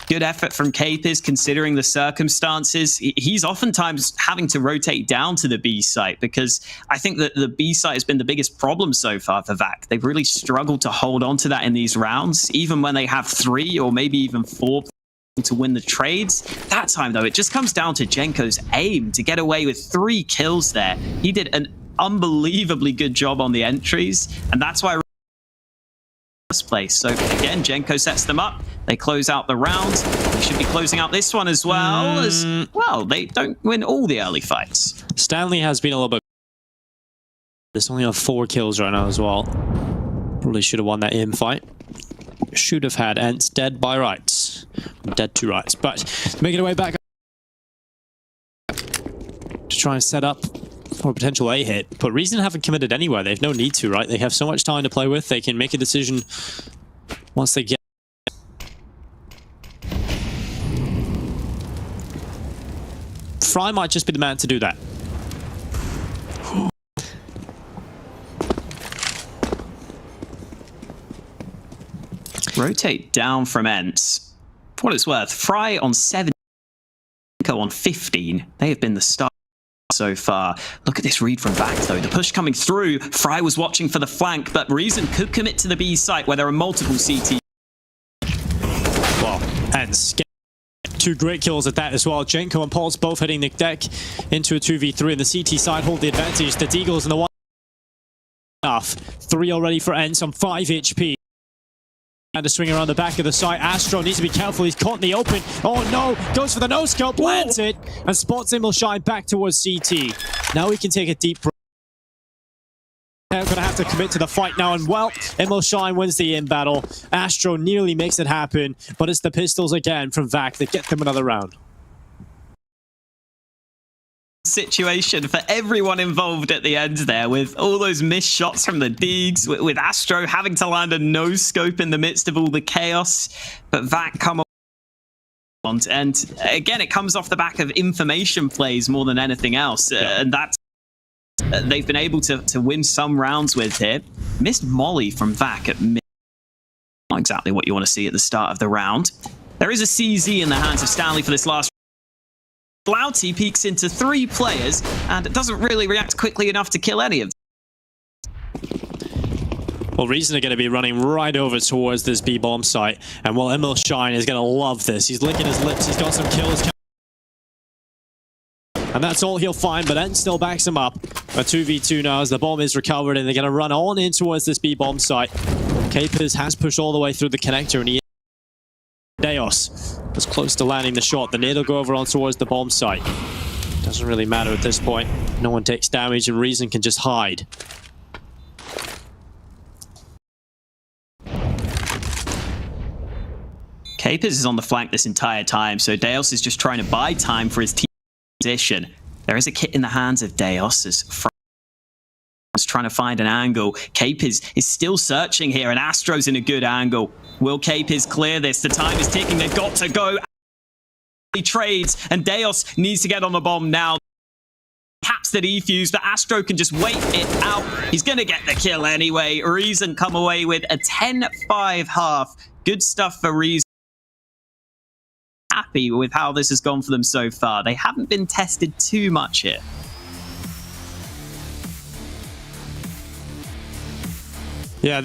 good effort from Capers considering the circumstances. He's oftentimes having to rotate down to the B site because I think that the B site has been the biggest problem so far for Vac. They've really struggled to hold on to that in these rounds, even when they have 3 or maybe even 4 to win the trades. That time, though, it just comes down to Jenko's aim to get away with 3 kills there. He did an unbelievably good job on the entries, and that's why first place. So again, Jenko sets them up. They close out the round. They should be closing out this one as well. As well, they don't win all the early fights. Stanley has been a little bit There's only on 4 kills right now as well. Probably should have won that aim fight. Should have had Ents dead by rights. Dead to rights. But making our way back to try and set up for a potential A hit. But Reason haven't committed anywhere. They have no need to, right? They have so much time to play with. They can make a decision once they get. Fry might just be the man to do that. Rotate down from Ents. For what it's worth, Fry on 7, on 15. They have been the star so far. Look at this read from back, though. The push coming through. Fry was watching for the flank, but Reason could commit to the B site where there are multiple CT. Well, Ents. 2 great kills at that as well. Jenko and Pulse both hitting the deck into a 2v3 and the CT side hold the advantage. The Deagles and the 1 enough. 3 already for Ents on 5 HP. And to swing around the back of the site. Astro needs to be careful. He's caught in the open. Oh no! Goes for the no-scope, lands it, and spots Immelshine back towards CT. Now we can take a deep breath. They're going to have to commit to the fight now, and well, Immelshine wins the in battle. Astro nearly makes it happen, but it's the pistols again from Vac that get them another round. Situation for everyone involved at the end there, with all those missed shots from the Deegs, with Astro having to land a no-scope in the midst of all the chaos, but Vac come on. And again, it comes off the back of information plays more than anything else, and that's they've been able to win some rounds with here. Missed Molly from Vac at mid. Not exactly what you want to see at the start of the round. There is a CZ in the hands of Stanley for this last. Louty peeks into 3 players and doesn't really react quickly enough to kill any of them. Well, Reason are going to be running right over towards this B-bomb site, and well, Immelshine is going to love this. He's licking his lips, he's got some kills. And that's all he'll find, but Ent still backs him up. A 2v2 now as the bomb is recovered, and they're going to run on in towards this B-bomb site. Capers has pushed all the way through the connector, and he Deos was close to landing the shot. The nade will go over on towards the bomb site. Doesn't really matter at this point. No one takes damage, and Reason can just hide. Capers is on the flank this entire time, so Deos is just trying to buy time for his team position. There is a kit in the hands of Deos as Fry is trying to find an angle. Capers is still searching here, and Astro's in a good angle. Will Capers clear this? The time is ticking. They've got to go. He trades, and Deos needs to get on the bomb now. Caps the defuse, but Astro can just wait it out. He's going to get the kill anyway. Reason come away with a 10-5 half. Good stuff for Reason. Happy with how this has gone for them so far. They haven't been tested too much here. Yeah,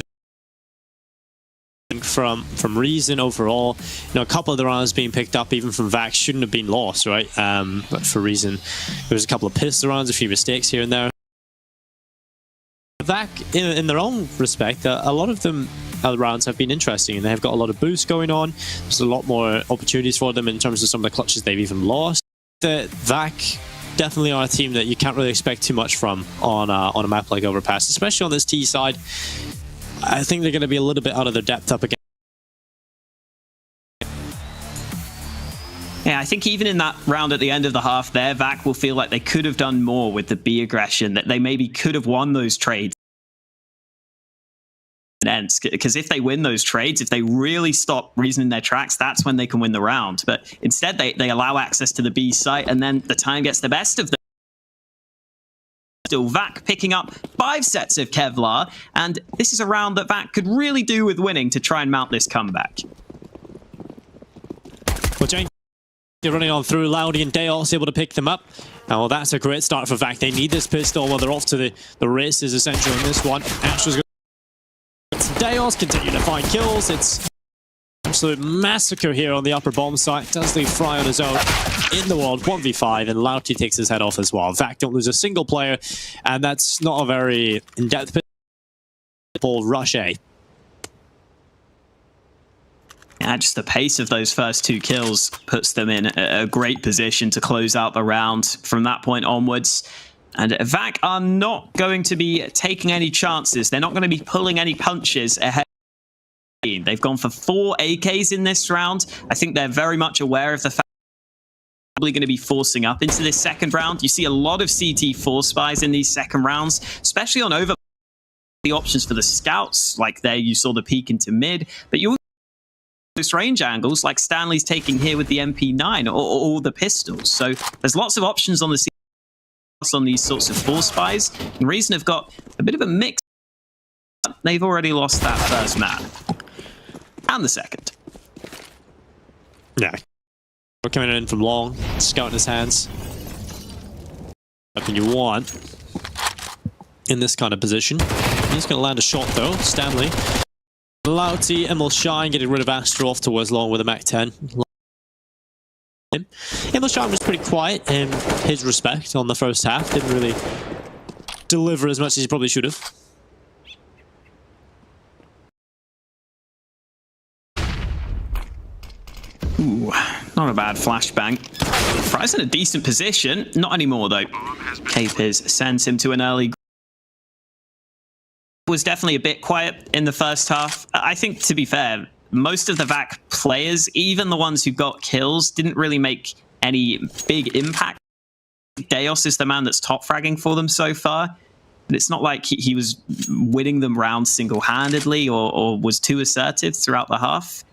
from Reason overall, you know, a couple of the rounds being picked up even from Vac shouldn't have been lost, right? But for Reason, there was a couple of pistol rounds, a few mistakes here and there. Vac, in their own respect, a lot of them rounds have been interesting, and they have got a lot of boosts going on. There's a lot more opportunities for them in terms of some of the clutches they've even lost. The Vac definitely are a team that you can't really expect too much from on a map like Overpass, especially on this T side. I think they're going to be a little bit out of their depth up again. Yeah, I think even in that round at the end of the half there, Vac will feel like they could have done more with the B aggression, that they maybe could have won those trades. Because if they win those trades, if they really stop Reason in their tracks, that's when they can win the round. But instead, they allow access to the B site, and then the time gets the best of them. Still, Vac picking up 5 sets of Kevlar, and this is a round that Vac could really do with winning to try and mount this comeback. Well, Jane, you're running on through. Loudy and Deos able to pick them up. Oh, well, that's a great start for Vac. They need this pistol. Well, they're off to the races, essentially, in this one. Astro's Deos continue to find kills. It's absolute massacre here on the upper bomb site. Does leave Fry on his own in the world, 1v5, and Louty takes his head off as well. Vac don't lose a single player, and that's not a very in-depth rush A. Yeah, just the pace of those first 2 kills puts them in a great position to close out the round from that point onwards. And VAC are not going to be taking any chances. They're not going to be pulling any punches ahead. They've gone for 4 AKs in this round. I think they're very much aware of the fact they're probably going to be forcing up into this second round. You see a lot of CT force buys in these second rounds, especially on over the options for the scouts. Like there you saw the peek into mid, but you close range angles like Stanley's taking here with the MP9 or the pistols. So there's lots of options on the CT on these sorts of force buys. And Reason have got a bit of a mix. They've already lost that first map. And the second. Yeah. We're coming in from long, scout in his hands. Nothing you want in this kind of position. He's going to land a shot though. Stanley. Louty, Emil Shine getting rid of Astro off towards long with a Mac 10. Emil Shine was pretty quiet in his respect on the first half. Didn't really deliver as much as he probably should have. Ooh, not a bad flashbang. Fry's in a decent position. Not anymore, though. Capers sends him to an early... Was definitely a bit quiet in the first half. I think, to be fair, most of the VAC players, even the ones who got kills, didn't really make any big impact. Deos is the man that's top fragging for them so far. But it's not like he was winning them rounds single-handedly or was too assertive throughout the half.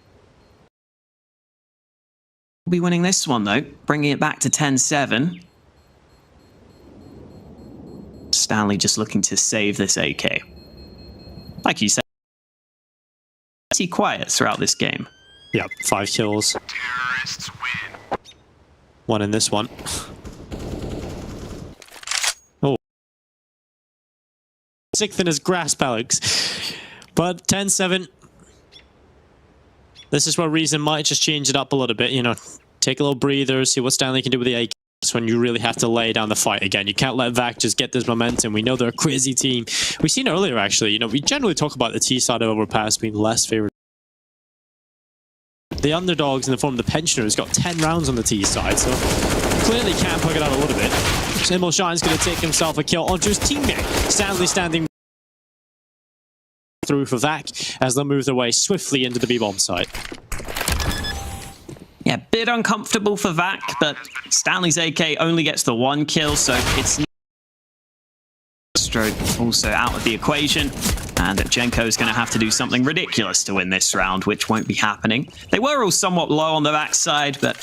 We'll be winning this one, though, bringing it back to 10-7. Stanley just looking to save this AK. Like you said, pretty quiet throughout this game. Yep, 5 kills. Terrorists win. 1 in this one. Oh. 6th in his grasp, Alex. But 10-7. This is where Reason might just change it up a little bit, you know, take a little breather, see what Stanley can do with the AK. When you really have to lay down the fight again. You can't let VAC just get this momentum. We know they're a crazy team. We've seen earlier, actually, you know, we generally talk about the T side of Overpass being less favored. The underdogs in the form of the Pensioners got 10 rounds on the T side, so clearly can plug it out a little bit. So Emil Shine's going to take himself a kill onto his teammate. Stanley standing through for VAC as they move their way swiftly into the B-bomb site. Yeah, bit uncomfortable for VAC, but Stanley's AK only gets the 1 kill, so it's Stroke also out of the equation. And Jenko's going to have to do something ridiculous to win this round, which won't be happening. They were all somewhat low on the backside, but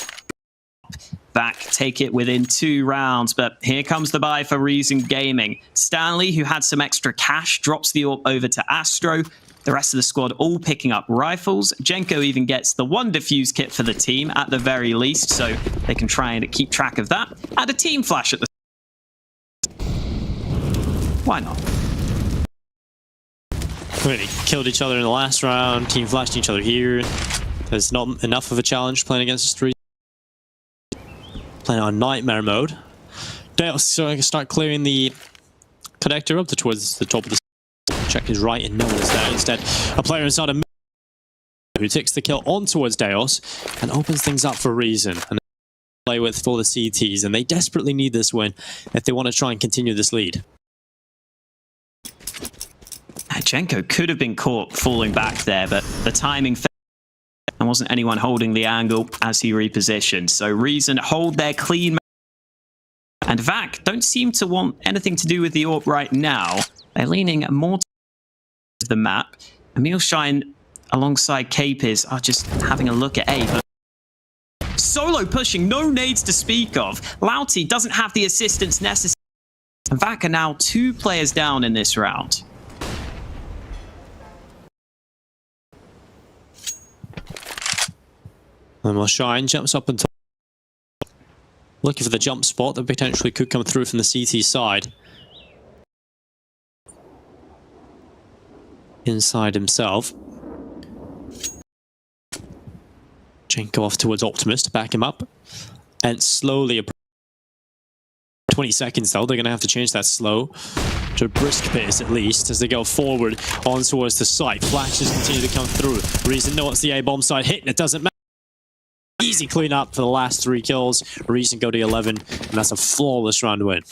VAC take it within 2 rounds. But here comes the buy for Reason Gaming. Stanley, who had some extra cash, drops the AWP over to Astro. The rest of the squad all picking up rifles. Jenko even gets the 1 defuse kit for the team at the very least, so they can try and keep track of that. Add a team flash at the... Why not? Really killed each other in the last round, team flashed each other here. There's not enough of a challenge playing against this 3. Playing on Nightmare mode. Deos, so I can start clearing the connector up towards the top of the... Check his right and no one is there. Instead, a player inside a who takes the kill on towards Deos and opens things up for Reason. And play with for the CTs, and they desperately need this win if they want to try and continue this lead. Jenko could have been caught falling back there, but the timing failed and wasn't anyone holding the angle as he repositioned. So Reason hold their clean. And VAC don't seem to want anything to do with the AWP right now. They're leaning more to the map. Emil Shine alongside Capers are just having a look at A. But solo pushing, no nades to speak of. Louty doesn't have the assistance necessary. And VAC are now 2 players down in this round. Emil Shine jumps up and looking for the jump spot that potentially could come through from the CT side. Inside himself. Jenko off towards Optimus to back him up. And slowly... 20 seconds though, they're going to have to change that slow to a brisk pace at least as they go forward on towards the site. Flashes continue to come through. Reason knows the A-bomb side hit and it doesn't matter. Easy clean up for the last 3 kills. Reason go to 11 and that's a flawless round win.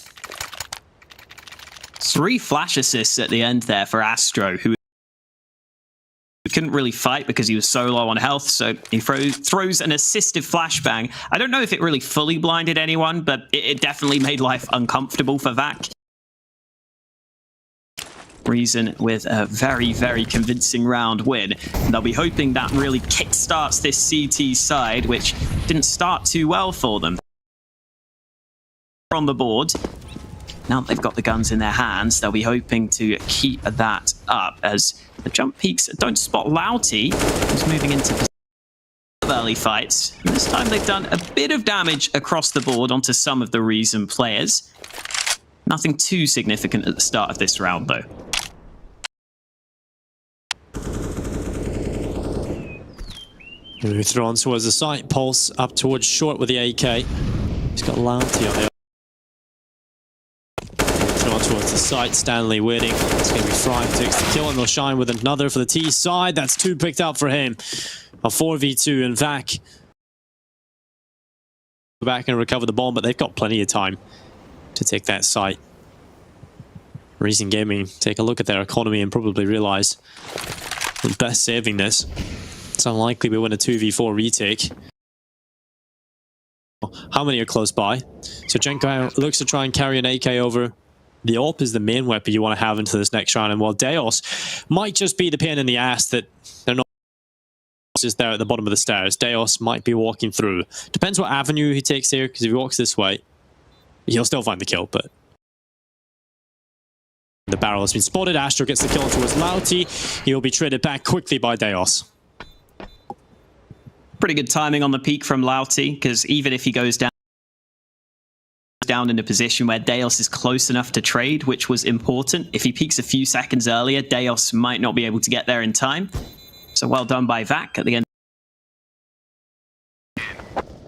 3 flash assists at the end there for Astro, who couldn't really fight because he was so low on health, so he throws an assistive flashbang. I don't know if it really fully blinded anyone, but it definitely made life uncomfortable for Vac. Reason with a very, very convincing round win. And they'll be hoping that really kickstarts this CT side, which didn't start too well for them. On the board. Now that they've got the guns in their hands, they'll be hoping to keep that up as the jump peaks don't spot Louty, who's moving into early fights. And this time they've done a bit of damage across the board onto some of the Reason players. Nothing too significant at the start of this round, though. Moving through on towards the site, Pulse up towards short with the AK. He's got Louty on the through on towards the site, Stanley waiting. It's going to be Fry who takes the kill, and they'll shine with another for the T side. That's 2 picked up for him. A 4v2 and Vac back and recover the bomb, but they've got plenty of time to take that site. Reason Gaming take a look at their economy and probably realize the best saving this. It's unlikely we win a 2v4 retake. How many are close by? So Jenko looks to try and carry an AK over. The AWP is the main weapon you want to have into this next round, and while Deos might just be the pain in the ass that they're not just there at the bottom of the stairs, Deos might be walking through. Depends what avenue he takes here, because if he walks this way, he'll still find the kill, but the barrel has been spotted. Astro gets the kill towards Louty. He will be traded back quickly by Deos. Pretty good timing on the peak from Louty, because even if he goes down in a position where Deos is close enough to trade, which was important, if he peaks a few seconds earlier, Deos might not be able to get there in time. So well done by Vac at the end.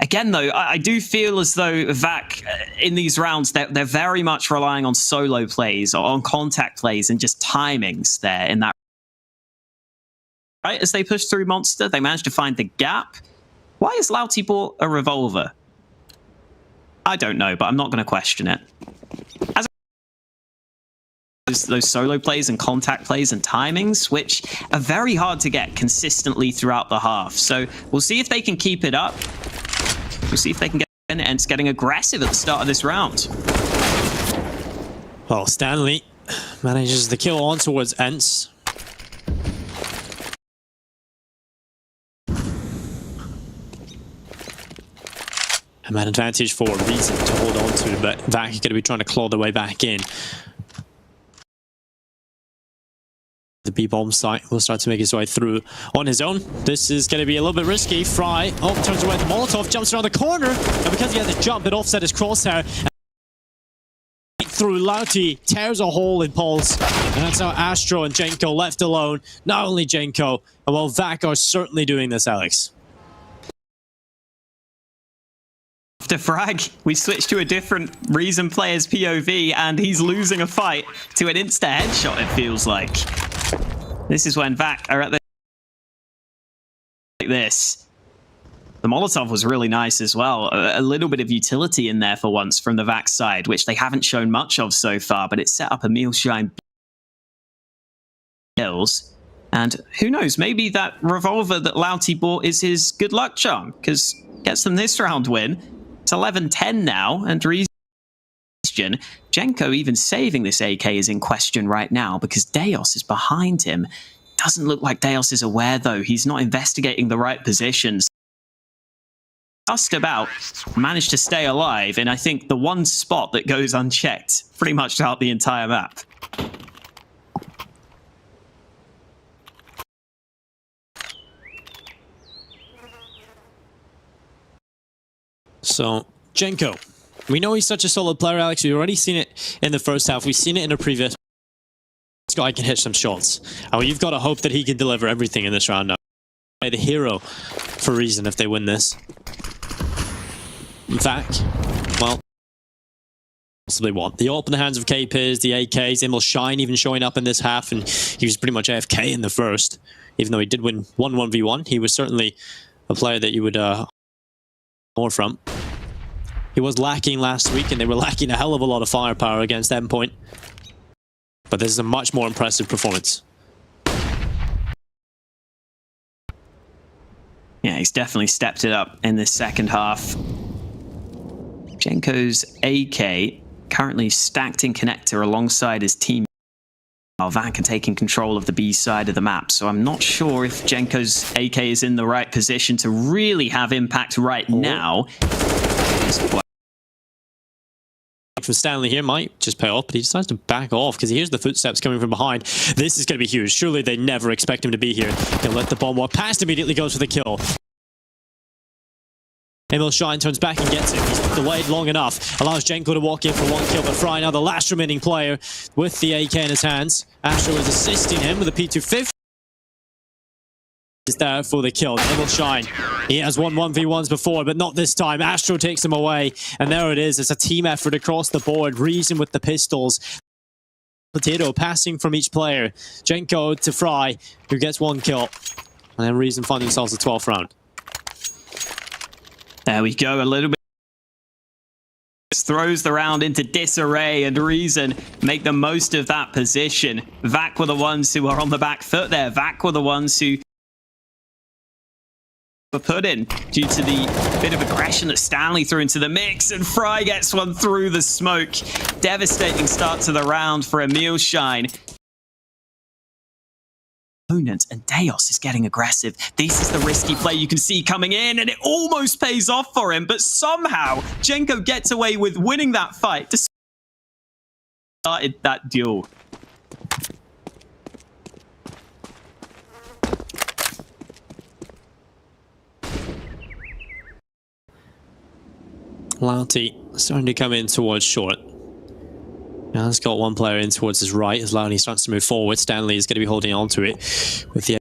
Again, though, I do feel as though Vac, in these rounds, they're very much relying on solo plays, or on contact plays, and just timings there in that. Right, as they push through Monster, they managed to find the gap. Why has Louty bought a revolver? I don't know, but I'm not going to question it. As those solo plays and contact plays and timings, which are very hard to get consistently throughout the half. So we'll see if they can keep it up. We'll see if they can get in, and it's getting aggressive at the start of this round. Well, Stanley manages the kill on towards Ents. A man advantage for Reason to hold on to, but Vac is going to be trying to claw their way back in. The B-bomb site will start to make his way through on his own. This is going to be a little bit risky. Fry, turns away the Molotov, jumps around the corner, and because he had to jump, it offset his crosshair. Through Louty, tears a hole in Pulse, and that's how Astro and Jenko left alone. Not only Jenko, and while Vac are certainly doing this, Alex. After frag, we switch to a different Reason player's POV, and he's losing a fight to an insta headshot, it feels like. This is when Vac are at the like this. The Molotov was really nice as well. A little bit of utility in there for once from the Vac side, which they haven't shown much of so far, but it set up a Mealshine kills. And who knows, maybe that revolver that Louty bought is his good luck charm, because gets them this round win. It's 11-10 now, and Jenko even saving this AK is in question right now because Deos is behind him. Doesn't look like Deos is aware, though. He's not investigating the right positions. Just about managed to stay alive in, I think, the one spot that goes unchecked pretty much throughout the entire map. So, Jenko. We know he's such a solid player, Alex. We've already seen it in the first half. We've seen it in a previous. This guy can hit some shots. And you've got to hope that he can deliver everything in this round now. The hero for Reason if they win this. In fact, well, possibly want. The AWP in the hands of KPiz, the AKs, Emil Shine even showing up in this half, and he was pretty much AFK in the first. Even though he did win 1-1v1, he was certainly a player that you would more from. He was lacking last week, and they were lacking a hell of a lot of firepower against Endpoint. but this is a much more impressive performance. Yeah, he's definitely stepped it up in this second half. Jenko's AK currently stacked in connector alongside his team. While Vac are taking control of the B side of the map, so I'm not sure if Jenko's AK is in the right position to really have impact right now. From Stanley here might just pay off, but he decides to back off because he hears the footsteps coming from behind. This is going to be huge. Surely they never expect him to be here. He'll let the bomb walk past, immediately goes for the kill. Emil Shine turns back and gets it. He's delayed long enough. Allows Jenko to walk in for one kill, but Fry, now the last remaining player with the AK in his hands. Astro is assisting him with a P250. Is there for the kill. Emil Shine. He has won 1v1s before, but not this time. Astro takes him away. And there it is. It's a team effort across the board. Reason with the pistols. Potato passing from each player. Jenko to Fry, who gets one kill. And then Reason find themselves the 12th round. There we go, a little bit. Throws the round into disarray, and Reason make the most of that position. Vac were the ones who are on the back foot there. Vac were the ones who were put in due to the bit of aggression that Stanley threw into the mix, and Fry gets one through the smoke. Devastating start to the round for Emil Shine. And Deos is getting aggressive. This is the risky play you can see coming in, and it almost pays off for him, but somehow Jenko gets away with winning that fight to started that duel. Louty starting to come in towards short. Now he's got one player in towards his right as Louty starts to move forward. Stanley is going to be holding on to it with the...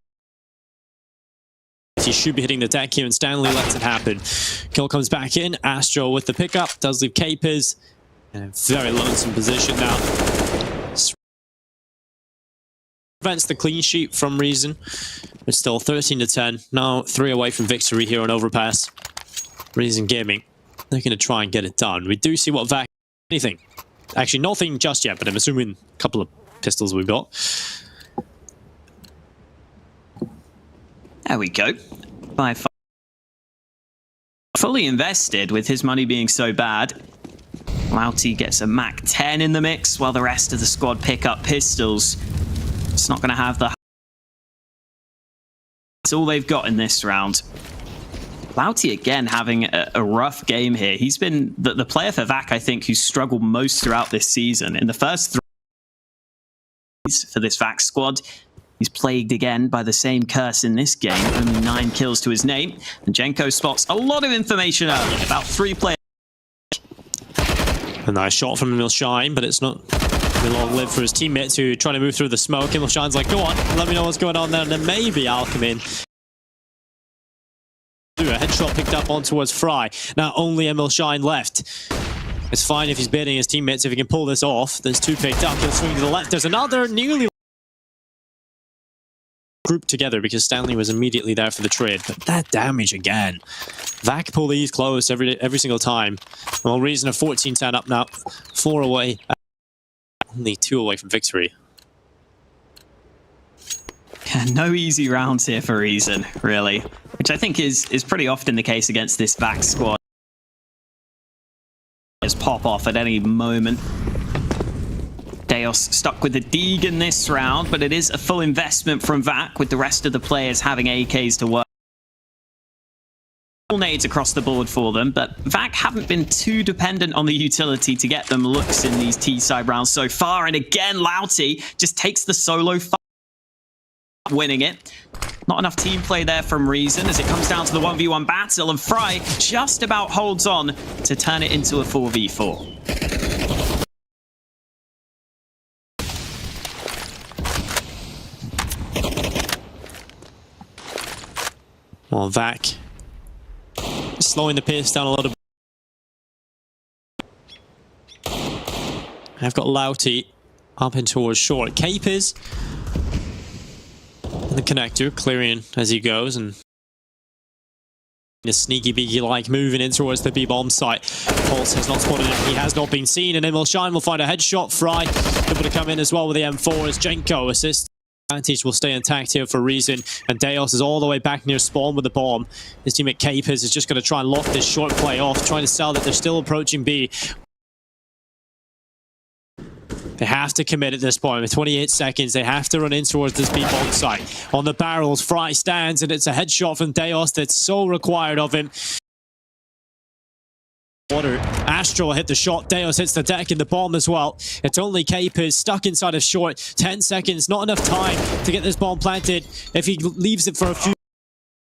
He should be hitting the deck here, and Stanley lets it happen. Kill comes back in. Astro with the pickup. Does leave Capers in a very lonesome position now. Prevents the clean sheet from Reason. It's still 13-10. Now 3 away from victory here on Overpass. Reason Gaming. They're going to try and get it done. We do see what Vac... Anything. Actually, nothing just yet, but I'm assuming a couple of pistols we've got. There we go. By far. Fully invested with his money being so bad. Louty gets a Mac 10 in the mix while the rest of the squad pick up pistols. It's not going to have the... It's all they've got in this round. Louty again having a rough game here. He's been the player for Vac, I think, who's struggled most throughout this season. In the first 3 for this Vac squad, he's plagued again by the same curse in this game. Only 9 kills to his name. And Jenko spots a lot of information early about 3 players. A nice shot from Emil Shine, but it's not long-lived for his teammates who try to move through the smoke. Emil Shine's like, go on, let me know what's going on there, and then maybe I'll come in. A headshot picked up on towards Fry. Now only Emil Shine left. It's fine if he's baiting his teammates. If he can pull this off, there's 2 picked up. He'll swing to the left. There's another nearly grouped together because Stanley was immediately there for the trade. But that damage again. Vac pull these close every single time. Well, Reason of 14-10 up now. 4 away. Only 2 away from victory. Yeah, no easy rounds here for Reason, really. Which I think is pretty often the case against this Vac squad. Just pop off at any moment. Deos stuck with the Deeg in this round, but it is a full investment from Vac with the rest of the players having AKs to work. All nades across the board for them, but Vac haven't been too dependent on the utility to get them looks in these T-side rounds so far. And again, Louty just takes the solo fight, winning it. Not enough team play there from Reason as it comes down to the 1v1 battle, and Fry just about holds on to turn it into a 4v4. Well, Vac slowing the pace down a little bit. I've got Louty up in towards short. Capers in the connector, clearing as he goes, and A sneaky beaky like moving in towards the B-bomb site. Pulse has not spotted him. He has not been seen, and Emil Shine will find a headshot. Fry able to come in as well with the M4 as Jenko assists. Advantage will stay intact here for Reason, and Deos is all the way back near spawn with the bomb. His teammate Capers is just going to try and lock this short play off, trying to sell that they're still approaching B. They have to commit at this point. With 28 seconds, they have to run in towards this B-bomb site. On the barrels, Fry stands, and it's a headshot from Deos that's so required of him. Astro will hit the shot. Deos hits the deck and the bomb as well. It's only Capers stuck inside of short. 10 seconds, not enough time to get this bomb planted. If he leaves it for a few,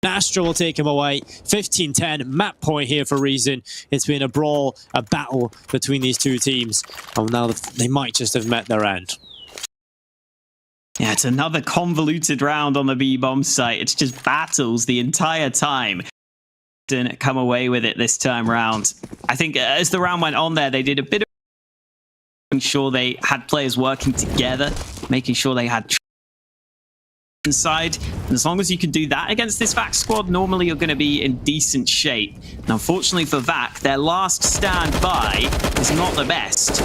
Astro will take him away. 15-10, map point here for Reason. It's been a brawl, a battle between these two teams. And now they might just have met their end. Yeah, it's another convoluted round on the B-bomb site. It's just battles the entire time. Didn't come away with it this time round. I think as the round went on there, they did a bit of making sure they had players working together, making sure they had inside. And as long as you can do that against this VAC squad, normally you're going to be in decent shape. And unfortunately for VAC, their last stand by is not the best.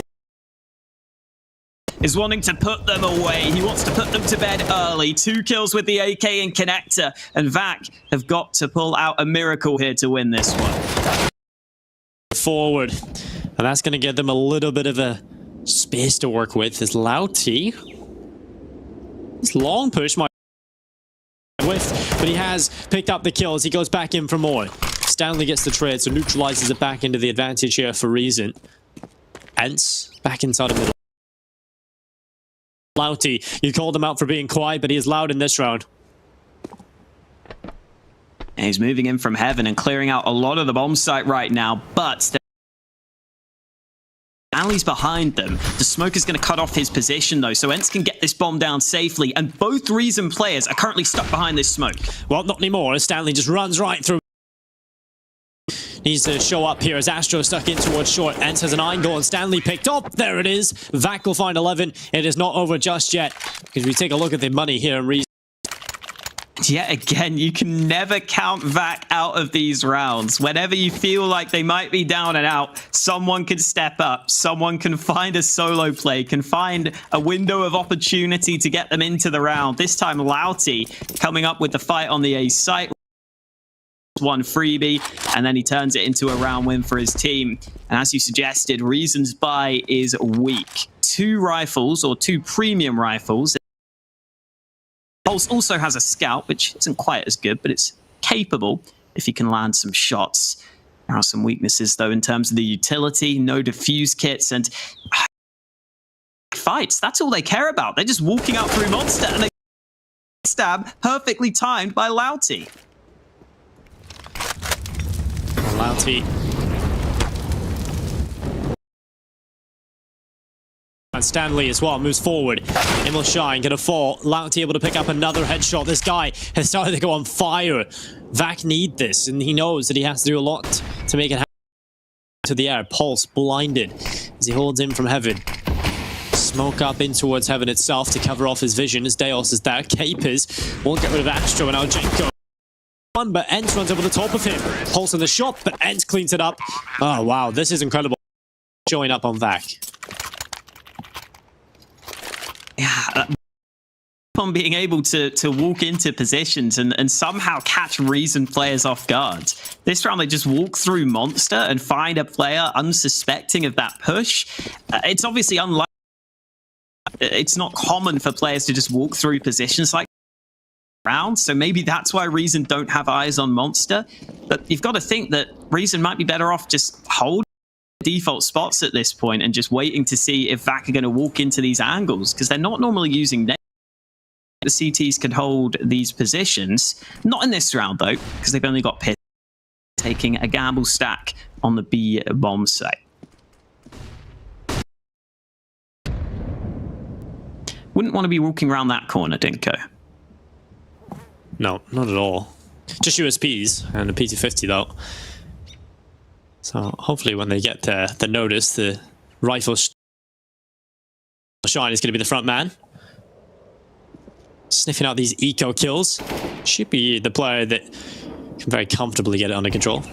Is wanting to put them away. He wants to put them to bed early. 2 kills with the AK and connector. And VAC have got to pull out a miracle here to win this one. Forward. And that's going to give them a little bit of a space to work with. Is Lauti. This long push might whiff, but he has picked up the kills. He goes back in for more. Stanley gets the trade, so neutralizes it back into the advantage here for Reason. Ents back inside the middle. Lauti, you called him out for being quiet, but he is loud in this round. And he's moving in from heaven and clearing out a lot of the bomb site right now, but Stanley's behind them. The smoke is going to cut off his position though, so Ents can get this bomb down safely, and both Reason players are currently stuck behind this smoke. Well, not anymore, as Stanley just runs right through. Needs to show up here as Astro stuck in towards short. Ents has an angle and Stanley picked up. There it is. VAC will find 11. It is not over just yet, because we take a look at the money here and Reason. Yet again, you can never count VAC out of these rounds. Whenever you feel like they might be down and out, someone can step up. Someone can find a solo play, can find a window of opportunity to get them into the round. This time, Lauti coming up with the fight on the A site. One freebie, and then he turns it into a round win for his team. And as you suggested, Reason's buy is weak. 2 rifles, or 2 premium rifles. Pulse also has a scout, which isn't quite as good, but it's capable if you can land some shots. There are some weaknesses, though, in terms of the utility. No defuse kits, and fights. That's all they care about. They're just walking out through Monster, and they stab perfectly timed by Lauti. Lauti. And Stanley as well moves forward. Emil Shine gonna fall. Lauti able to pick up another headshot. This guy has started to go on fire. VAC need this, and he knows that he has to do a lot to make it happen. To the air. Pulse blinded as he holds in from heaven. Smoke up in towards heaven itself to cover off his vision as Deos is there. Capers won't get rid of Astro, and now Jenko. But Ents runs over the top of him. Pulse in the shot, but Ents cleans it up. Oh, wow. This is incredible. Showing up on VAC. Yeah. On being able to walk into positions and somehow catch Reason players off guard. This round, they just walk through Monster and find a player unsuspecting of that push. It's obviously unlikely. It's not common for players to just walk through positions like round, so maybe that's why Reason don't have eyes on Monster. But you've got to think that Reason might be better off just holding default spots at this point and just waiting to see if VAC are going to walk into these angles, because they're not normally using the CTs can hold these positions. Not in this round though, because they've only got Pit taking a gamble stack on the B bomb site. Wouldn't want to be walking around that corner, Dinko. No, not at all. Just USPs and a PT50 though. So hopefully when they get the notice, the rifle Shine is going to be the front man. Sniffing out these eco kills. Should be the player that can very comfortably get it under control.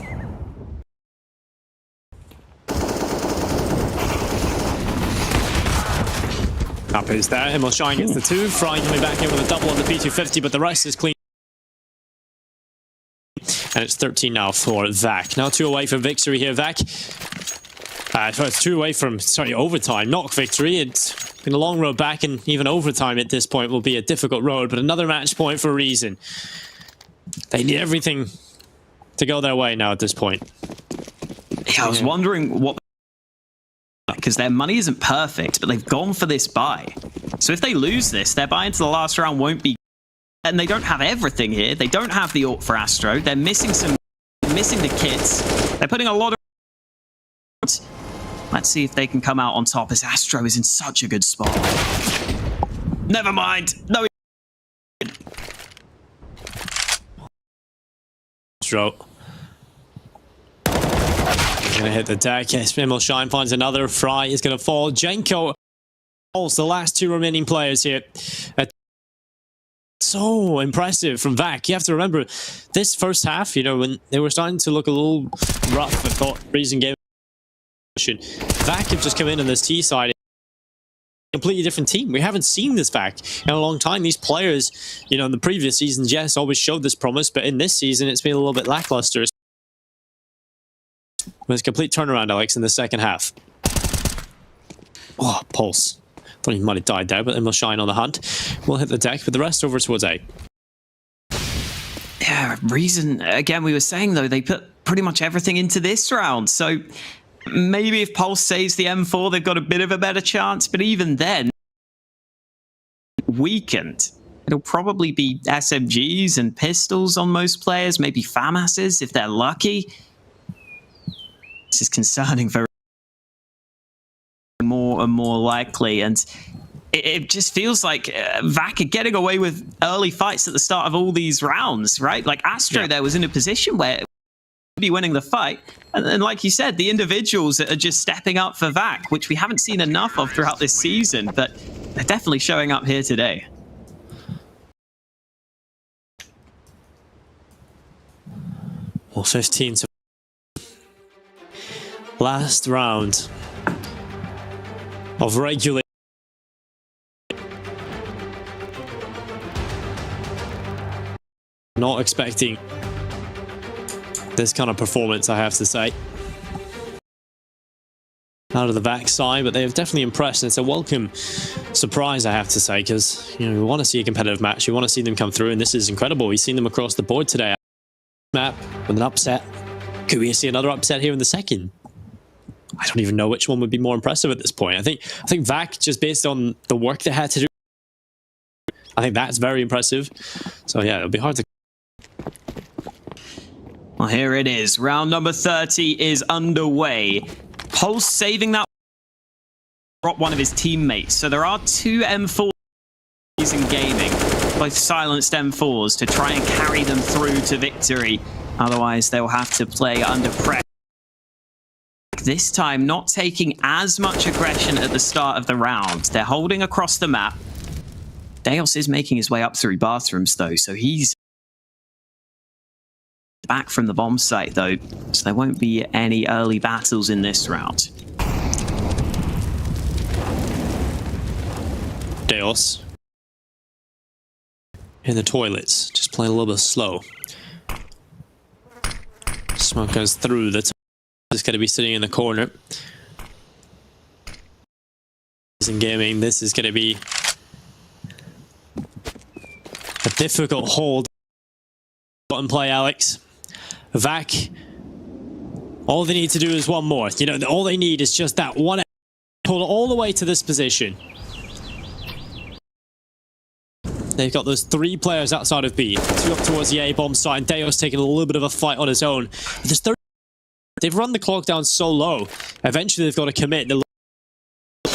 Up is there. Himmelshine gets the 2. Fry coming back in with a double on the P250, but the rest is clean. And it's 13 now for Vac. Now 2 away from victory here, Vac. So it's 2 away from, overtime, not victory. It's been a long road back, and even overtime at this point will be a difficult road, but another match point for a reason. They need everything to go their way now at this point. Yeah, I was wondering what... Because their money isn't perfect, but they've gone for this buy. So if they lose this, their buy into the last round won't be... And they don't have everything here. They don't have the ult for Astro. They're missing the kits. They're putting a lot of... Let's see if they can come out on top, as Astro is in such a good spot. Never mind. No. Astro. He's going to hit the deck. Yes, Himmelshine finds another. Fry is going to fall. Jenko falls. The last 2 remaining players here. So impressive from Vac. You have to remember, this first half, when they were starting to look a little rough, I thought, reason game. Vac have just come in on this T side. Completely different team. We haven't seen this Vac in a long time. These players, in the previous seasons, yes, always showed this promise, but in this season, it's been a little bit lackluster. It was a complete turnaround, Alex, in the second half. Oh, Pulse. Thought he might have died there, but Himmelshine on the hunt. We'll hit the deck, but the rest over towards A. Yeah, reason, again, we were saying, though, they put pretty much everything into this round, so... Maybe if Pulse saves the M4, they've got a bit of a better chance, but even then, weakened. It'll probably be SMGs and pistols on most players, maybe FAMASs if they're lucky. This is concerning for more and more likely, and it just feels like Vac are getting away with early fights at the start of all these rounds, right? Like Astro there was in a position where be winning the fight, and like you said, the individuals that are just stepping up for Vac, which we haven't seen enough of throughout this season, but they're definitely showing up here today. Well, 15 to last round of regular. Not expecting this kind of performance, I have to say, out of the Vac side, but they have definitely impressed, and it's a welcome surprise, I have to say, because we want to see a competitive match, we want to see them come through, and this is incredible. We've seen them across the board today. Map with an upset. Could we see another upset here in the second? I don't even know which one would be more impressive at this point. I think Vac, just based on the work they had to do, I think that's very impressive. So yeah, it'll be hard to... Well, here it is. Round number 30 is underway. Pulse saving that drop one of his teammates. So there are 2 M4s in gaming, both silenced M4s, to try and carry them through to victory. Otherwise, they'll have to play under pressure. This time, not taking as much aggression at the start of the round. They're holding across the map. Deos is making his way up through bathrooms, though, so he's back from the bomb site, though, so there won't be any early battles in this round. Deos in the toilets, just playing a little bit slow. Smoke goes through the... It's going to be sitting in the corner. In gaming, this is going to be a difficult hold. Button play, Alex. Vac, all they need to do is one more. All they need is just that one. Hold it all the way to this position. They've got those 3 players outside of B. 2 up towards the A bomb site, and Deos taking a little bit of a fight on his own. But there's 30. They've run the clock down so low. Eventually, they've got to commit.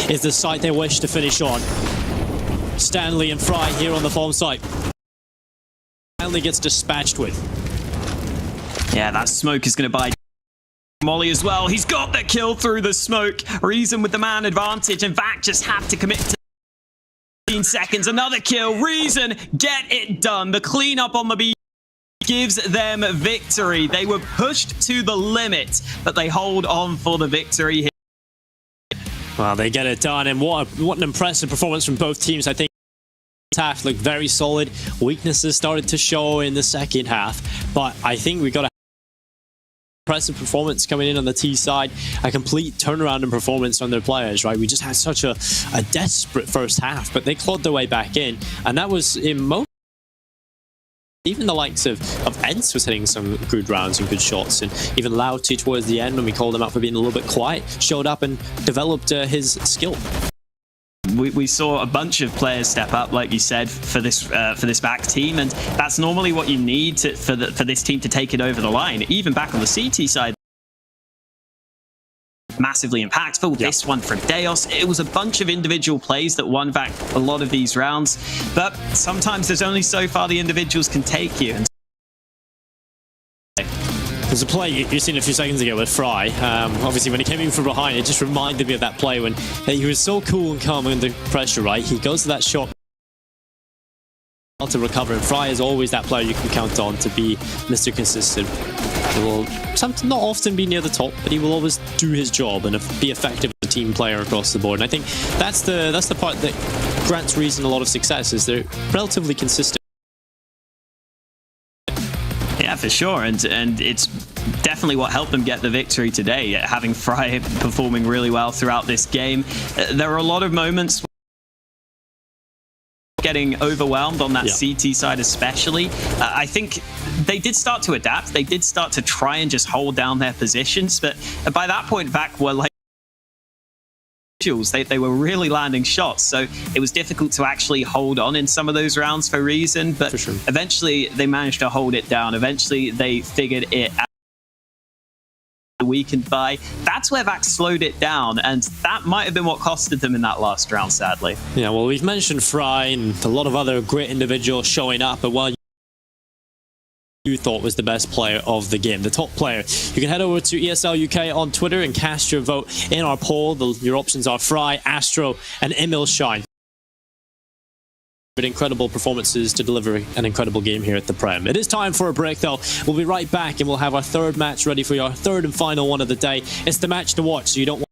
Is the site they wish to finish on. Stanley and Fry here on the bomb site. Stanley gets dispatched with. Yeah, that smoke is going to buy Molly as well. He's got the kill through the smoke. Reason with the man advantage, and Vac just have to commit to 15 seconds. Another kill. Reason, get it done. The cleanup on the B. gives them victory. They were pushed to the limit, but they hold on for the victory here. Well, they get it done, and what an impressive performance from both teams. I think the half looked very solid. Weaknesses started to show in the second half, but I think we got a impressive performance coming in on the T side, a complete turnaround in performance on their players, right? We just had such a desperate first half, but they clawed their way back in, and that was in most. Even the likes of Ents was hitting some good rounds and good shots, and even Lauti towards the end, when we called him out for being a little bit quiet, showed up and developed his skill. We saw a bunch of players step up, like you said, for this back team, and that's normally what you need for this team to take it over the line. Even back on the CT side, massively impactful. Yep. This one from Deos, it was a bunch of individual plays that won back a lot of these rounds, but sometimes there's only so far the individuals can take you. There's a play you seen a few seconds ago with Fry. Obviously, when he came in from behind, it just reminded me of that play when he was so cool and calm under pressure, right? He goes to that shot to recover, and Fry is always that player you can count on to be Mr. Consistent. He will not often be near the top, but he will always do his job and be effective as a team player across the board. And I think that's the part that grants Reason a lot of success, is they're relatively consistent. Yeah, for sure, and it's definitely what helped them get the victory today, having Fry performing really well throughout this game. There were a lot of moments getting overwhelmed on that CT side especially. I think they did start to adapt. They did start to try and just hold down their positions, but by that point, VAC were like they were really landing shots, so it was difficult to actually hold on in some of those rounds for Reason, but eventually they managed to hold it down. Eventually they figured it out. Weakened by. That's where VAC slowed it down, and that might have been what costed them in that last round, sadly. Yeah, well, we've mentioned Fry and a lot of other great individuals showing up, but while you thought was the best player of the game, the top player, you can head over to ESL UK on Twitter and cast your vote in our poll. Your options are Fry, Astro, and Emil Shine. Incredible performances to deliver an incredible game here at the Prem. It is time for a break though. We'll be right back and we'll have our third match ready for you, our third and final one of the day. It's the match to watch, so you don't want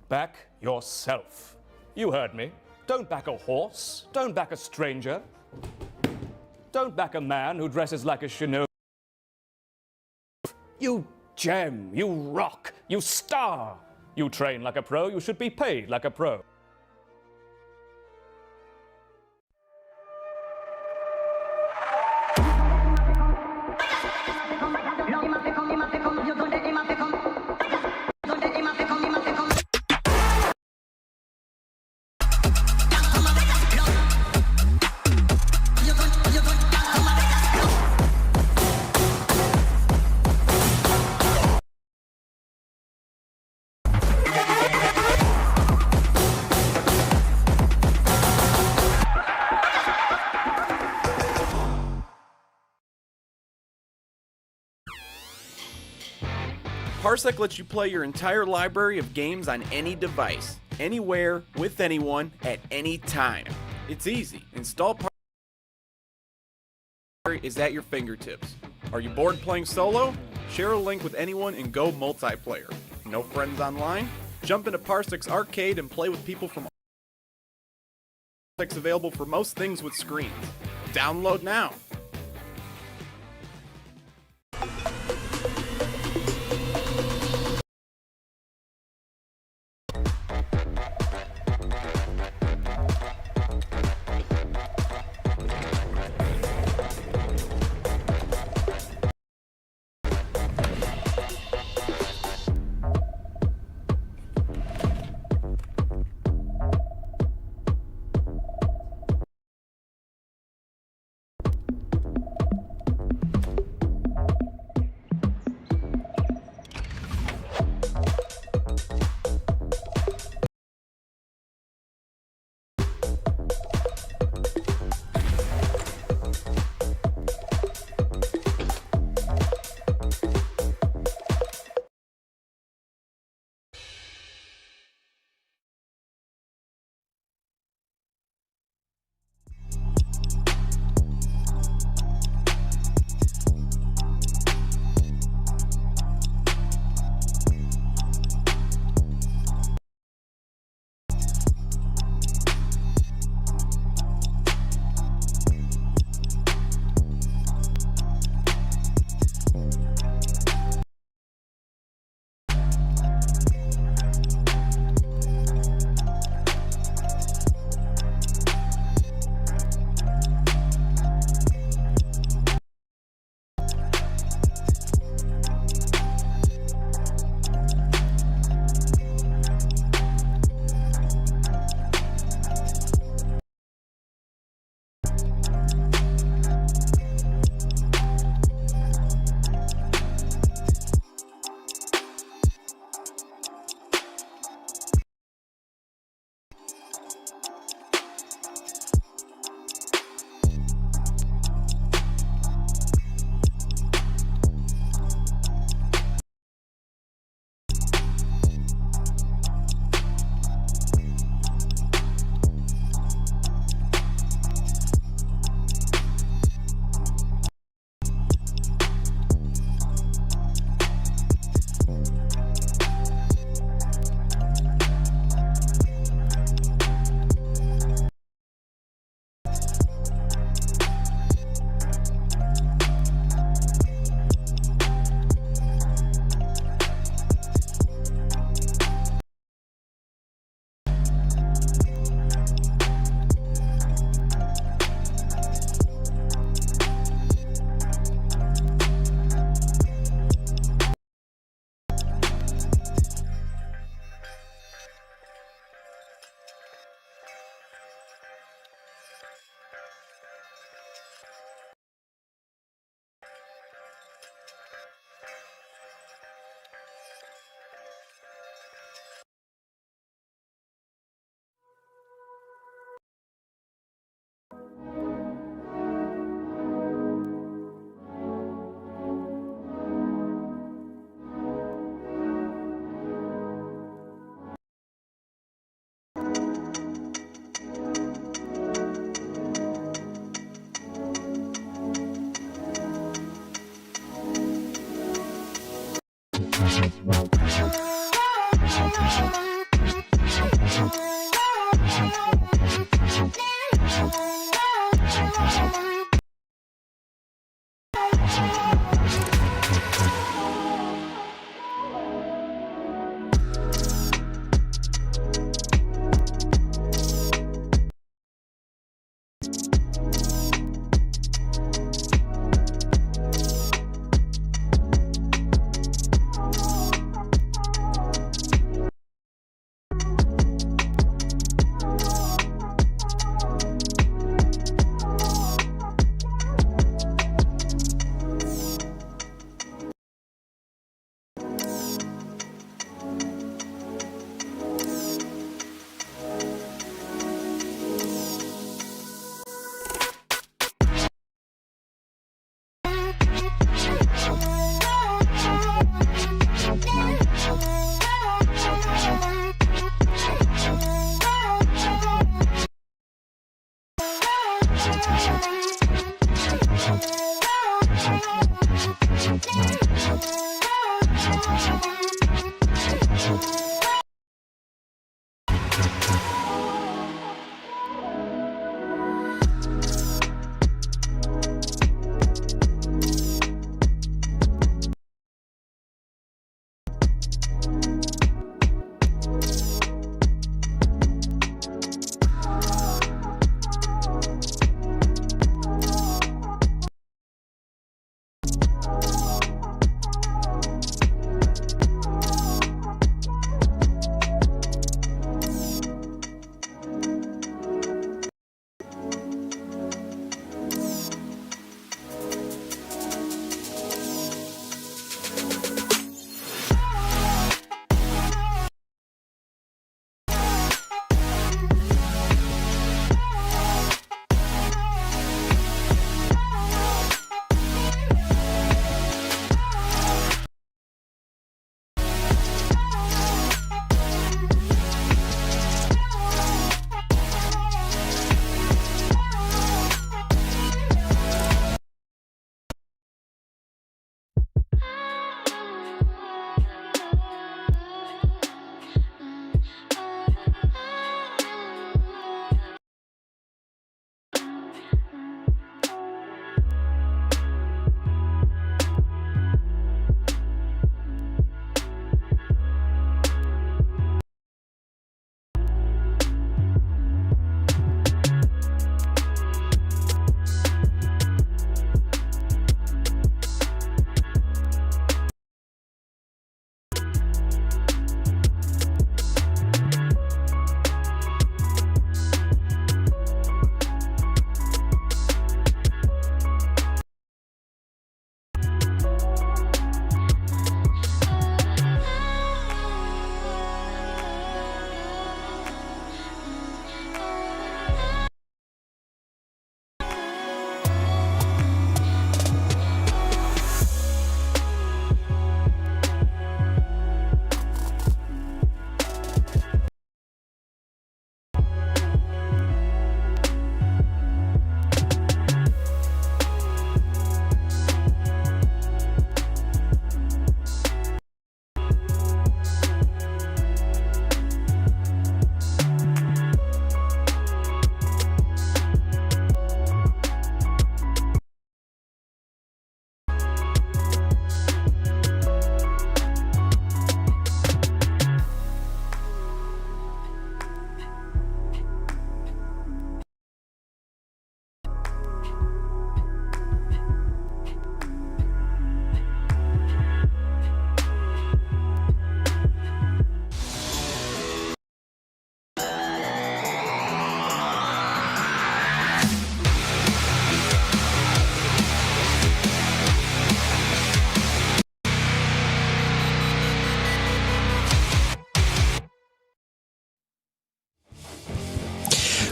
Back yourself. You heard me. Don't back a horse. Don't back a stranger. Don't back a man who dresses like a shinobi. You gem, you rock, you star. You train like a pro, you should be paid like a pro. Parsec lets you play your entire library of games on any device, anywhere, with anyone, at any time. It's easy. Install Parsec is at your fingertips. Are you bored playing solo? Share a link with anyone and go multiplayer. No friends online? Jump into Parsec's arcade and play with people from Parsec's available for most things with screens. Download now.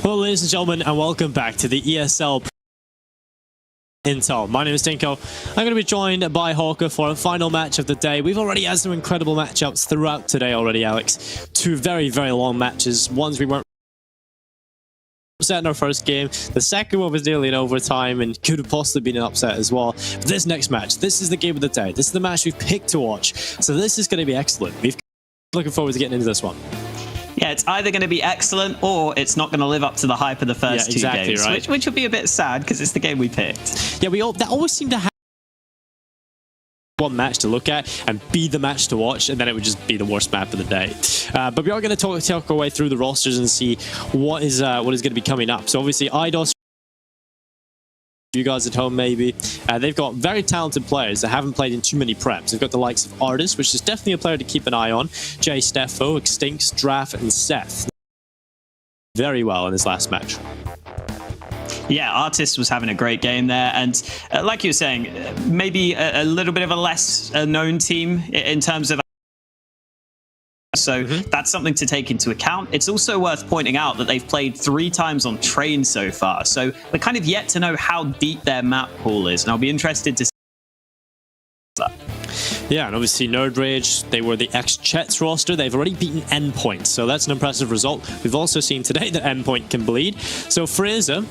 Hello, ladies and gentlemen, and welcome back to the ESL Intel. My name is Tinko. I'm going to be joined by Hawker for a final match of the day. We've already had some incredible matchups throughout today already, Alex. Two very, very long matches. Ones we weren't upset in our first game. The second one was nearly in overtime and could have possibly been an upset as well. But this next match, this is the game of the day. This is the match we've picked to watch. So this is going to be excellent. We've looking forward to getting into this one. Yeah, it's either going to be excellent or it's not going to live up to the hype of the first two games, right. which will be a bit sad because it's the game we picked. Yeah, that always seem to have one match to look at and be the match to watch, and then it would just be the worst map of the day. But we are going to talk our way through the rosters and see what is going to be coming up. So obviously, IDOS, you guys at home maybe, they've got very talented players that haven't played in too many preps. They've got the likes of Artis, which is definitely a player to keep an eye on, Jay Steffo, Extinct, Draft, and Seth. Very well in this last match. Yeah, Artist was having a great game there, and like you were saying, maybe a little bit of a less known team in terms of. So that's something to take into account. It's also worth pointing out that they've played 3 times on Train so far, so we're kind of yet to know how deep their map pool is, and I'll be interested to see that. Yeah, and obviously Nerd Rage, they were the ex-Chets roster. They've already beaten Endpoint, so that's an impressive result. We've also seen today that Endpoint can bleed. So Fraser,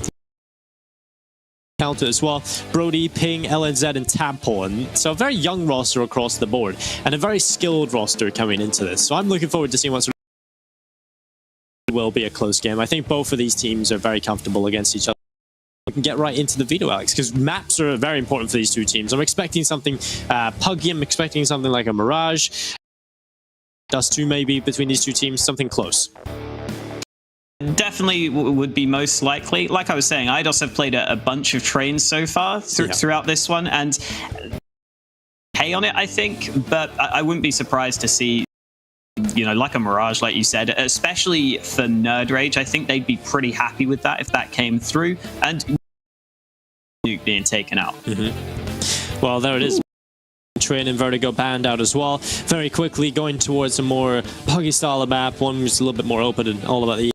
counter as well. Brody, Ping, LNZ, and Tadpole. So a very young roster across the board, and a very skilled roster coming into this. So I'm looking forward to seeing what's will be a close game. I think both of these teams are very comfortable against each other. We can get right into the video, Alex, because maps are very important for these two teams. I'm expecting something puggy. I'm expecting something like a Mirage. Dust 2 maybe between these two teams, something close. Definitely would be most likely. Like I was saying, IDOS have played a bunch of trains so far throughout this one, and pay on it, I think, but I wouldn't be surprised to see, you know, like a Mirage, like you said, especially for Nerd Rage. I think they'd be pretty happy with that if that came through, and Nuke being taken out. Well, there it is. Train and Vertigo banned out as well. Very quickly going towards a more puggy style of map, one was a little bit more open and all about the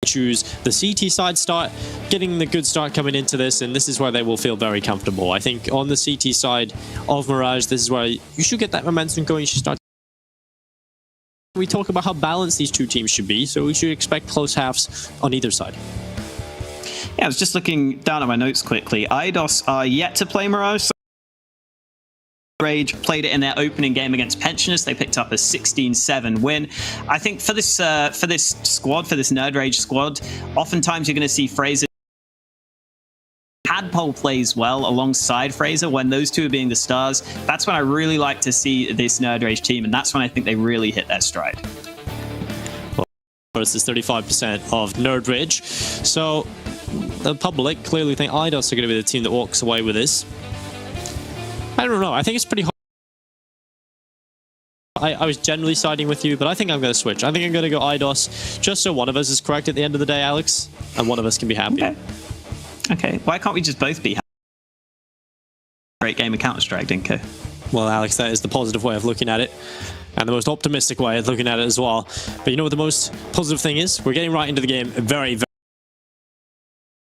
choose the CT side start, getting the good start coming into this, and this is where they will feel very comfortable. I think on the CT side of Mirage, this is where you should get that momentum going. You should start. We talk about how balanced these two teams should be, so we should expect close halves on either side. Yeah, I was just looking down at my notes quickly. IDOS are yet to play Mirage. Rage played it in their opening game against Pensioners. They picked up a 16-7 win. I think for this squad, for this Nerd Rage squad, oftentimes you're going to see Fraser. Tadpole plays well alongside Fraser when those two are being the stars. That's when I really like to see this Nerd Rage team, and that's when I think they really hit their stride. Versus 35% of Nerd Rage. So the public clearly think IDOS are going to be the team that walks away with this. I don't know. I think it's pretty hard. I was generally siding with you, but I think I'm going to switch. I think I'm going to go IDOS, just so one of us is correct at the end of the day, Alex, and one of us can be happy. Okay. Why can't we just both be happy? Great game of Counter-Strike, Dinko. Well, Alex, that is the positive way of looking at it, and the most optimistic way of looking at it as well. But you know what the most positive thing is? We're getting right into the game very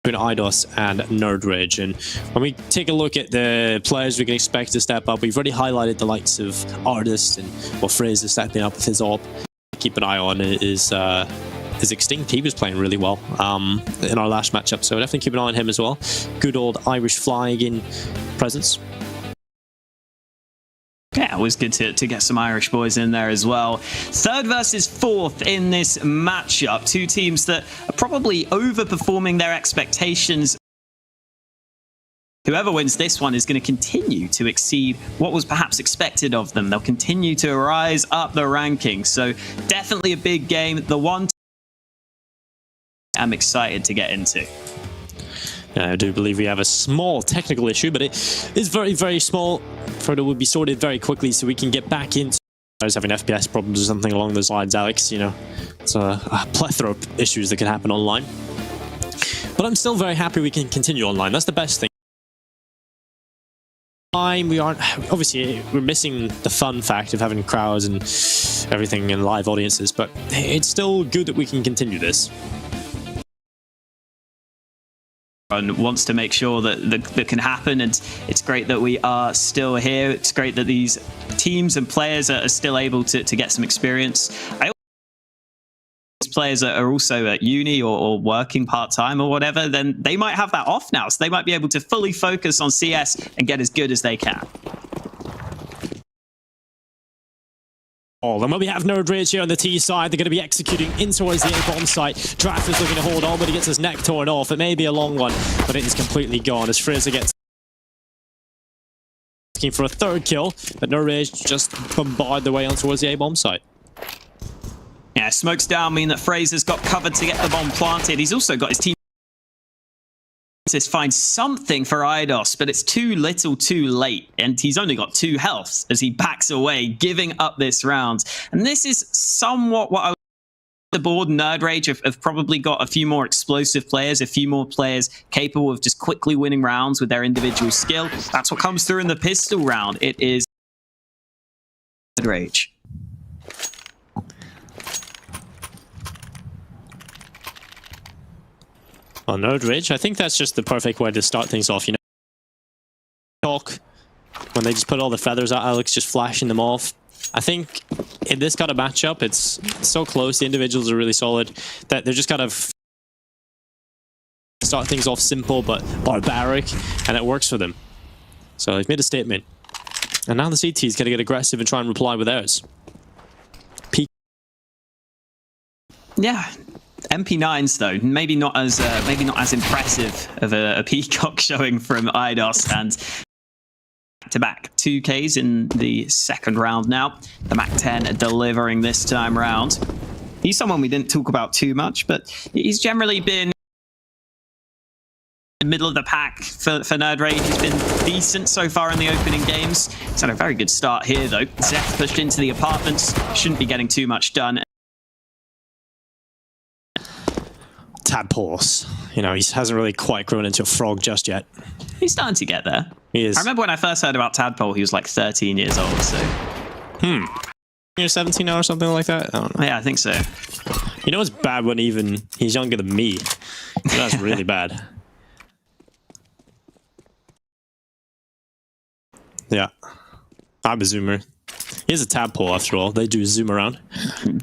between IDOS and Nerd Rage, and when we take a look at the players we can expect to step up, we've already highlighted the likes of Artist and Fraser stepping up with his AWP. Keep an eye on is Extinct. He was playing really well in our last matchup, so definitely keep an eye on him as well. Good old Irish flying presence. Yeah, it was good to get some Irish boys in there as well. Third versus fourth in this matchup. Two teams that are probably overperforming their expectations. Whoever wins this one is going to continue to exceed what was perhaps expected of them. They'll continue to rise up the rankings. So definitely a big game. The one I'm excited to get into. I do believe we have a small technical issue, but it is very, very small. Frodo will be sorted very quickly so we can get back into having FPS problems or something along those lines, Alex. You know, it's a plethora of issues that can happen online. But I'm still very happy we can continue online. That's the best thing. We aren't, obviously, we're missing the fun fact of having crowds and everything and live audiences, but it's still good that we can continue this. And wants to make sure that can happen, and it's great that we are still here. It's great that these teams and players are still able to get some experience. These players are also at uni or working part-time or whatever, then they might have that off now, so they might be able to fully focus on CS and get as good as they can. And when we have Nerd Rage here on the T side, they're going to be executing in towards the A bomb site. Draft is looking to hold on, but he gets his neck torn off. It may be a long one, but it is completely gone as Fraser gets looking for a third kill, but Nerd Rage just bombard their way on towards the A bomb site. Yeah, smokes down mean that Fraser's got covered to get the bomb planted. He's also got his team to find something for IDOS, but it's too little too late, and he's only got 2 healths as he backs away, giving up this round. And this is somewhat what I the board. Nerd Rage have probably got a few more explosive players, a few more players capable of just quickly winning rounds with their individual skill. That's what comes through in the pistol round. It is Nerd Rage. Well, Nerd Rage, I think that's just the perfect way to start things off, you know. Talk when they just put all the feathers out, Alex, just flashing them off. I think in this kind of matchup, it's so close, the individuals are really solid, that they're just kind of start things off simple but barbaric, and it works for them. So they've made a statement. And now the CT is going to get aggressive and try and reply with theirs. Yeah, MP9s though, maybe not as impressive of a peacock showing from Eidos, and back-to-back 2Ks in the second round now. The Mac-10 delivering this time round. He's someone we didn't talk about too much, but he's generally been middle of the pack for Nerd Rage. He's been decent so far in the opening games. He's had a very good start here though. Zeth pushed into the apartments, shouldn't be getting too much done. Tadpoles. You know, he hasn't really quite grown into a frog just yet. He's starting to get there. He is. I remember when I first heard about Tadpole, he was like 13 years old, so... You're 17 now or something like that? I don't know. Yeah, I think so. You know it's bad when even he's younger than me. That's really bad. Yeah. I'm a zoomer. He's a tadpole after all. They do zoom around.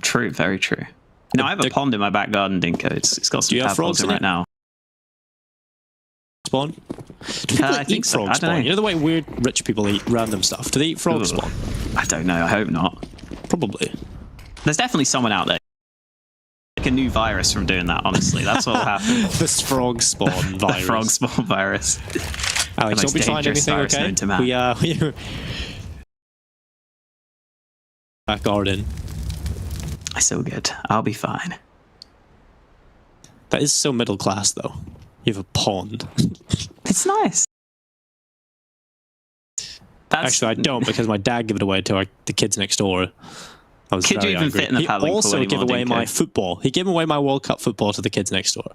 True, very true. No, I have a pond in my back garden, Dinko. It's got some tadpoles in right now. Spawn? Do people eat frog spawn? You know the way weird rich people eat random stuff? Do they eat frog spawn? I don't know. I hope not. Probably. There's definitely someone out there. Like a new virus from doing that, honestly. That's what will happen. This frog spawn virus. The frog spawn virus. Alex, don't be trying anything, okay? We back garden. It's all good. I'll be fine. That is so middle class, though. You have a pond. It's nice. Actually, I don't, because my dad gave it away to the kids next door. I was Could you even angry. fit in the paddling pool also anymore, gave away my football. He gave away my World Cup football to the kids next door.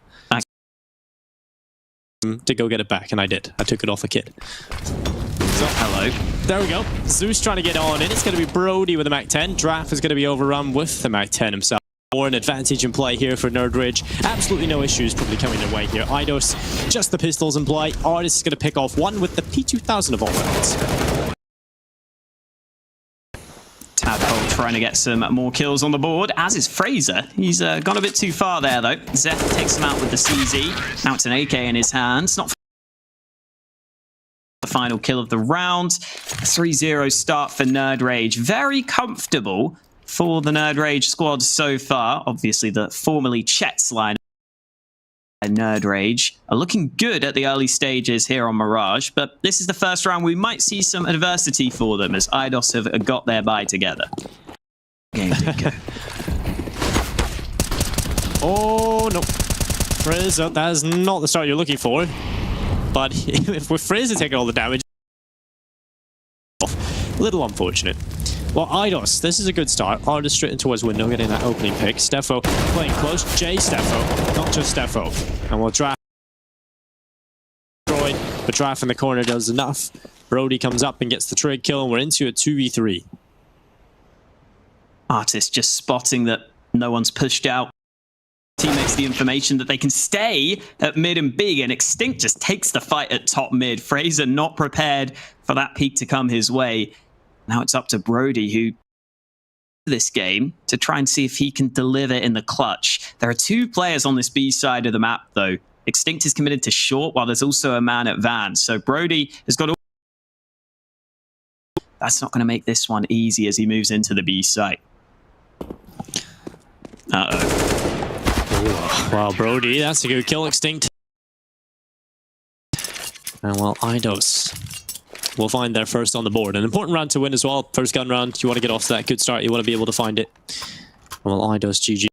To go get it back, and I did. I took it off a kid. So, hello. There we go. Zeus trying to get on in. It's going to be Brody with the Mac-10. Draft is going to be overrun with the Mac-10 himself. More an advantage in play here for Nerd Rage. Absolutely no issues probably coming their way here. Eidos, just the pistols in play. Artist is going to pick off one with the P2000 of all weapons. Tadpole trying to get some more kills on the board, as is Fraser. He's gone a bit too far there, though. Zeth takes him out with the CZ. Now it's an AK in his hands. Not the final kill of the round. 3-0 start for Nerd Rage. Very comfortable for the Nerd Rage squad so far. Obviously, the formerly Chet's line and Nerd Rage are looking good at the early stages here on Mirage, but this is the first round. We might see some adversity for them as Eidos have got their bye together. Game go. Oh, no. Fraser, that is not the start you're looking for. But if with Fraser taking all the damage, a little unfortunate. Well, Eidos, this is a good start. Artist straight into his window, getting that opening pick. Steffo playing close. J Steffo, not just Steffo. And we'll draft. But draft in the corner does enough. Brody comes up and gets the trade kill, and we're into a 2v3. Artist just spotting that no one's pushed out. Team makes the information that they can stay at mid and B, and Extinct just takes the fight at top mid. Fraser not prepared for that peak to come his way. Now it's up to Brody, who this game to try and see if he can deliver in the clutch. There are two players on this B side of the map, though. Extinct is committed to short, while there's also a man at Van. So Brody has got all... That's not going to make this one easy as he moves into the B site. Uh-oh. Wow, Brody, that's a good kill, Extinct. And well, Eidos will find their first on the board. An important round to win as well. First gun round, you want to get off to that good start. You want to be able to find it. Well, Eidos GG.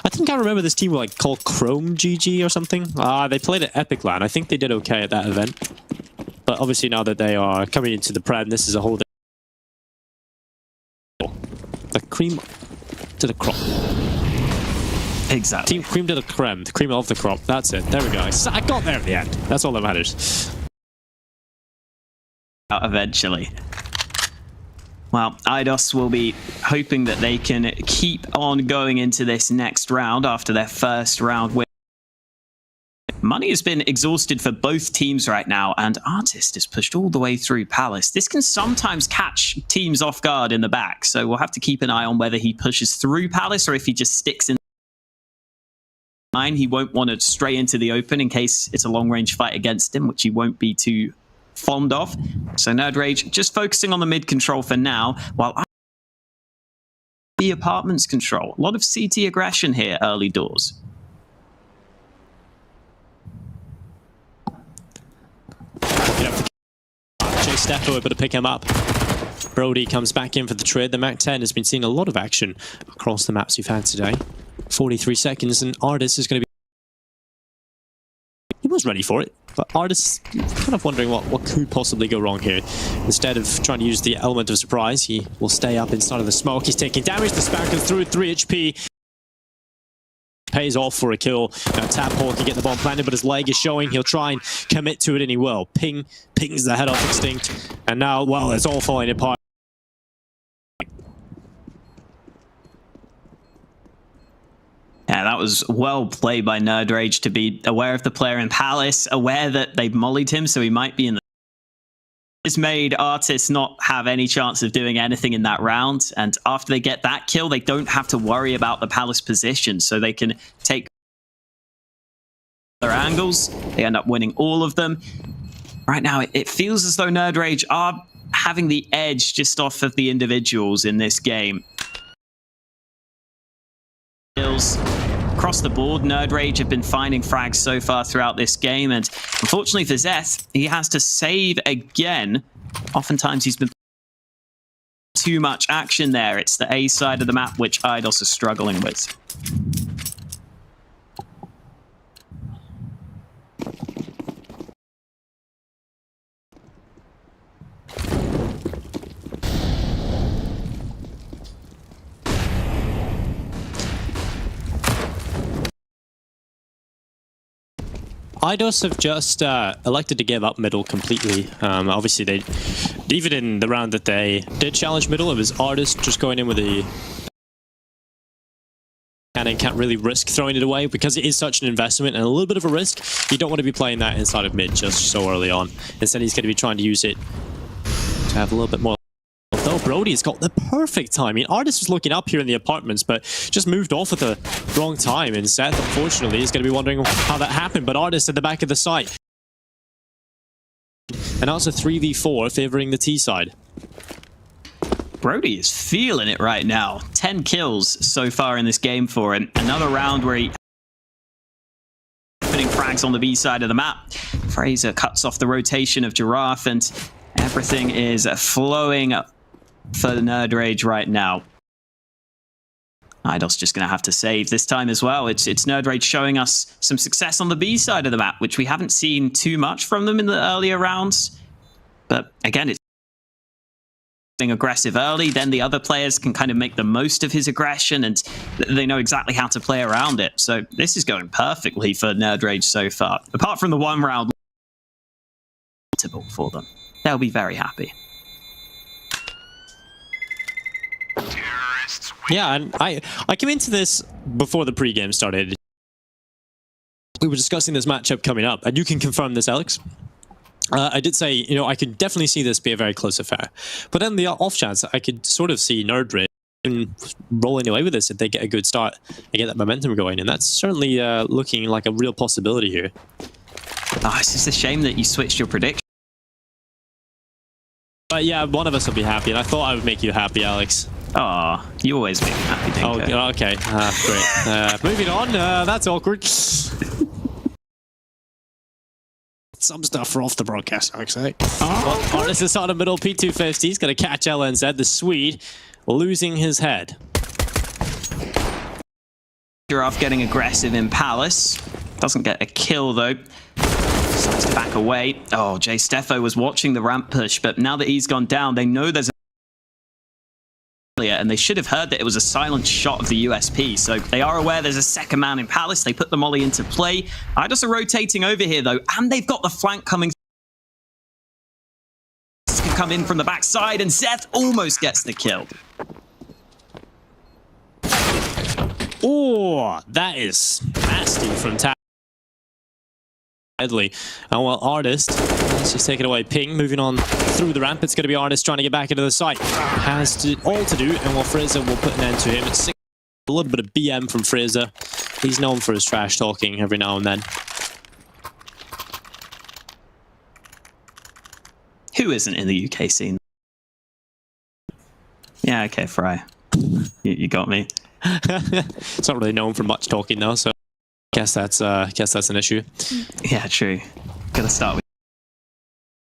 I think I remember this team were like called Chrome GG or something. They played at Epic Land. I think they did okay at that event. But obviously now that they are coming into the Prem, this is a whole... The cream to the crop. Exactly. Team cream to the creme. The cream of the crop. That's it. There we go. I got there at the end. That's all that matters. Eventually. Well, Eidos will be hoping that they can keep on going into this next round after their first round win. Money has been exhausted for both teams right now, and Artist is pushed all the way through Palace. This can sometimes catch teams off guard in the back, so we'll have to keep an eye on whether he pushes through Palace or if he just sticks in He won't want to stray into the open in case it's a long-range fight against him, which he won't be too fond of. So Nerd Rage just focusing on the mid control for now, while the apartments control. A lot of CT aggression here early doors. Chase Steffo able to pick him up. Brody comes back in for the trade. The Mac 10 has been seeing a lot of action across the maps we've had today. 43 seconds, and Artis is going to be... He was ready for it, but Artis kind of wondering what could possibly go wrong here. Instead of trying to use the element of surprise, he will stay up inside of the smoke. He's taking damage. The Spark goes through 3 HP. Pays off for a kill. Now Tadpole can get the bomb planted, but his leg is showing. He'll try and commit to it, and he will. Pings the head off Extinct, and now, well, it's all falling apart. Yeah, that was well played by Nerd Rage to be aware of the player in Palace, aware that they've mollied him, so he might be in the... This made Artis not have any chance of doing anything in that round, and after they get that kill, they don't have to worry about the Palace position, so they can take their angles. They end up winning all of them. Right now, it feels as though Nerd Rage are having the edge just off of the individuals in this game. Across the board, Nerd Rage have been finding frags so far throughout this game, and unfortunately for Zeth, he has to save again. Oftentimes he's been too much action there. It's the A side of the map which Eidos is struggling with. Eidos have just elected to give up middle completely. Obviously, they even in the round that they did challenge middle, it was Artis just going in with a and can't really risk throwing it away because it is such an investment and a little bit of a risk. You don't want to be playing that inside of mid just so early on. Instead, he's going to be trying to use it to have a little bit more. Though Brody's got the perfect time. I mean, Artis was looking up here in the apartments, but just moved off at the wrong time. And Seth, unfortunately, is going to be wondering how that happened. But Artis at the back of the site. And now it's a 3v4 favoring the T side. Brody is feeling it right now. 10 kills so far in this game for him. Another round where he putting frags on the B side of the map. Fraser cuts off the rotation of Giraffe, and everything is flowing up for the Nerd Rage right now. Eidos just going to have to save this time as well. It's Nerd Rage showing us some success on the B side of the map, which we haven't seen too much from them in the earlier rounds. But again, it's being aggressive early, then the other players can kind of make the most of his aggression, and they know exactly how to play around it. So this is going perfectly for Nerd Rage so far. Apart from the one round for them. They'll be very happy. Yeah, and I came into this before the pre-game started. We were discussing this matchup coming up, and you can confirm this, Alex. I did say, you know, I could definitely see this be a very close affair. But then the off chance, I could sort of see Nerd Rage rolling away with this if they get a good start and get that momentum going. And that's certainly looking like a real possibility here. Oh, it's just a shame that you switched your prediction. But yeah, one of us will be happy, and I thought I would make you happy, Alex. Oh, you always make me happy, Dinko. Oh, okay. Great. Moving on. That's awkward. Some stuff for off the broadcast, Alex. Eh? Oh, Artis is on the middle. P250. He's going to catch LNZ. The Swede losing his head. Giraffe getting aggressive in Palace. Doesn't get a kill, though. Decides to back away. Oh, Jay Steffo was watching the ramp push, but now that he's gone down, they know there's a... and they should have heard that it was a silent shot of the USP, so they are aware there's a second man in Palace. They put the molly into play. Eidos are rotating over here, though, and they've got the flank coming. This can come in from the backside, and Zeth almost gets the kill. Oh, that is nasty from Tap. Deadly. And while Artist, let's just take it away. Ping moving on through the ramp. It's going to be Artist trying to get back into the site. Has all to do, and while Fraser will put an end to him. It's a little bit of BM from Fraser. He's known for his trash talking every now and then. Who isn't in the UK scene? Yeah, okay, Fry. You got me. It's not really known for much talking though, so guess that's an issue. Yeah, true. Gotta start with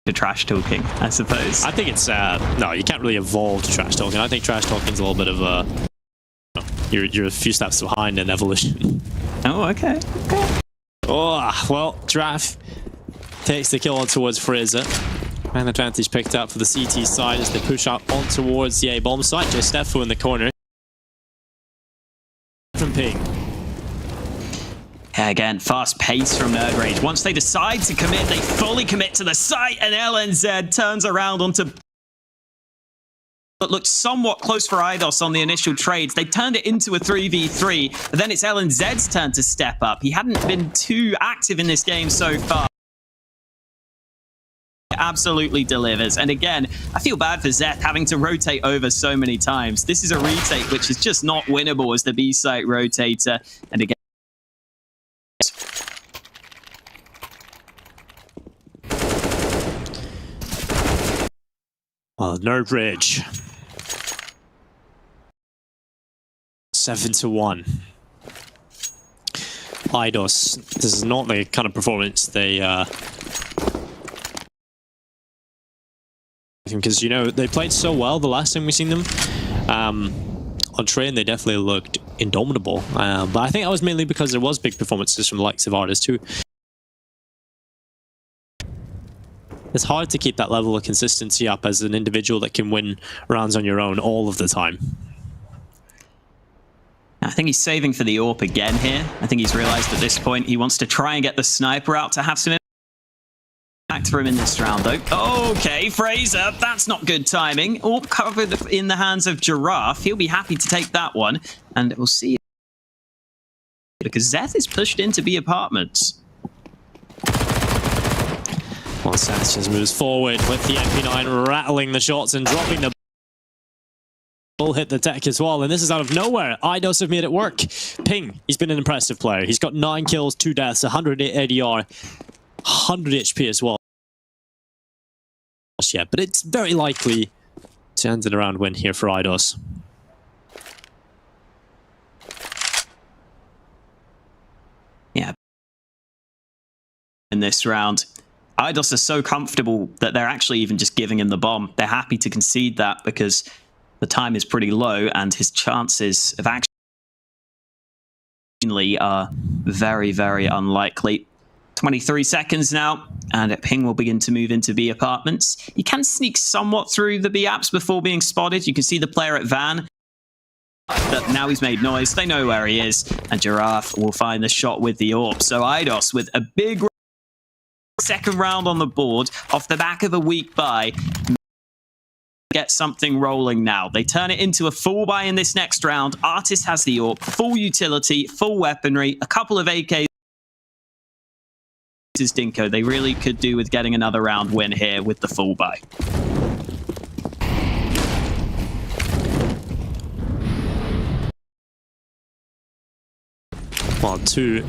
the trash talking, I suppose. I think it's no, you can't really evolve to trash talking. I think trash talking is a little bit of a you're a few steps behind in evolution. Oh, okay. Oh well, Giraffe takes the kill on towards Fraser. Man advantage picked up for the CT side as they push up on towards the A bomb site. Steffo in the corner. From Ping. Yeah, again, fast pace from Nerd Rage. Once they decide to commit, they fully commit to the site, and LNZ turns around onto what looked somewhat close for IDOS on the initial trades. They turned it into a 3v3, but then it's LNZ's turn to step up. He hadn't been too active in this game so far. Absolutely delivers. And again, I feel bad for Zeth having to rotate over so many times. This is a retake which is just not winnable as the B-site rotator. And again, well, Nerd Ridge 7-1. IDOS, this is not the kind of performance they because, you know, they played so well the last time we seen them. On train, they definitely looked indomitable. But I think that was mainly because there was big performances from the likes of Artis too. It's hard to keep that level of consistency up as an individual that can win rounds on your own all of the time. I think he's saving for the AWP again here. I think he's realized at this point he wants to try and get the sniper out to have some impact for him in this round, though. Okay, Fraser, that's not good timing. AWP covered in the hands of Giraffe. He'll be happy to take that one, and we'll see. Because Zeth is pushed into B apartments. Well, Sanchez moves forward with the MP9 rattling the shots and dropping the ball, hit the deck as well, and this is out of nowhere. IDOS have made it work. Ping, he's been an impressive player. He's got 9 kills, 2 deaths, 100 ADR, 100 HP as well. Yeah, but it's very likely to end an around win here for IDOS. Yeah. In this round, IDOS are so comfortable that they're actually even just giving him the bomb. They're happy to concede that because the time is pretty low and his chances of actually are very, very unlikely. 23 seconds now, and Ping will begin to move into B apartments. He can sneak somewhat through the B apps before being spotted. You can see the player at Van. But now he's made noise. They know where he is, and Giraffe will find the shot with the AWP. So IDOS with a big second round on the board off the back of a weak buy. Get something rolling now. They turn it into a full buy in this next round. Artis has the AWP, full utility, full weaponry, a couple of AKs. This is Dinko. They really could do with getting another round win here with the full buy. Well, 2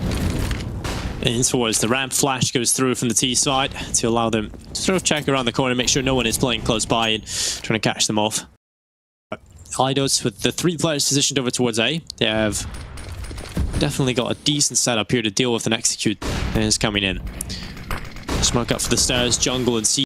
in towards the ramp. Flash goes through from the T side to allow them to sort of check around the corner, make sure no one is playing close by and trying to catch them off. IDOS with the 3 players positioned over towards A. They have definitely got a decent setup here to deal with and execute is coming in. Smoke up for the stairs, jungle and C.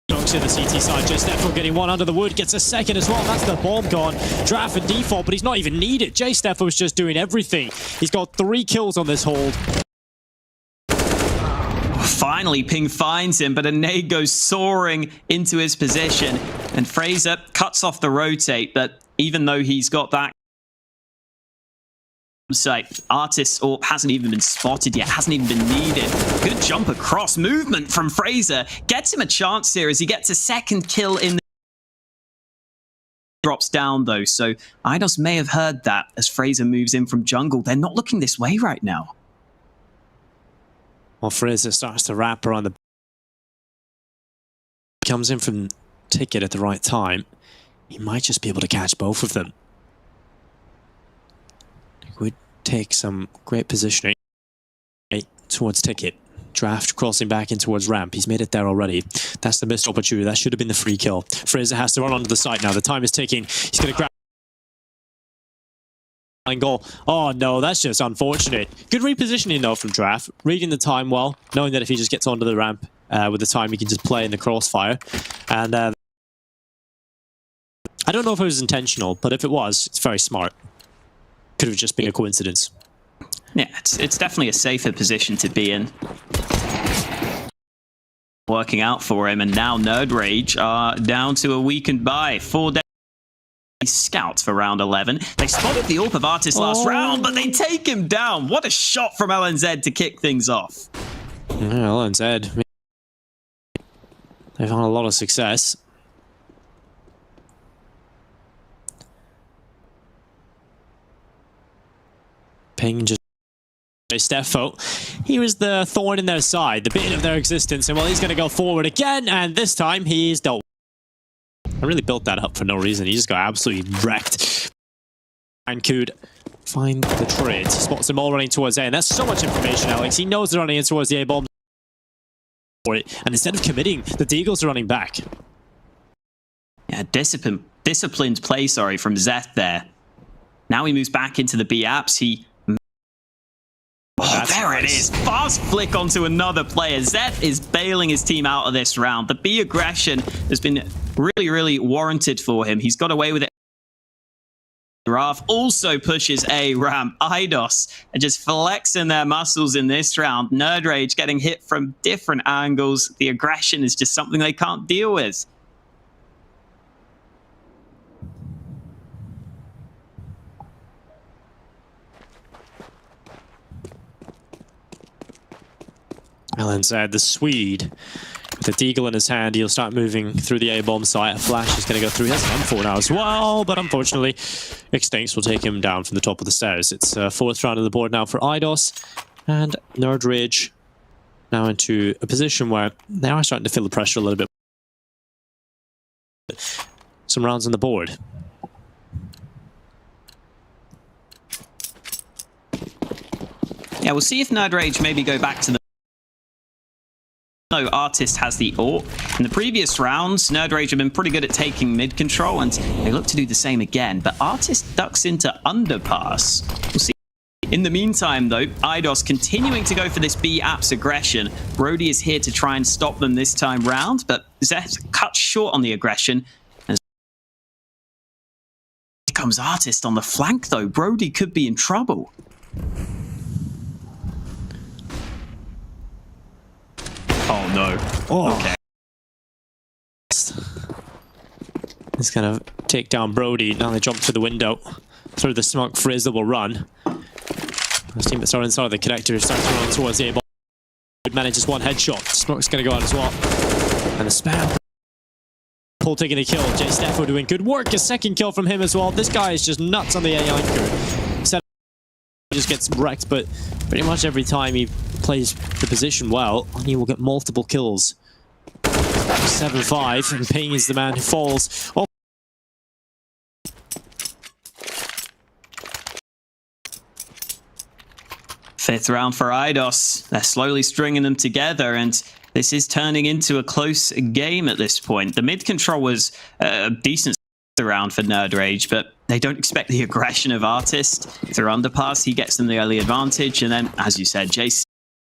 To the CT side, Steffo getting one under the wood, gets a second as well. That's the bomb gone. Draft and default, but he's not even needed. Steffo's just doing everything. He's got 3 kills on this hold. Finally, Ping finds him, but a nade goes soaring into his position, and Fraser cuts off the rotate, but even though he's got that site, Artis AWP hasn't even been spotted yet, hasn't even been needed. Good jump across movement from Fraser. Gets him a chance here as he gets a second kill in the drops down though, so IDOS may have heard that as Fraser moves in from jungle. They're not looking this way right now. Well, Fraser starts to wrap around the... Comes in from ticket at the right time. He might just be able to catch both of them. would take some great positioning towards Ticket. Draft crossing back in towards ramp. He's made it there already. That's the missed opportunity. That should have been the free kill. Fraser has to run onto the site now. The time is ticking. He's going to grab goal. Oh no, that's just unfortunate. Good repositioning though from Draft. Reading the time well, knowing that if he just gets onto the ramp with the time, he can just play in the crossfire. And I don't know if it was intentional, but if it was, it's very smart. Could have just been a coincidence. Yeah, it's definitely a safer position to be in. Working out for him, and now Nerd Rage are down to a weakened buy. 4 days. Scouts for round 11. They spotted the AWP of Artist last round, but they take him down. What a shot from LNZ to kick things off. Yeah, LNZ. They've had a lot of success. Ping just Steffo. He was the thorn in their side, the bane of their existence, and well, he's going to go forward again, and this time he's dealt. I really built that up for no reason. He just got absolutely wrecked. And could find the trade. He spots them all running towards A, and that's so much information, Alex. He knows they're running in towards the A bomb. And instead of committing, the Deagles are running back. Yeah, disciplined play, from Zeth there. Now he moves back into the B apps. Oh, there it is. Fast flick onto another player. Zeth is bailing his team out of this round. The B aggression has been really, really warranted for him. He's got away with it. Raf also pushes A ramp. Eidos are just flexing their muscles in this round. Nerd Rage getting hit from different angles. The aggression is just something they can't deal with. LNZ, the Swede, with the Deagle in his hand, he'll start moving through the A-bomb site. A flash is going to go through. He has an M4 now as well, but unfortunately, Extincts will take him down from the top of the stairs. It's fourth round of the board now for Eidos, and Nerd Rage now into a position where they are starting to feel the pressure a little bit. Some rounds on the board. Yeah, we'll see if Nerd Rage maybe go back to the... No, Artist has the AWP. In the previous rounds, Nerd Rage have been pretty good at taking mid control, and they look to do the same again. But Artist ducks into underpass. We'll see. In the meantime, though, Eidos continuing to go for this B apps aggression. Brody is here to try and stop them this time round, but Zeth cuts short on the aggression. And here comes Artist on the flank, though. Brody could be in trouble. Oh no. Oh. Okay. He's going to take down Brody. Now they jump through the window. Through the smoke, Fraser will run. His teammates are inside the connector. Starts to run towards the A-ball. Manages one headshot. Smoke's going to go out as well. And the spam. Paul taking a kill. Jay Steffo doing good work. A second kill from him as well. This guy is just nuts on the A anchor. Just gets wrecked, but pretty much every time he plays the position well, he will get multiple kills. 7-5, and Ping is the man who falls. Oh. Fifth round for Eidos. They're slowly stringing them together, and this is turning into a close game at this point. The mid control was a decent round for Nerd Rage, but they don't expect the aggression of Artist. Through underpass, he gets them the early advantage, and then, as you said, Jace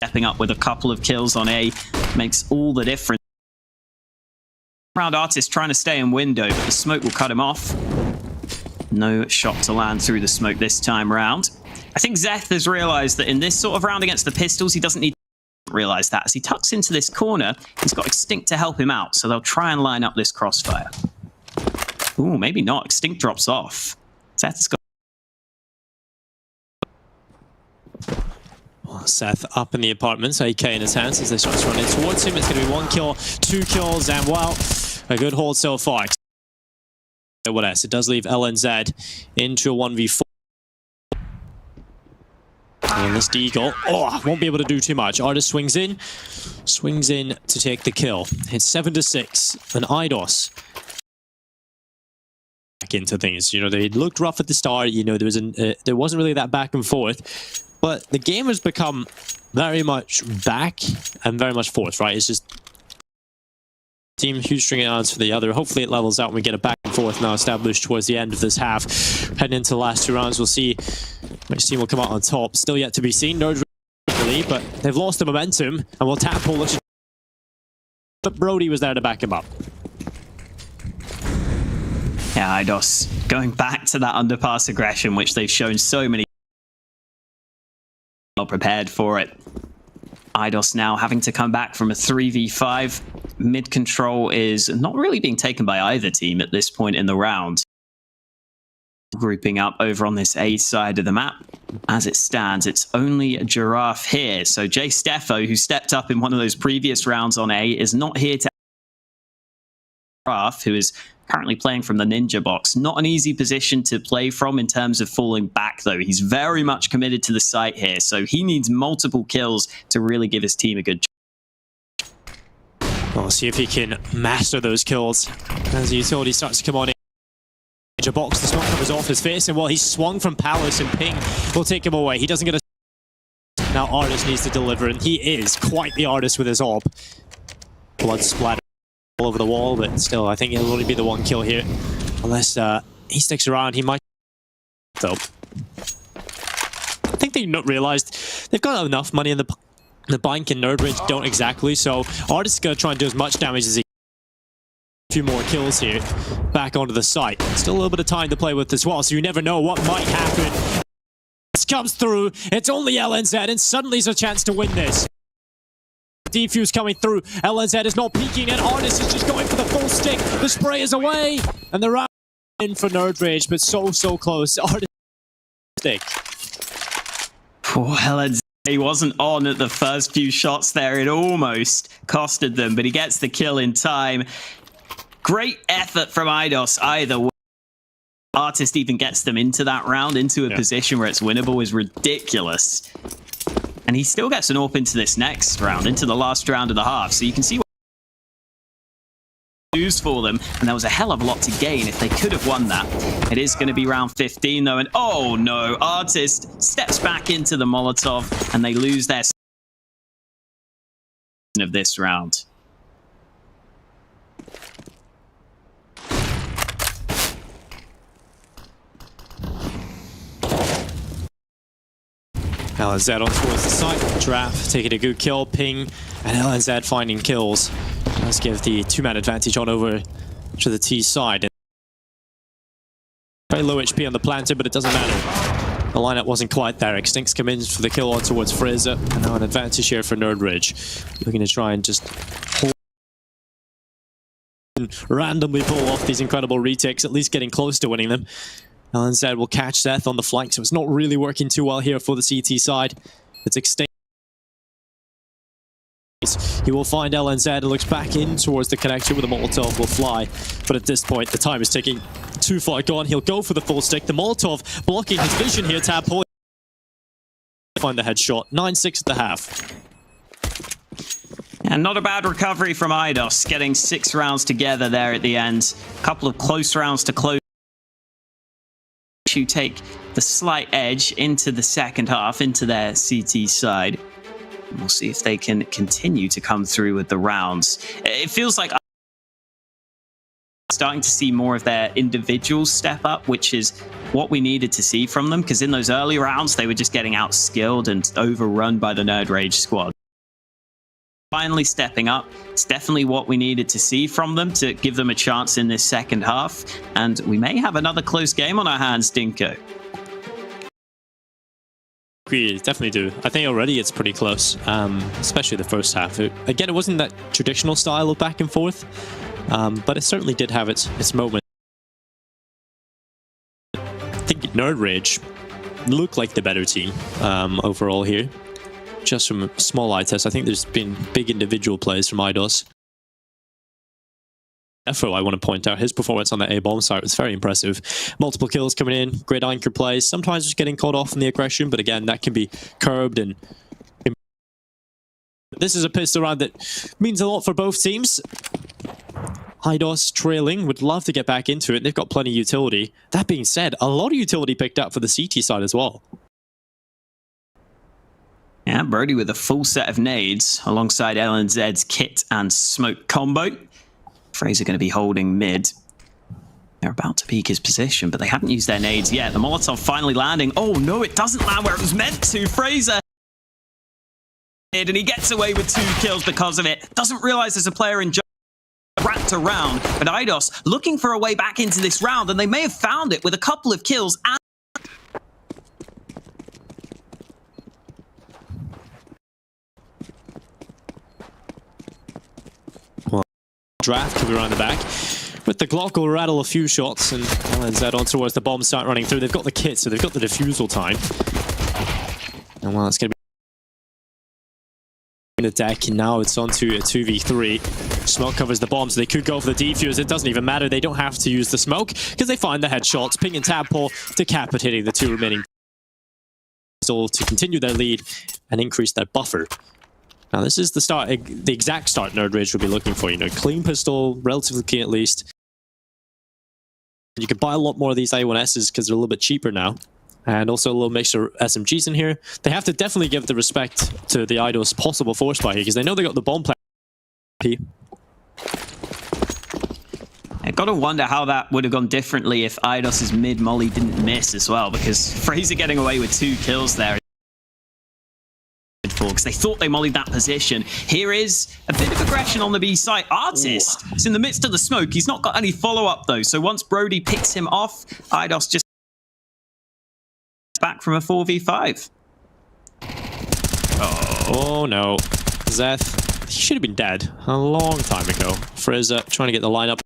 stepping up with a couple of kills on A makes all the difference. Round Artist trying to stay in window, but the smoke will cut him off. No shot to land through the smoke this time round. I think Zeth has realized that in this sort of round against the Pistols, he doesn't need to realize that. As he tucks into this corner, he's got Extinct to help him out, so they'll try and line up this crossfire. Ooh, maybe not. Extinct drops off. Zeth's got... Well, Seth up in the apartments, AK in his hands as they start running towards him. It's going to be 1 kill, 2 kills, and well, a good hold so far. What else? It does leave LNZ into a 1v4. And this Deagle, won't be able to do too much. Artist swings in to take the kill. It's 7-6, and Eidos into things. You know, they looked rough at the start. You know, there wasn't really that back and forth, but the game has become very much back and very much forth, right? It's just team, huge string of odds for the other. Hopefully it levels out and we get a back and forth now established towards the end of this half. Heading into the last 2 rounds, we'll see which team will come out on top. Still yet to be seen. Nerd lead, but they've lost the momentum and will tap pull. But Brody was there to back him up. Yeah, Eidos going back to that underpass aggression, which they've shown so many well prepared for it. Eidos now having to come back from a 3v5. Mid control is not really being taken by either team at this point in the round. Grouping up over on this A side of the map. As it stands, it's only Giraffe here. So Jay Steffo, who stepped up in one of those previous rounds on A, is not here to Giraffe, who is currently playing from the Ninja box. Not an easy position to play from in terms of falling back, though. He's very much committed to the site here, so he needs multiple kills to really give his team a good job. We'll see if he can master those kills as the utility starts to come on in. Ninja box, the smoke covers off his face, and while he's swung from Palace, and Ping will take him away. He doesn't get a... Now Artist needs to deliver, and he is quite the artist with his orb. Blood splatter all over the wall, but still, I think it'll only be the 1 kill here. Unless he sticks around, he might... Though. I think they realized they've got enough money in the bank, and Nerd Rage don't exactly, so Artist is going to try and do as much damage as he can. A few more kills here, back onto the site. Still a little bit of time to play with as well, so you never know what might happen. This comes through, it's only LNZ, and suddenly there's a chance to win this. Defuse coming through. LNZ is not peeking, and Artist is just going for the full stick. The spray is away, and the round in for Nerd Rage, but so close. Artist stick. Poor LNZ. He wasn't on at the first few shots there. It almost costed them, but he gets the kill in time. Great effort from Eidos either way. Artist even gets them into that round, into a position where it's winnable is ridiculous. And he still gets an AWP into this next round, into the last round of the half. So you can see what lose for them. And there was a hell of a lot to gain if they could have won that. It is going to be round 15 though. And oh no, Artist steps back into the Molotov and they lose their of this round. LNZ on towards the site. Giraffe taking a good kill. Ping and LNZ finding kills. Let's give the 2-man advantage on over to the T side. Very low HP on the planter, but it doesn't matter. The lineup wasn't quite there. Extincts come in for the kill on towards Fraser. And now an advantage here for Nerd Ridge. Looking to try and just hold and randomly pull off these incredible retakes, at least getting close to winning them. LNZ will catch Seth on the flank, so it's not really working too well here for the CT side. It's Extinct. He will find LNZ and looks back in towards the connection where the Molotov will fly. But at this point, the time is ticking. Too far gone. He'll go for the full stick. The Molotov blocking his vision here. Tab point. Find the headshot. 9-6 at the half. And not a bad recovery from Eidos, getting 6 rounds together there at the end. A couple of close rounds to close. To take the slight edge into the second half, into their CT side. And we'll see if they can continue to come through with the rounds. It feels like I'm starting to see more of their individuals step up, which is what we needed to see from them, because in those early rounds, they were just getting outskilled and overrun by the Nerd Rage squad. Finally stepping up. It's definitely what we needed to see from them to give them a chance in this second half. And we may have another close game on our hands, Dinko. We definitely do. I think already it's pretty close, especially the first half. Again, it wasn't that traditional style of back and forth, but it certainly did have its moment. I think Nerd Rage looked like the better team overall here. Just from a small eye test, I think there's been big individual plays from Eidos. Efro, I want to point out, his performance on the A-bomb site was very impressive. Multiple kills coming in, great anchor plays, sometimes just getting caught off in the aggression, but again, that can be curbed. And this is a pistol round that means a lot for both teams. Hydos trailing, would love to get back into it. They've got plenty of utility. That being said, a lot of utility picked up for the CT side as well. Yeah, Brody with a full set of nades alongside LNZ's kit and smoke combo. Fraser going to be holding mid. They're about to peek his position, but they haven't used their nades yet. The Molotov finally landing. Oh no, it doesn't land where it was meant to. Fraser, and he gets away with 2 kills because of it. Doesn't realize there's a player in wrapped around, but Eidos looking for a way back into this round, and they may have found it with a couple of kills. And well, draft could be around the back. With the Glock will rattle a few shots, and LNZ on towards the bomb start running through. They've got the kit, so they've got the defusal time. And well, it's going to be in the deck, and now it's on to a 2v3. Smoke covers the bomb, so they could go for the defuse. It doesn't even matter. They don't have to use the smoke, because they find the headshots. Ping and Tadpole decapitating the 2 remaining to continue their lead and increase their buffer. Now, this is the start, the exact start Nerd Rage would be looking for. You know, clean pistol, relatively clean at least. You can buy a lot more of these A1Ss because they're a little bit cheaper now. And also a little mixture of SMGs in here. They have to definitely give the respect to the Eidos possible force buy here, because they know they got the bomb plan. I gotta wonder how that would have gone differently if Eidos's mid molly didn't miss as well, because Fraser getting away with 2 kills there. Because they thought they mollied that position. Here is a bit of aggression on the B side. Artist is in the midst of the smoke. He's not got any follow-up though, so once Brody picks him off, Eidos just back from a 4v5. Oh no. Zeth, he should have been dead a long time ago. Fraser trying to get the lineup.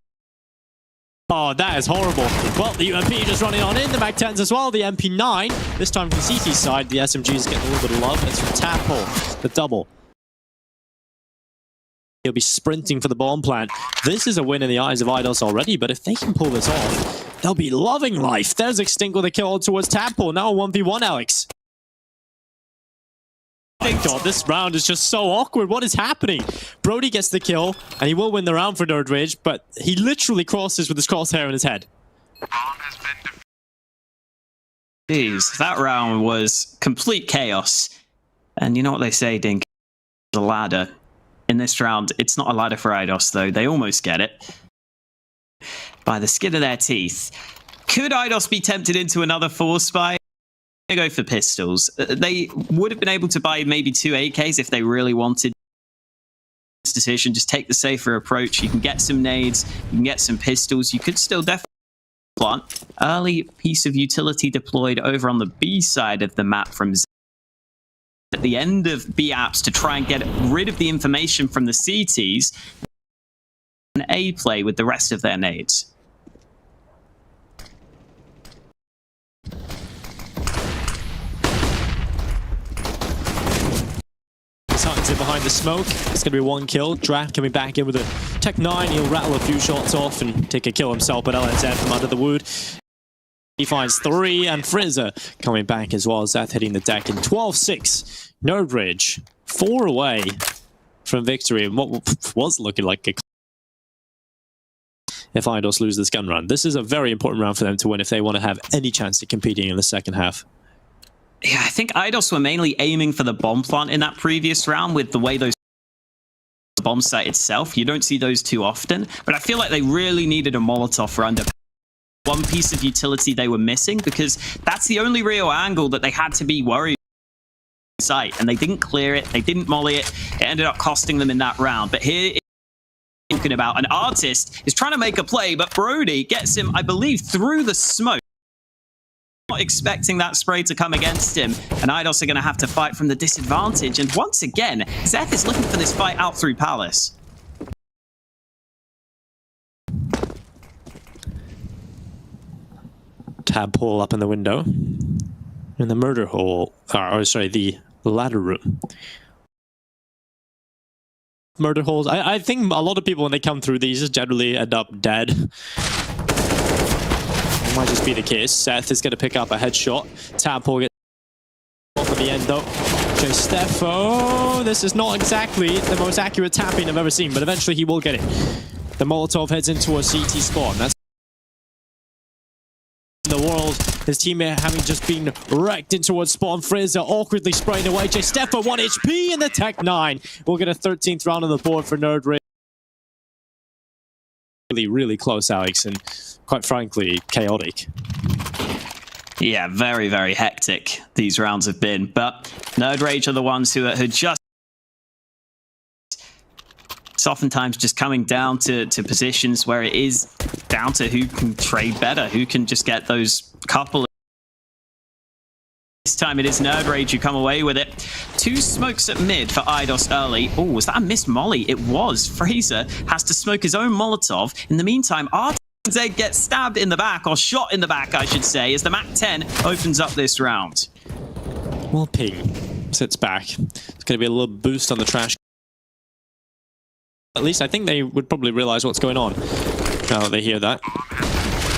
Oh, that is horrible. Well, the UMP just running on in. The Mag-10s as well. The MP9. This time from CT side, the SMG is getting a little bit of love. It's from Tadpole, the double. He'll be sprinting for the bomb plant. This is a win in the eyes of Eidos already, but if they can pull this off, they'll be loving life. There's Extinct with a kill towards Tadpole. Now a 1v1, Alex. Oh my god, this round is just so awkward. What is happening? Brody gets the kill, and he will win the round for Nerd Rage, but he literally crosses with his crosshair in his head. Jeez, that round was complete chaos. And you know what they say, Dink? The ladder. In this round, it's not a ladder for Eidos, though. They almost get it. By the skin of their teeth. Could Eidos be tempted into another force buy? They go for pistols. They would have been able to buy maybe 2 AKs if they really wanted this decision. Just take the safer approach. You can get some nades, you can get some pistols. You could still definitely plant. Early piece of utility deployed over on the B side of the map from Z at the end of B apps to try and get rid of the information from the CTs. And A play with the rest of their nades. Suns in behind the smoke. It's going to be 1 kill. Draft coming back in with a Tech 9. He'll rattle a few shots off and take a kill himself, but LNZ from under the wood. He finds 3, and Fraser coming back as well. Zeth hitting the deck in 12-6. Nerd Rage 4 away from victory. And what was looking like a if Eidos lose this gun run. This is a very important round for them to win if they want to have any chance of competing in the second half. Yeah, I think Eidos were mainly aiming for the bomb plant in that previous round with the way those bomb site itself. You don't see those too often, but I feel like they really needed a Molotov for under one piece of utility they were missing, because that's the only real angle that they had to be worried about site, and they didn't clear it, they didn't molly it. It ended up costing them in that round. But here talking about an artist is trying to make a play, but Brody gets him, I believe, through the smoke. Not expecting that spray to come against him, and Eidos are going to have to fight from the disadvantage. And once again, Zeth is looking for this fight out through Palace. Tadpole up in the window. In the murder hole. Or sorry, the ladder room. Murder holes. I think a lot of people, when they come through these, generally end up dead. Might just be the case. Seth is going to pick up a headshot. Tadpole gets off at the end though. Steffo, this is not exactly the most accurate tapping I've ever seen, but eventually he will get it. The Molotov heads into a CT spawn. That's in the world. His teammate having just been wrecked in towards spawn. Fraser awkwardly spraying away. Steffa 1 HP in the Tech 9. We'll get a 13th round on the board for Nerd Rage. Really close, Alex, and quite frankly, chaotic. Yeah, very, very hectic these rounds have been. But Nerd Rage are the ones who are just... It's oftentimes just coming down to positions where it is down to who can trade better, who can just get those couple. This time it is Nerd Rage who come away with it. 2 smokes at mid for Eidos early. Oh, was that a missed molly? It was. Fraser has to smoke his own Molotov. In the meantime, RTZ gets stabbed in the back, or shot in the back, I should say, as the Mac 10 opens up this round. Well, Ping sits back. It's going to be a little boost on the trash. At least I think they would probably realize what's going on now that they hear that.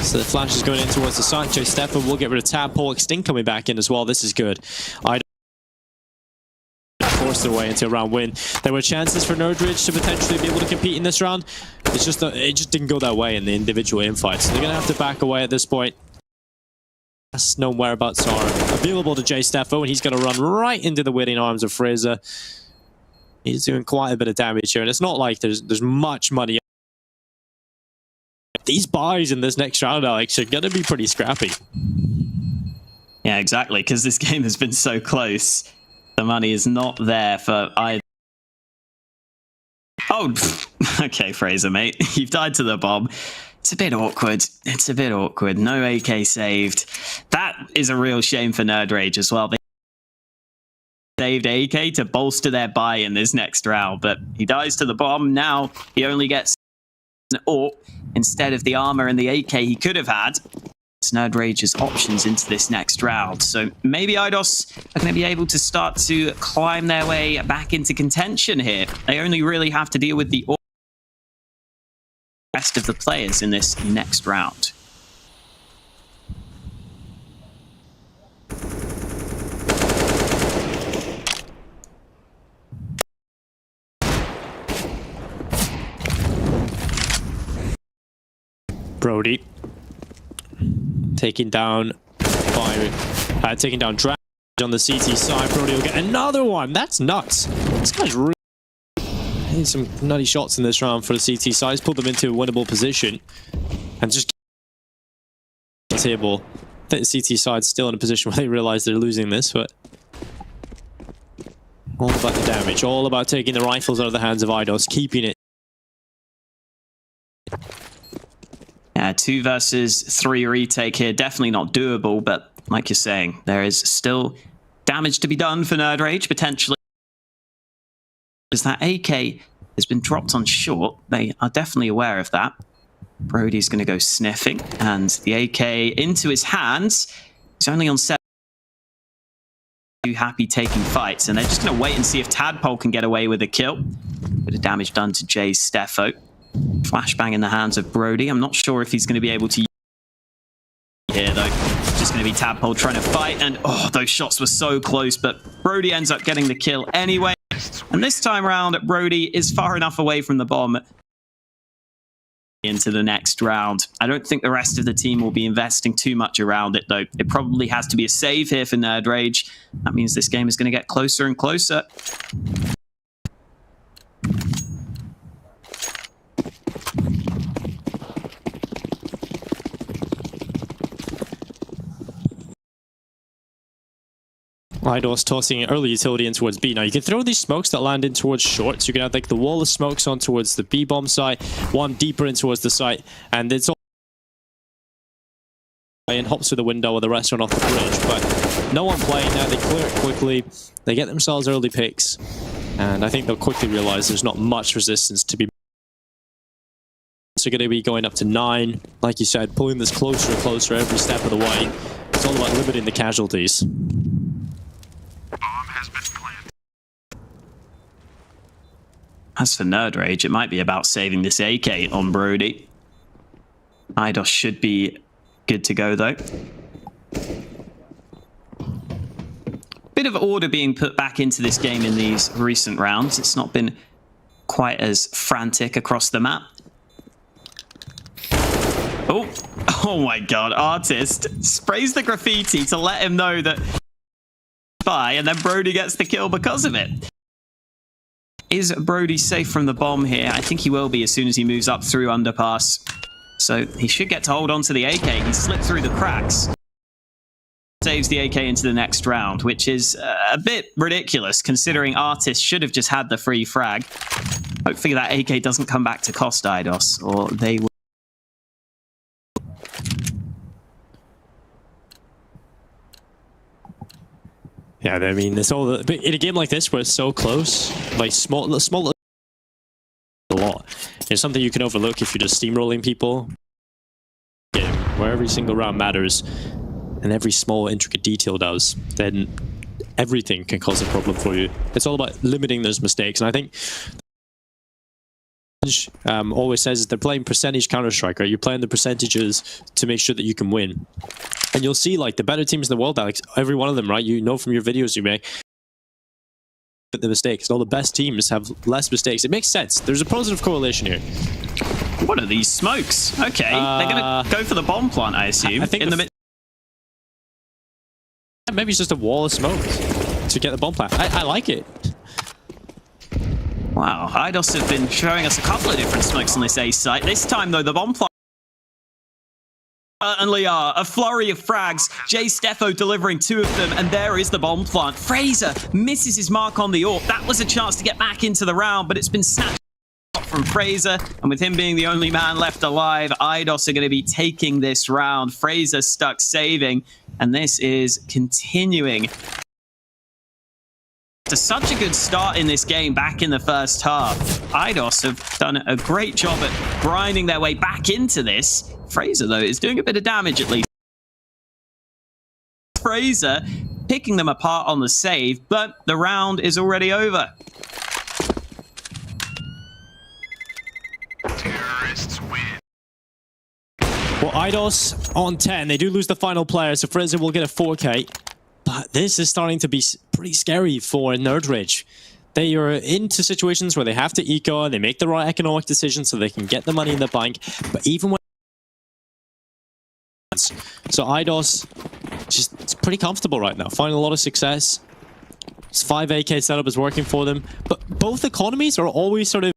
So the flash is going in towards the side. Stefan will get rid of Tadpole. Extinct coming back in as well. This is good. I forced their way into a round win. There were chances for Nerdridge to potentially be able to compete in this round. It's just it just didn't go that way in the individual infights. So they're going to have to back away at this point. No whereabouts are available to Steffo, and he's going to run right into the waiting arms of Fraser. He's doing quite a bit of damage here, and it's not like there's much money. These buys in this next round, Alex, are going to be pretty scrappy. Yeah, exactly, because this game has been so close. The money is not there for either. Oh, okay, Fraser, mate. You've died to the bomb. It's a bit awkward. It's a bit awkward. No AK saved. That is a real shame for Nerd Rage as well. They saved AK to bolster their buy in this next round, but he dies to the bomb. Now he only gets an AWP instead of the armor and the AK he could have had. It's Nerd Rage's options into this next round. So maybe Eidos are going to be able to start to climb their way back into contention here. They only really have to deal with the rest of the players in this next round. Brody taking down Drag on the CT side. Brody will get another one. That's nuts. This guy's really hitting some nutty shots in this round for the CT side. He's pulled them into a winnable position and just the table. I think the CT side's still in a position where they realize they're losing this, but all about the damage, all about taking the rifles out of the hands of Eidos, keeping it. 2 versus 3 retake here. Definitely not doable, but like you're saying, there is still damage to be done for Nerd Rage, potentially. As that AK has been dropped on short, they are definitely aware of that. Brody's going to go sniffing, and the AK into his hands. He's only on 7. Too happy taking fights, and they're just going to wait and see if Tadpole can get away with a kill. Bit of damage done to Steffo. Flashbang in the hands of Brody. I'm not sure if he's going to be able to here, though. It's just going to be Tadpole trying to fight, and oh, those shots were so close, but Brody ends up getting the kill anyway. And this time around, Brody is far enough away from the bomb into the next round. I don't think the rest of the team will be investing too much around it, though. It probably has to be a save here for Nerd Rage. That means this game is going to get closer and closer. Eidos tossing early utility in towards B. Now you can throw these smokes that land in towards short, so you can have like the wall of smokes on towards the B bomb site, one deeper in towards the site, and it's all and hops through the window or the rest run off the bridge. But no one playing that. They clear it quickly. They get themselves early picks, and I think they'll quickly realize there's not much resistance to be. So going to be going up to 9, like you said, pulling this closer and closer every step of the way. It's all about limiting the casualties. As for Nerd Rage, it might be about saving this AK on Brody. Eidos should be good to go, though. Bit of order being put back into this game in these recent rounds. It's not been quite as frantic across the map. Oh my god, Artist sprays the graffiti to let him know that spy, and then Brody gets the kill because of it. Is Brody safe from the bomb here? I think he will be as soon as he moves up through underpass. So he should get to hold on to the AK. He slipped through the cracks. Saves the AK into the next round, which is a bit ridiculous considering Artist should have just had the free frag. Hopefully that AK doesn't come back to cost Eidos, or they will. Yeah, I mean, it's all but in a game like this where it's so close, like small a lot. It's something you can overlook if you're just steamrolling people. Game where every single round matters, and every small intricate detail does, then everything can cause a problem for you. It's all about limiting those mistakes, and I think always says they're playing percentage Counter-Strike, right? You're playing the percentages to make sure that you can win. And you'll see, like, the better teams in the world, Alex, every one of them, right? You know from your videos you make the mistakes. And all the best teams have less mistakes. It makes sense. There's a positive correlation here. What are these smokes? Okay, they're going to go for the bomb plant, I assume. I think maybe it's just a wall of smoke to get the bomb plant. I like it. Wow, Eidos have been showing us a couple of different smokes on this A site. This time, though, the bomb plant certainly are. A flurry of frags. Jay Steffo delivering 2 of them, and there is the bomb plant. Fraser misses his mark on the AWP. That was a chance to get back into the round, but it's been snatched from Fraser, and with him being the only man left alive, Eidos are going to be taking this round. Fraser stuck saving, and this is continuing. To such a good start in this game back in the first half. Eidos have done a great job at grinding their way back into this. Fraser, though, is doing a bit of damage at least. Fraser picking them apart on the save, but the round is already over. Terrorists win. Well, Eidos on 10. They do lose the final player, so Fraser will get a 4K. But this is starting to be pretty scary for Nerd Rage. They are into situations where they have to eco, and they make the right economic decisions so they can get the money in the bank. But even when... So Eidos, it's pretty comfortable right now, finding a lot of success. This 5 AK setup is working for them. But both economies are always sort of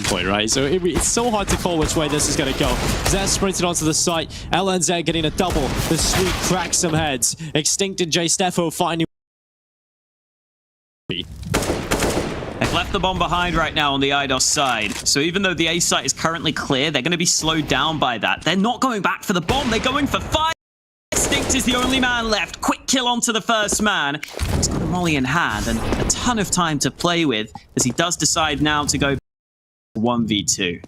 point, right? So it's so hard to call which way this is going to go. Zed sprinted onto the site. LNZ getting a double. The sweep cracks some heads. Extinct and Jay Steffo finding... They've left the bomb behind right now on the Eidos side. So even though the A site is currently clear, they're going to be slowed down by that. They're not going back for the bomb. They're going for 5. Extinct is the only man left. Quick kill onto the first man. He's got a molly in hand and a ton of time to play with as he does decide now to go 1v2.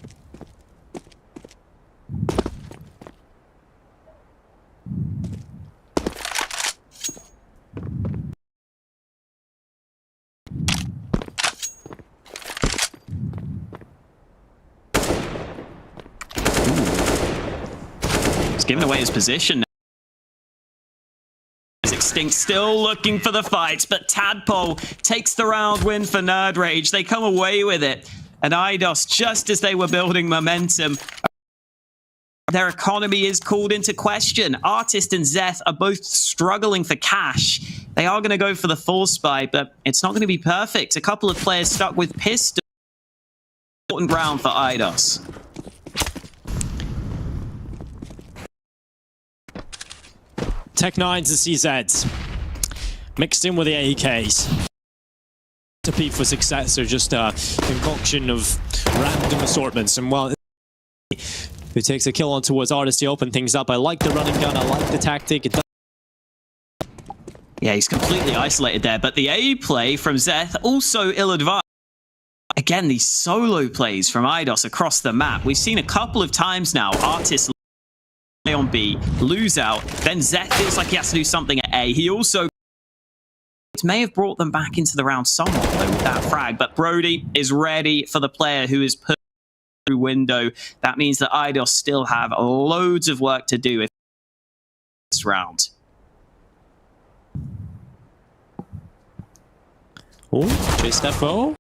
He's given away his position. Extinct still looking for the fight, but Tadpole takes the round win for Nerd Rage. They come away with it. And Eidos, just as they were building momentum, their economy is called into question. Artist and Zeth are both struggling for cash. They are going to go for the full spy, but it's not going to be perfect. A couple of players stuck with pistol. Important round for Eidos. Tech-9s and CZs. Mixed in with the AEKs. Recipe for success are just a concoction of random assortments, and while who takes a kill on towards Artist to open things up. I like the running gun, I like the tactic. Yeah, he's completely isolated there, but the A play from Zeth also ill-advised. Again, these solo plays from Eidos across the map. We've seen a couple of times now, Artist on B, lose out, then Zeth feels like he has to do something at A. He also may have brought them back into the round somewhat though with that frag, but Brody is ready for the player who is put through window. That means that Eidos still have loads of work to do in this round. Oh, Jay Steffo.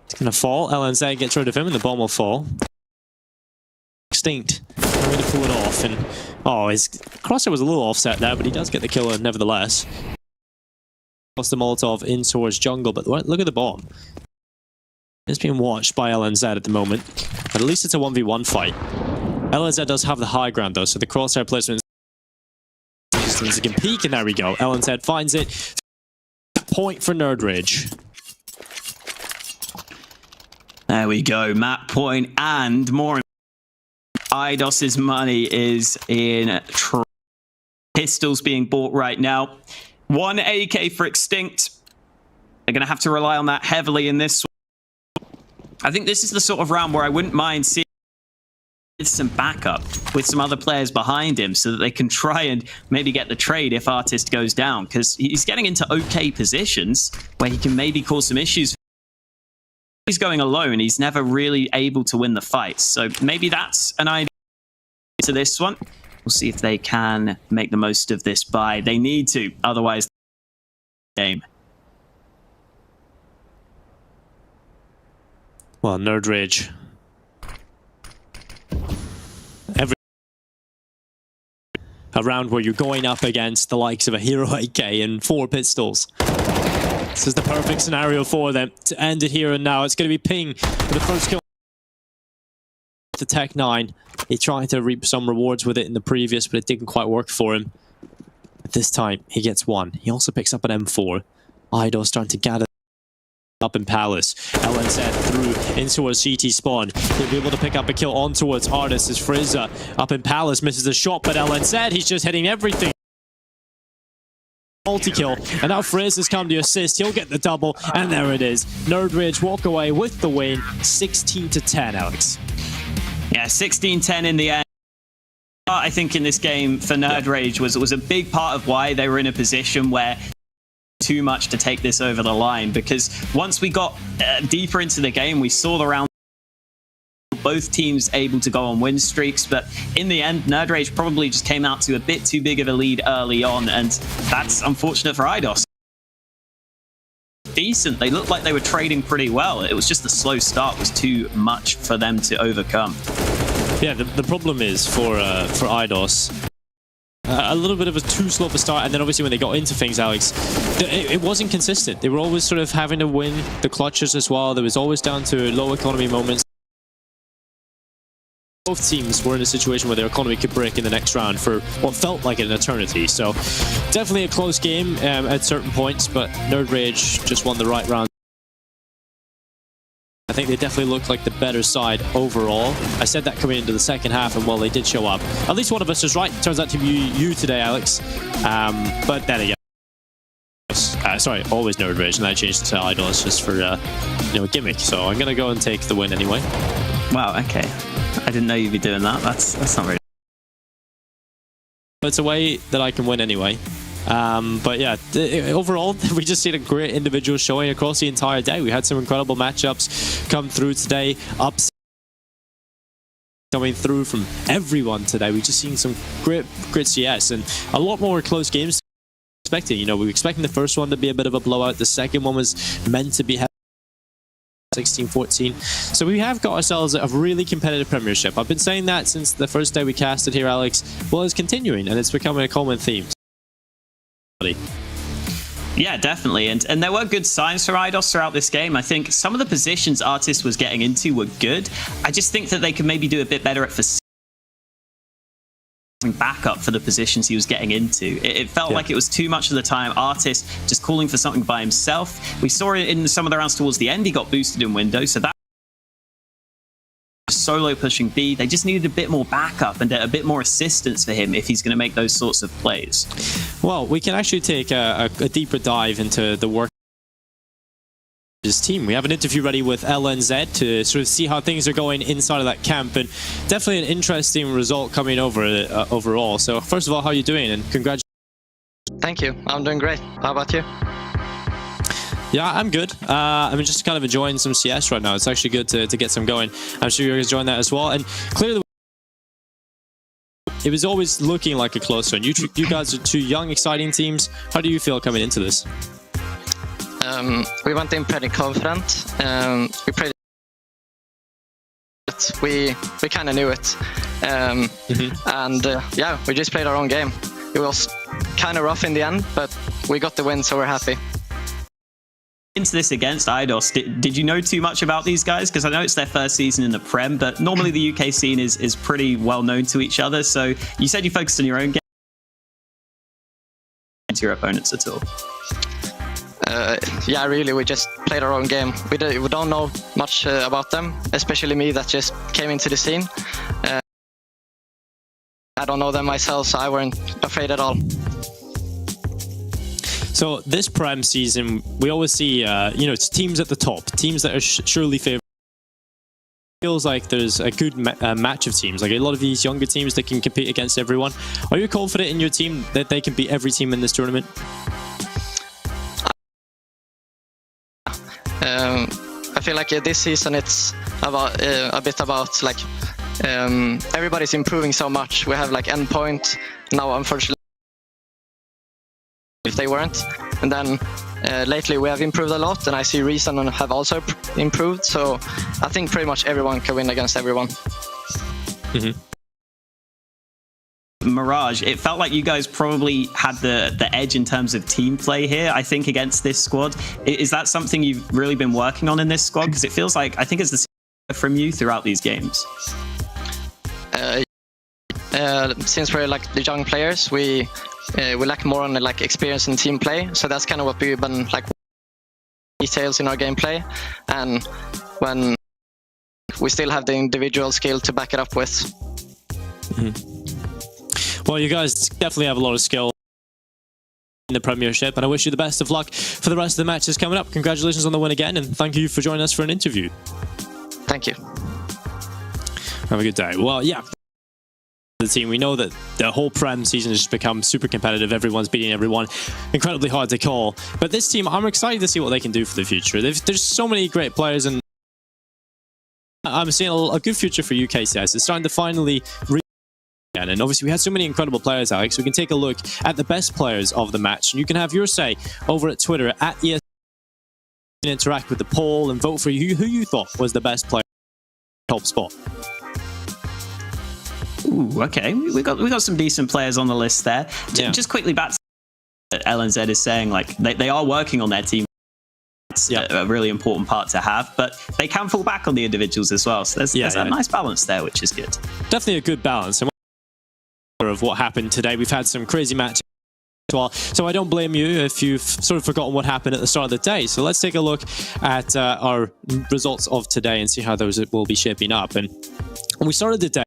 It's gonna fall. LNZ gets rid of him and the bomb will fall. Extinct trying to pull it off, and his crosshair was a little offset there, but he does get the kill nevertheless. Lost the Molotov in towards jungle, but look at the bomb. It's being watched by LNZ at the moment, but at least it's a 1v1 fight. LNZ does have the high ground though, so the crosshair placement is can peek, and there we go. LNZ finds it. Point for Nerd Rage. There we go, map point, and more. Idos's money is in pistols being bought right now. 1 AK for Extinct. They're going to have to rely on that heavily in this one. I think this is the sort of round where I wouldn't mind seeing some backup with some other players behind him so that they can try and maybe get the trade if Artist goes down, because he's getting into okay positions where he can maybe cause some issues. He's going alone. He's never really able to win the fights. So maybe that's an idea to this one. We'll see if they can make the most of this buy. They need to, otherwise game. Well, Nerd Rage. A round where you're going up against the likes of a Hero 8K and 4 pistols. This is the perfect scenario for them to end it here and now. It's going to be Ping for the first kill. The Tech 9. He tried to reap some rewards with it in the previous, but it didn't quite work for him. But this time, he gets one. He also picks up an M4. Idos starting to gather up in Palace. LNZ through into a CT spawn. He'll be able to pick up a kill on towards Artist as Frizza up in Palace misses a shot, but LNZ, he's just hitting everything. Multi-kill, and now Frizz has come to assist. He'll get the double, and there it is. Nerd Rage walk away with the win, 16-10, Alex. Yeah, 16-10 in the end. I think in this game for Nerd Rage was a big part of why they were in a position where too much to take this over the line, because once we got deeper into the game, we saw the round both teams able to go on win streaks, but in the end, Nerd Rage probably just came out to a bit too big of a lead early on, and that's unfortunate for Idos. Decent, they looked like they were trading pretty well. It was just the slow start was too much for them to overcome. Yeah, the problem is for Idos, a little bit of a too slow of a start, and then obviously when they got into things, Alex, it wasn't consistent. They were always sort of having to win the clutches as well. There was always down to low economy moments. Both teams were in a situation where their economy could break in the next round for what felt like an eternity. So definitely a close game at certain points, but Nerd Rage just won the right round. I think they definitely looked like the better side overall. I said that coming into the second half, and well, they did show up. At least one of us was right. Turns out to be you today, Alex. But there you go. Sorry, always Nerd Rage, and I changed it to Idols just for a gimmick. So I'm gonna go and take the win anyway. Wow. Okay. I didn't know you'd be doing that. That's not very. It's a way that I can win anyway. But yeah, overall, we just seen a great individual showing across the entire day. We had some incredible matchups come through today. Ups coming through from everyone today. We just seen some great CS and a lot more close games. Expecting, we were expecting the first one to be a bit of a blowout. The second one was meant to be 16-14. So we have got ourselves a really competitive Premiership. I've been saying that since the first day we casted here, Alex. Well, it's continuing, and it's becoming a common theme. Yeah, definitely. And there were good signs for Idos throughout this game. I think some of the positions Artist was getting into were good. I just think that they could maybe do a bit better at backup for the positions he was getting into. It felt like it was too much of the time Artist just calling for something by himself. We saw it in some of the rounds towards the end. He got boosted in window, so that solo pushing B. They just needed a bit more backup and a bit more assistance for him if he's going to make those sorts of plays. Well, we can actually take a deeper dive into the work his team. We have an interview ready with LNZ to sort of see how things are going inside of that camp, and definitely an interesting result coming over overall. So first of all, how are you doing, and congratulations. Thank you. I'm doing great. How about you? Yeah, I'm good. I'm just kind of enjoying some CS right now. It's actually good to get some going. I'm sure you're enjoying that as well. And clearly, it was always looking like a close one. You guys are two young, exciting teams. How do you feel coming into this? We went in pretty confident. We played we kind of knew it, and yeah, we just played our own game. It was kind of rough in the end, but we got the win, so we're happy. Into this against Eidos, did you know too much about these guys? Because I know it's their first season in the Prem, but normally the UK scene is pretty well known to each other. So you said you focused on your own game. To your opponents at all? Yeah, really, we just played our own game. We don't know much about them, especially me that just came into the scene. I don't know them myself, so I weren't afraid at all. So this Prem season, we always see, it's teams at the top, teams that are surely favored. Feels like there's a good match of teams, like a lot of these younger teams that can compete against everyone. Are you confident in your team that they can beat every team in this tournament? I feel like this season it's about a bit about like everybody's improving so much. We have like endpoint now, unfortunately, if they weren't, and then lately we have improved a lot, and I see Reason have also improved, so I think pretty much everyone can win against everyone. Mirage, it felt like you guys probably had the edge in terms of team play here, I think, against this squad. Is that something you've really been working on in this squad? Because it feels like, I think it's the same from you throughout these games. Since we're like the young players, we lack more on like experience in team play, so that's kind of what we've been like details in our gameplay, and when we still have the individual skill to back it up with. Well, you guys definitely have a lot of skill in the Premiership, and I wish you the best of luck for the rest of the matches coming up. Congratulations on the win again, and thank you for joining us for an interview. Thank you. Have a good day. Well, yeah. The team, we know that the whole Prem season has just become super competitive. Everyone's beating everyone, incredibly hard to call. But this team, I'm excited to see what they can do for the future. There's so many great players, and I'm seeing a good future for UK CS. It's starting to finally and obviously we had so many incredible players, Alex. We can take a look at the best players of the match, and you can have your say over at Twitter at ESL. You can interact with the poll and vote for who you thought was the best player top spot. Ooh, okay, we got some decent players on the list there. Yeah. Just quickly back to what LNZ is saying, like they are working on their team. It's a really important part to have, but they can fall back on the individuals as well. So there's a nice balance there, which is good. Definitely a good balance. And of what happened today, we've had some crazy matches as well, so I don't blame you if you've sort of forgotten what happened at the start of the day. So let's take a look at our results of today and see how those will be shaping up. And we started the day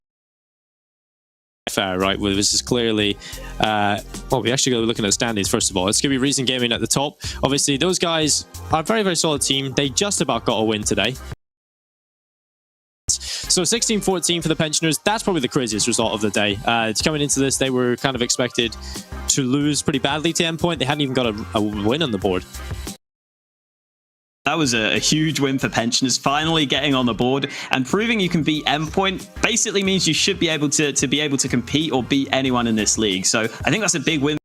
fair, right? Well, this is clearly well, we actually go looking at the standings first of all. It's gonna be Reason Gaming at the top. Obviously those guys are a very, very solid team. They just about got a win today. So 16-14 for the Pensioners. That's probably the craziest result of the day. Coming into this, they were kind of expected to lose pretty badly to Endpoint. They hadn't even got a win on the board. That was a huge win for Pensioners, finally getting on the board and proving you can beat Endpoint. Basically means you should be able to compete or beat anyone in this league. So I think that's a big win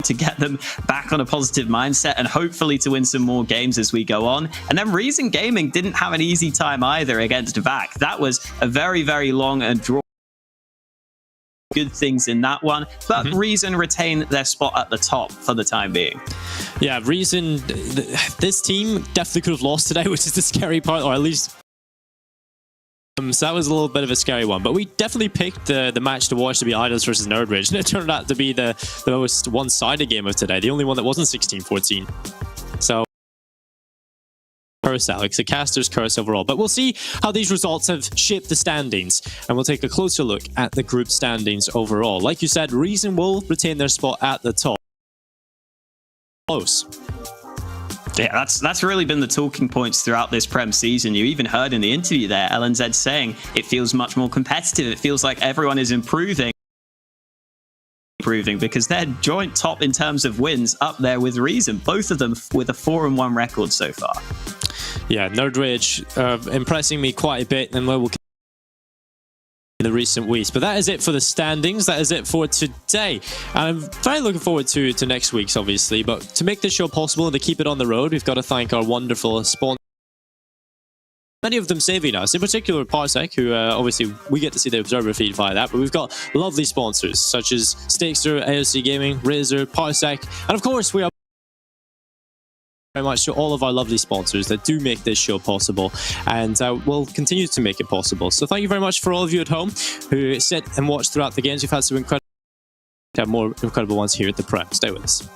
to get them back on a positive mindset and hopefully to win some more games as we go on. And then Reason Gaming didn't have an easy time either against VAC. That was a very, very long and drawn. Good things in that one, but Reason retain their spot at the top for the time being. Yeah, Reason, this team definitely could have lost today, which is the scary part, or at least so that was a little bit of a scary one, but we definitely picked the match to watch to be Eidos versus Nerdridge, and it turned out to be the most one-sided game of today, the only one that wasn't 16-14. So curse, Alex, a caster's curse overall. But we'll see how these results have shaped the standings, and we'll take a closer look at the group standings overall. Like you said, Reason will retain their spot at the top. Close. Yeah, that's really been the talking points throughout this Prem season. You even heard in the interview there, LNZ saying it feels much more competitive. It feels like everyone is improving because they're joint top in terms of wins up there with Reason, both of them with a 4-1 record so far. Yeah, Nerdridge impressing me quite a bit, and we'll in the recent weeks. But that is it for the standings. That is it for today. And I'm very looking forward to next week's, obviously. But to make this show possible and to keep it on the road, we've got to thank our wonderful sponsor. many of them saving us, in particular Parsec, who obviously we get to see the observer feed via that, but we've got lovely sponsors such as Stakester, AOC Gaming, Razer, Parsec, and of course we are very much to all of our lovely sponsors that do make this show possible and will continue to make it possible. So thank you very much for all of you at home who sit and watch throughout the games. We've had some more incredible ones here at the Prem. Stay with us.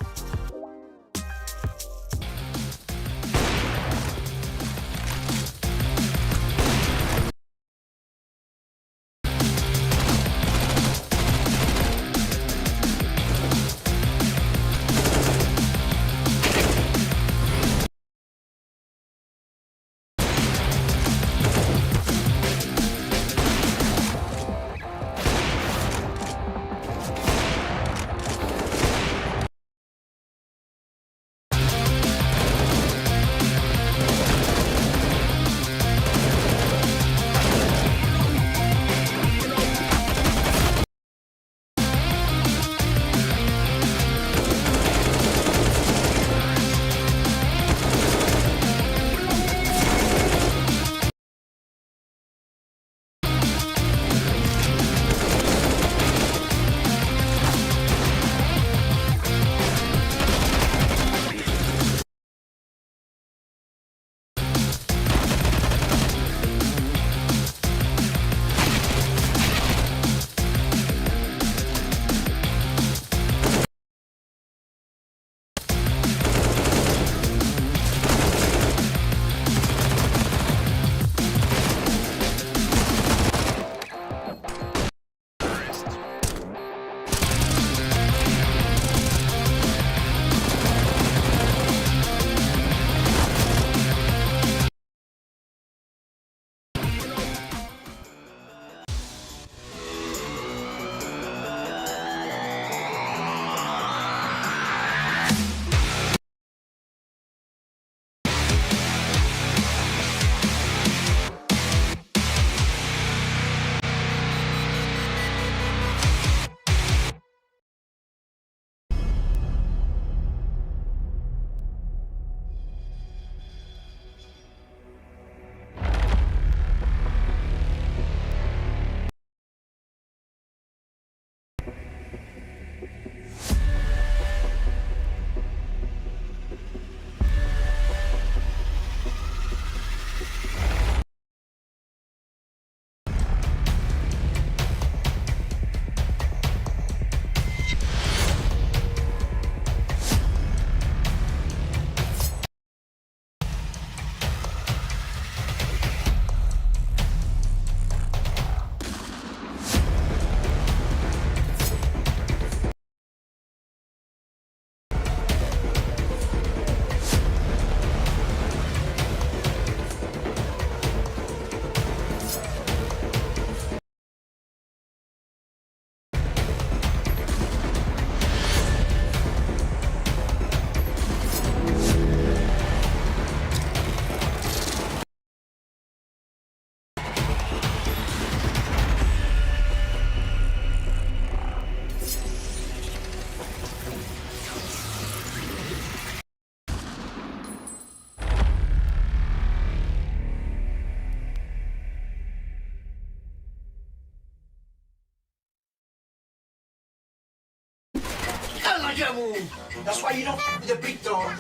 That's why you don't with the big dog.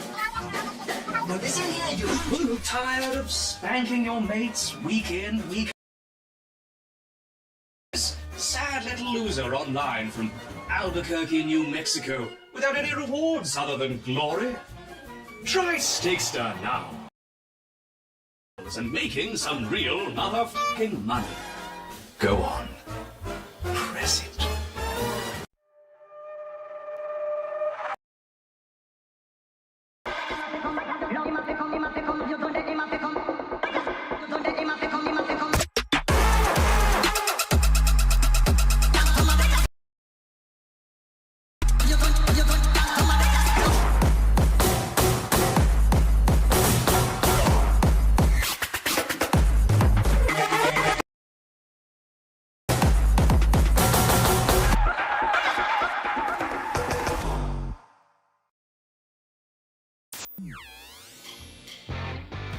Now listen here, you. Tired of spanking your mates week in, week out? This sad little loser online from Albuquerque, New Mexico, without any rewards other than glory? Try Stakester now. And making some real motherfucking money. Go on. Press it.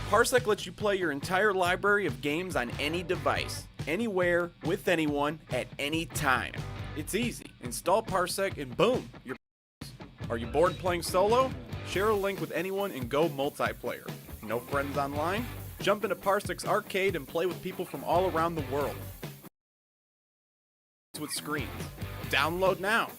Parsec lets you play your entire library of games on any device, anywhere, with anyone, at any time. It's easy. Install Parsec and boom, you're. Are you bored playing solo? Share a link with anyone and go multiplayer. No friends online? Jump into Parsec's arcade and play with people from all around the world. With screens. Download now.